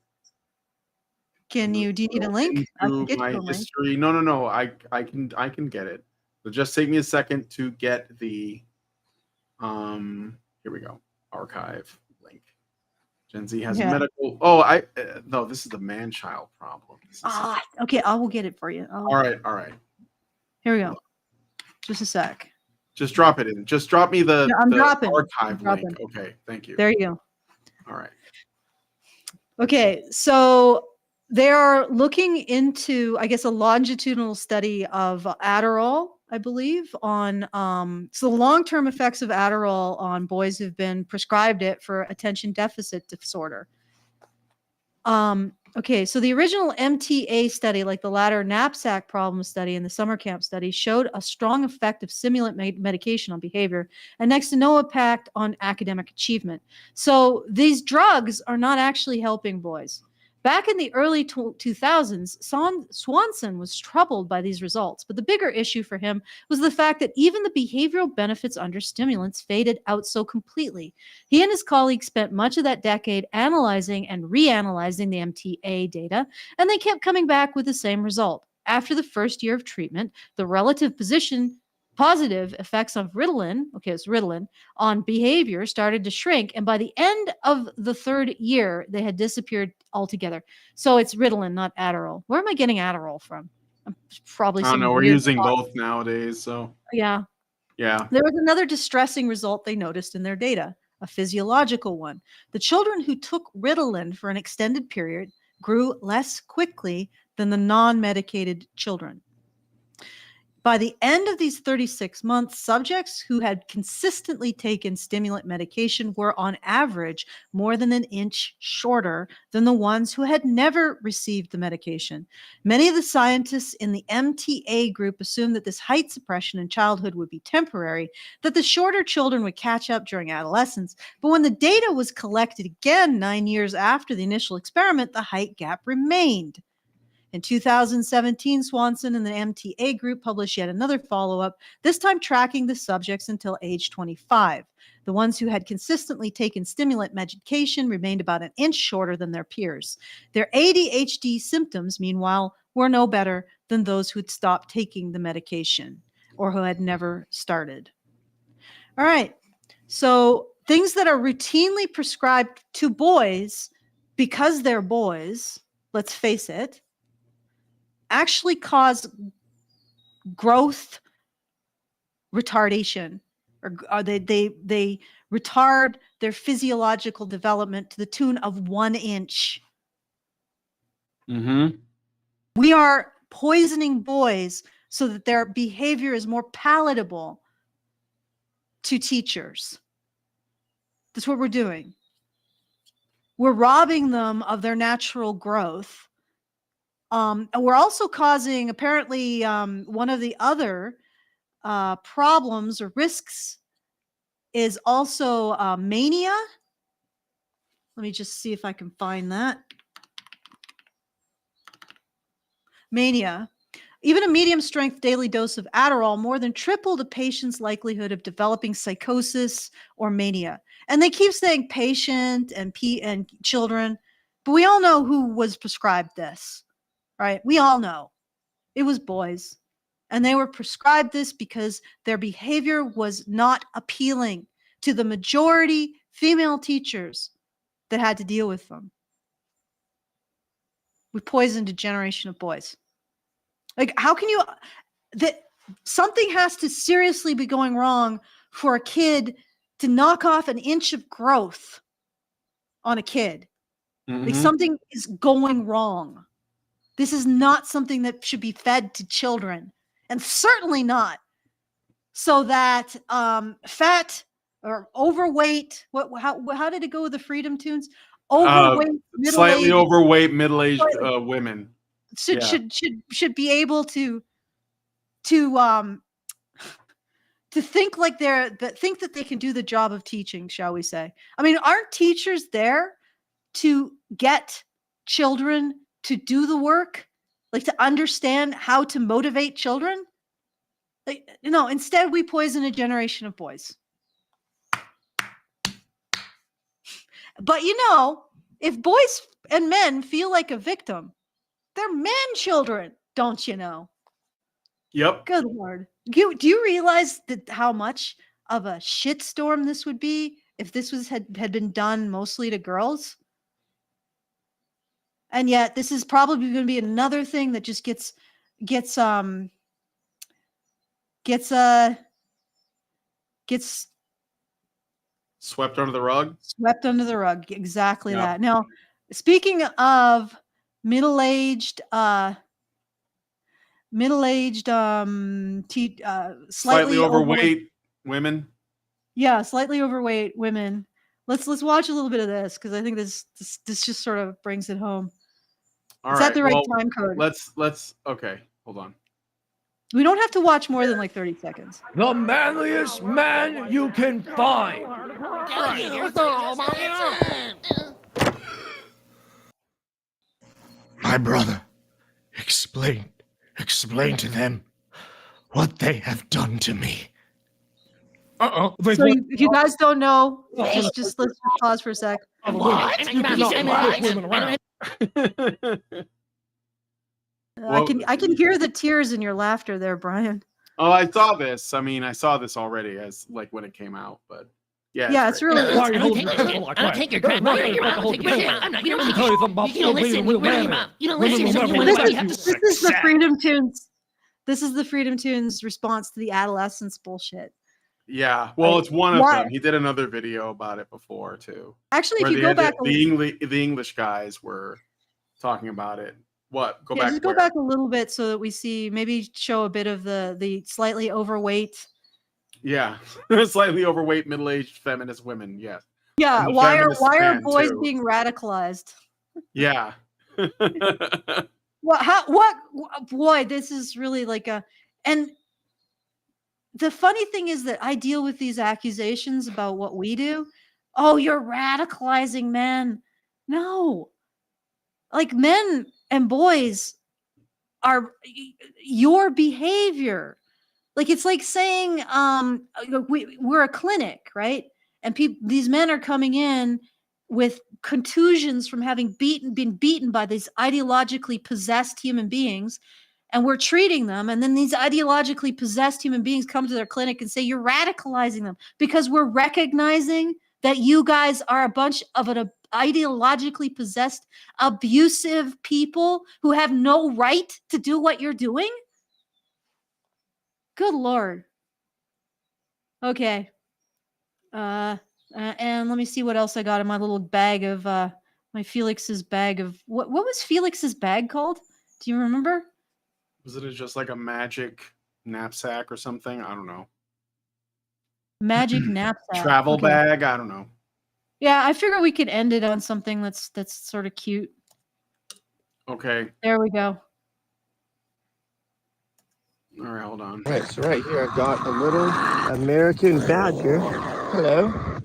Do you need a link? I can get my you a link. history. No. I can get it. So just take me a second to get the here we go. Archive link. Gen Z has a medical. Oh, no, this is the man-child problem. Okay, I will get it for you. All right. Here we go. Just a sec. Just drop it in. Just drop me the archive link. Dropping. Okay, thank you. There you go. All right. Okay, so they are looking into, I guess, a longitudinal study of Adderall, I believe, on so the long-term effects of Adderall on boys who've been prescribed it for attention deficit disorder. Okay, so the original MTA study, like the latter knapsack problem study and the summer camp study, showed a strong effect of stimulant medication on behavior and next to no impact on academic achievement. So these drugs are not actually helping boys. Back in the early 2000s, Swanson was troubled by these results, but the bigger issue for him was the fact that even the behavioral benefits under stimulants faded out so completely. He and his colleagues spent much of that decade analyzing and reanalyzing the MTA data, and they kept coming back with the same result. After the first year of treatment, the relative positive effects of Ritalin, okay, it's Ritalin, on behavior started to shrink, and by the end of the third year, they had disappeared altogether. So it's Ritalin, not Adderall. Where am I getting Adderall from? Probably I don't some know. We're weird using both nowadays, so Yeah. yeah. There was another distressing result they noticed in their data, a physiological one. The children who took Ritalin for an extended period grew less quickly than the non-medicated children. By the end of these 36 months, subjects who had consistently taken stimulant medication were on average more than an inch shorter than the ones who had never received the medication. Many of the scientists in the MTA group assumed that this height suppression in childhood would be temporary, that the shorter children would catch up during adolescence. But when the data was collected again 9 years after the initial experiment, the height gap remained. In 2017, Swanson and the MTA group published yet another follow-up, this time tracking the subjects until age 25. The ones who had consistently taken stimulant medication remained about an inch shorter than their peers. Their ADHD symptoms, meanwhile, were no better than those who had stopped taking the medication or who had never started. All right. So things that are routinely prescribed to boys because they're boys, let's face it, actually cause growth retardation, or they retard their physiological development to the tune of 1 inch. Mm-hmm. We are poisoning boys so that their behavior is more palatable to teachers. That's what we're doing. We're robbing them of their natural growth. And we're also causing, apparently, one of the other problems or risks is also mania. Let me just see if I can find that. Mania. Even a medium strength daily dose of Adderall more than tripled a patient's likelihood of developing psychosis or mania. And they keep saying patient and children, but we all know who was prescribed this, right? We all know. It was boys. And they were prescribed this because their behavior was not appealing to the majority female teachers that had to deal with them. We poisoned a generation of boys. Like, how can you, that something has to seriously be going wrong for a kid to knock off an inch of growth on a kid. Mm-hmm. Like, something is going wrong. This is not something that should be fed to children, and certainly not so that fat or overweight. How did it go with the Freedom Tunes? Overweight, Slightly middle-aged, overweight, middle-aged women should be able to think like think that they can do the job of teaching, shall we say? I mean, aren't teachers there to get children to do the work, like to understand how to motivate children? Like, instead we poison a generation of boys. But if boys and men feel like a victim, they're man children, don't you know? Yep. Good Lord. Do you realize that how much of a shitstorm this would be if this had been done mostly to girls? And yet this is probably going to be another thing that just gets swept under the rug. Swept under the rug. Exactly Yep. that. Now, speaking of middle-aged, slightly overweight women. Yeah, slightly overweight women. Let's watch a little bit of this because I think this just sort of brings it home. All Is right. that the right well, time code? Let's. Okay, hold on. We don't have to watch more than like 30 seconds. The manliest man you can find. My brother, explain to them what they have done to me. So if you guys don't know, just let's pause for a sec. What? I can hear the tears in your laughter there, Brian. Oh, I saw this. I mean, I saw this already as like when it came out, but yeah, It's really. Why are you holding your pistol like that? Take your crap. Let me tell you something about You don't listen. You don't listen. This is the Freedom Tunes. This is the Freedom Tunes response to the adolescence bullshit. Yeah, well, it's one of them. He did another video about it before too. Actually, if you go back, the English guys were talking about it. What? Go back. Just go back a little bit so that we see. Maybe show a bit of the slightly overweight. Yeah, slightly overweight, middle-aged feminist women. Yes. Yeah. Why are boys being radicalized? Yeah. What? Boy, this is really like a. And the funny thing is that I deal with these accusations about what we do. Oh, you're radicalizing men. No. Like men and boys are your behavior. Like it's like saying we're a clinic, right? And these men are coming in with contusions from having been beaten by these ideologically possessed human beings, and we're treating them, and then these ideologically possessed human beings come to their clinic and say you're radicalizing them because we're recognizing that you guys are a bunch of an ideologically possessed, abusive people who have no right to do what you're doing. Good Lord. Okay. And let me see what else I got in my little bag of my Felix's bag of what was Felix's bag called? Do you remember? Was it just like a magic knapsack or something? I don't know. Magic knapsack. Travel bag? I don't know. Yeah, I figure we could end it on something that's sort of cute. Okay. There we go. All right, hold on. All right, so right here I've got a little American badger. Hello.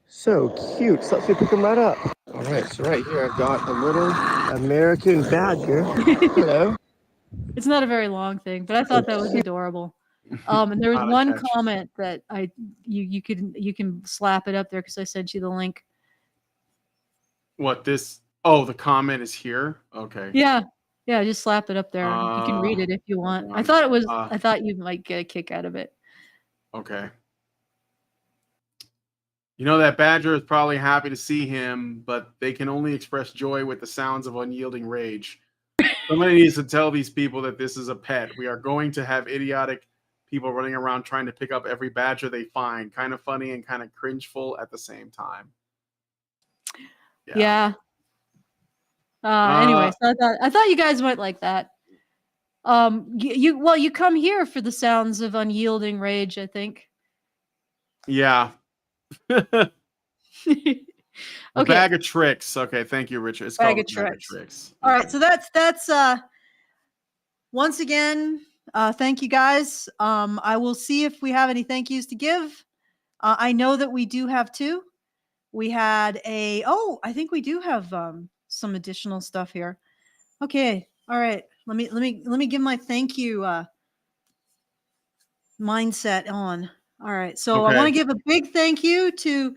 So cute. So let's pick him right up. All right, so right here I've got a little American badger. Hello. It's not a very long thing, but I thought that was adorable. And there was one comment that you can slap it up there because I sent you the link. What this? Oh, the comment is here. Okay. Yeah, just slap it up there. You can read it if you want. I thought it was. I thought you might get a kick out of it. Okay. You know that badger is probably happy to see him, but they can only express joy with the sounds of unyielding rage. Somebody needs to tell these people that this is a pet. We are going to have idiotic people running around trying to pick up every badger they find. Kind of funny and kind of cringeful at the same time. Yeah. Anyway, so I thought you guys might like that. You come here for the sounds of unyielding rage, I think. Yeah. Okay. Bag of tricks. Okay, thank you, Richard. It's Bag called of Bag of tricks. Tricks. All right, so that's once again, thank you guys. I will see if we have any thank yous to give. I know that we do have two. We had I think we do have some additional stuff here. Okay. All right. Let me give my thank you mindset on. All right. So I want to give a big thank you to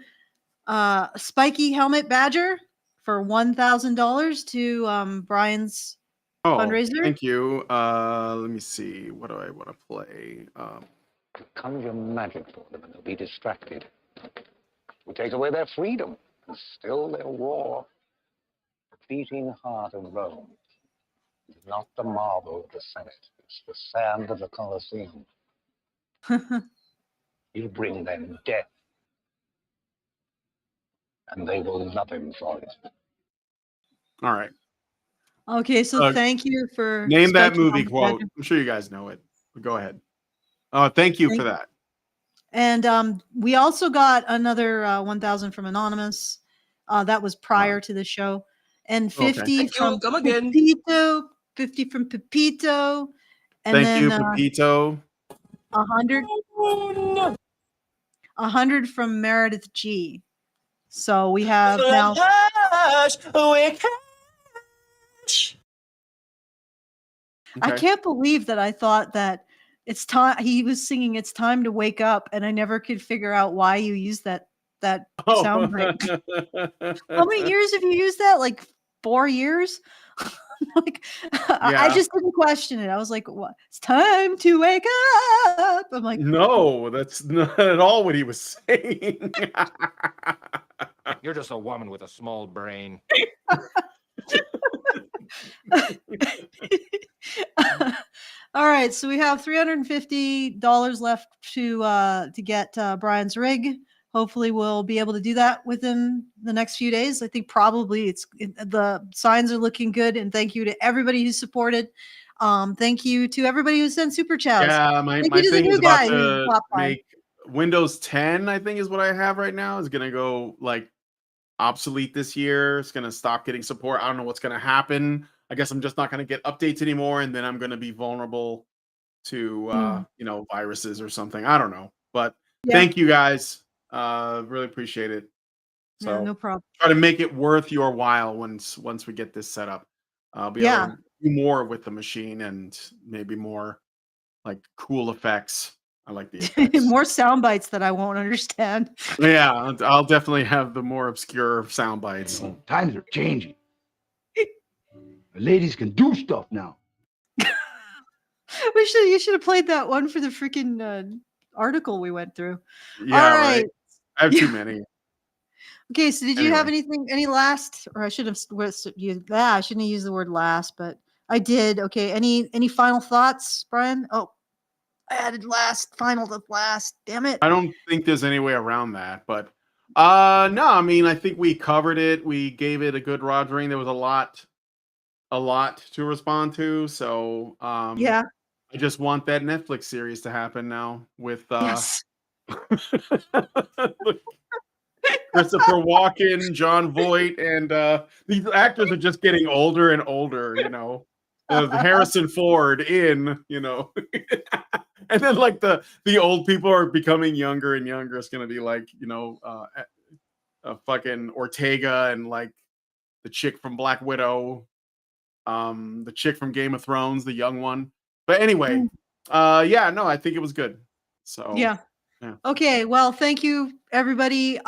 Spiky Helmet Badger for $1,000 to Brian's fundraiser. Thank you. Let me see. What do I want to play? Conjure magic for them and they'll be distracted. We take away their freedom and still they'll roar. The beating heart of Rome is not the marble of the Senate, it's the sand of the Colosseum. You bring them death, and they will love him for it. All right. Okay, so thank you for name that Spiky movie Helmet quote. Badger. I'm sure you guys know it. But go ahead. Thank you for that. And we also got another 1,000 from Anonymous. That was prior to the show. And 50 from Pepito. 50 from Pepito. And Thank then you, Pepito. 100. 100 from Meredith G. So we have now. I can't believe that I thought that it's time. He was singing "It's Time to Wake Up," and I never could figure out why you used that sound break. How many years have you used that? Like 4 years? Like, I just didn't question it. I was like, "What? It's time to wake up." I'm like, no, that's not at all what he was saying. You're just a woman with a small brain. All right, so we have $350 left to get Brian's rig. Hopefully, we'll be able to do that within the next few days. I think probably the signs are looking good. And thank you to everybody who supported. Thank you to everybody who sent super chats. Yeah, my thing is about to make Windows 10. I think is what I have right now. Is gonna go like obsolete this year. It's gonna stop getting support. I don't know what's gonna happen. I guess I'm just not gonna get updates anymore, and then I'm gonna be vulnerable to viruses or something. I don't know, but thank you guys. Really appreciate it. So no problem. Try to make it worth your while once we get this set up. I'll be able to do more with the machine and maybe more like cool effects. I like the effects. More sound bites that I won't understand. Yeah, I'll definitely have the more obscure sound bites. Times are changing. The ladies can do stuff now. You should have played that one for the freaking article we went through. Yeah, all right. I have too many. Okay, so did you have any last, or I should have I shouldn't have used the word last, but I did. Okay, any final thoughts, Brian? Oh, I added final to last. Damn it. I don't think there's any way around that, but no, I mean, I think we covered it. We gave it a good rogering. There was a lot to respond to, so yeah. I just want that Netflix series to happen now with yes. Christopher Walken, John Voight, and these actors are just getting older and older, Harrison Ford and then like the old people are becoming younger and younger. It's gonna be like, fucking Ortega and like the chick from Black Widow, the chick from Game of Thrones, the young one. But anyway, I think it was good. So yeah. Okay, well, thank you, everybody.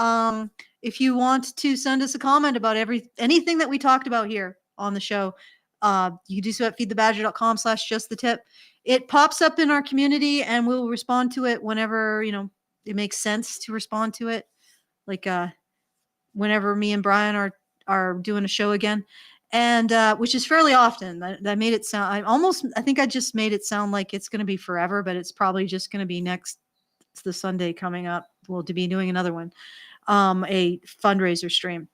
If you want to send us a comment about anything that we talked about here on the show, you can do so at feedthebadger.com/justthetip. It pops up in our community, and we'll respond to it whenever it makes sense to respond to it. Like whenever me and Brian are doing a show again, and which is fairly often. That made it sound. I think I just made it sound like it's going to be forever, but it's probably just going to be next. It's the Sunday coming up. We'll be doing another one, a fundraiser stream.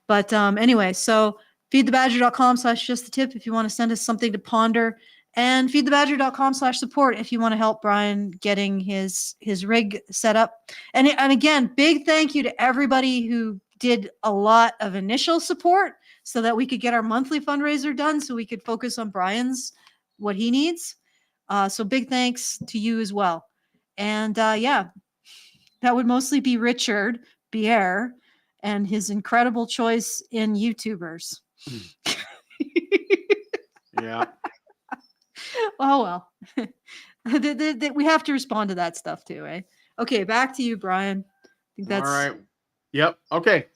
But anyway, so feedthebadger.com/justthetip if you want to send us something to ponder, and feedthebadger.com/support if you want to help Brian getting his rig set up. And again, big thank you to everybody who did a lot of initial support so that we could get our monthly fundraiser done, so we could focus on Brian's what he needs. So big thanks to you as well. And that would mostly be Richard Bier and his incredible choice in YouTubers. Yeah. Oh, well. We have to respond to that stuff too, eh? Okay, back to you, Brian. I think that's... All right. Yep. Okay.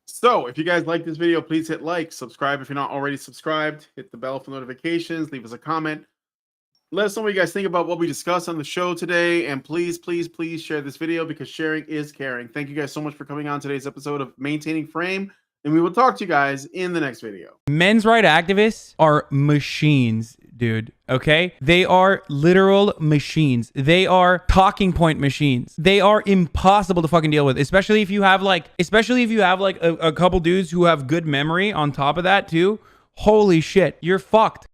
So if you guys like this video, please hit like, subscribe if you're not already subscribed, hit the bell for notifications, leave us a comment. Let us know what you guys think about what we discussed on the show today. And please, please, please share this video, because sharing is caring. Thank you guys so much for coming on today's episode of Maintaining Frame. And we will talk to you guys in the next video. Men's rights activists are machines, dude. Okay? They are literal machines. They are talking point machines. They are impossible to fucking deal with, especially if you have like a couple dudes who have good memory on top of that too. Holy shit, you're fucked.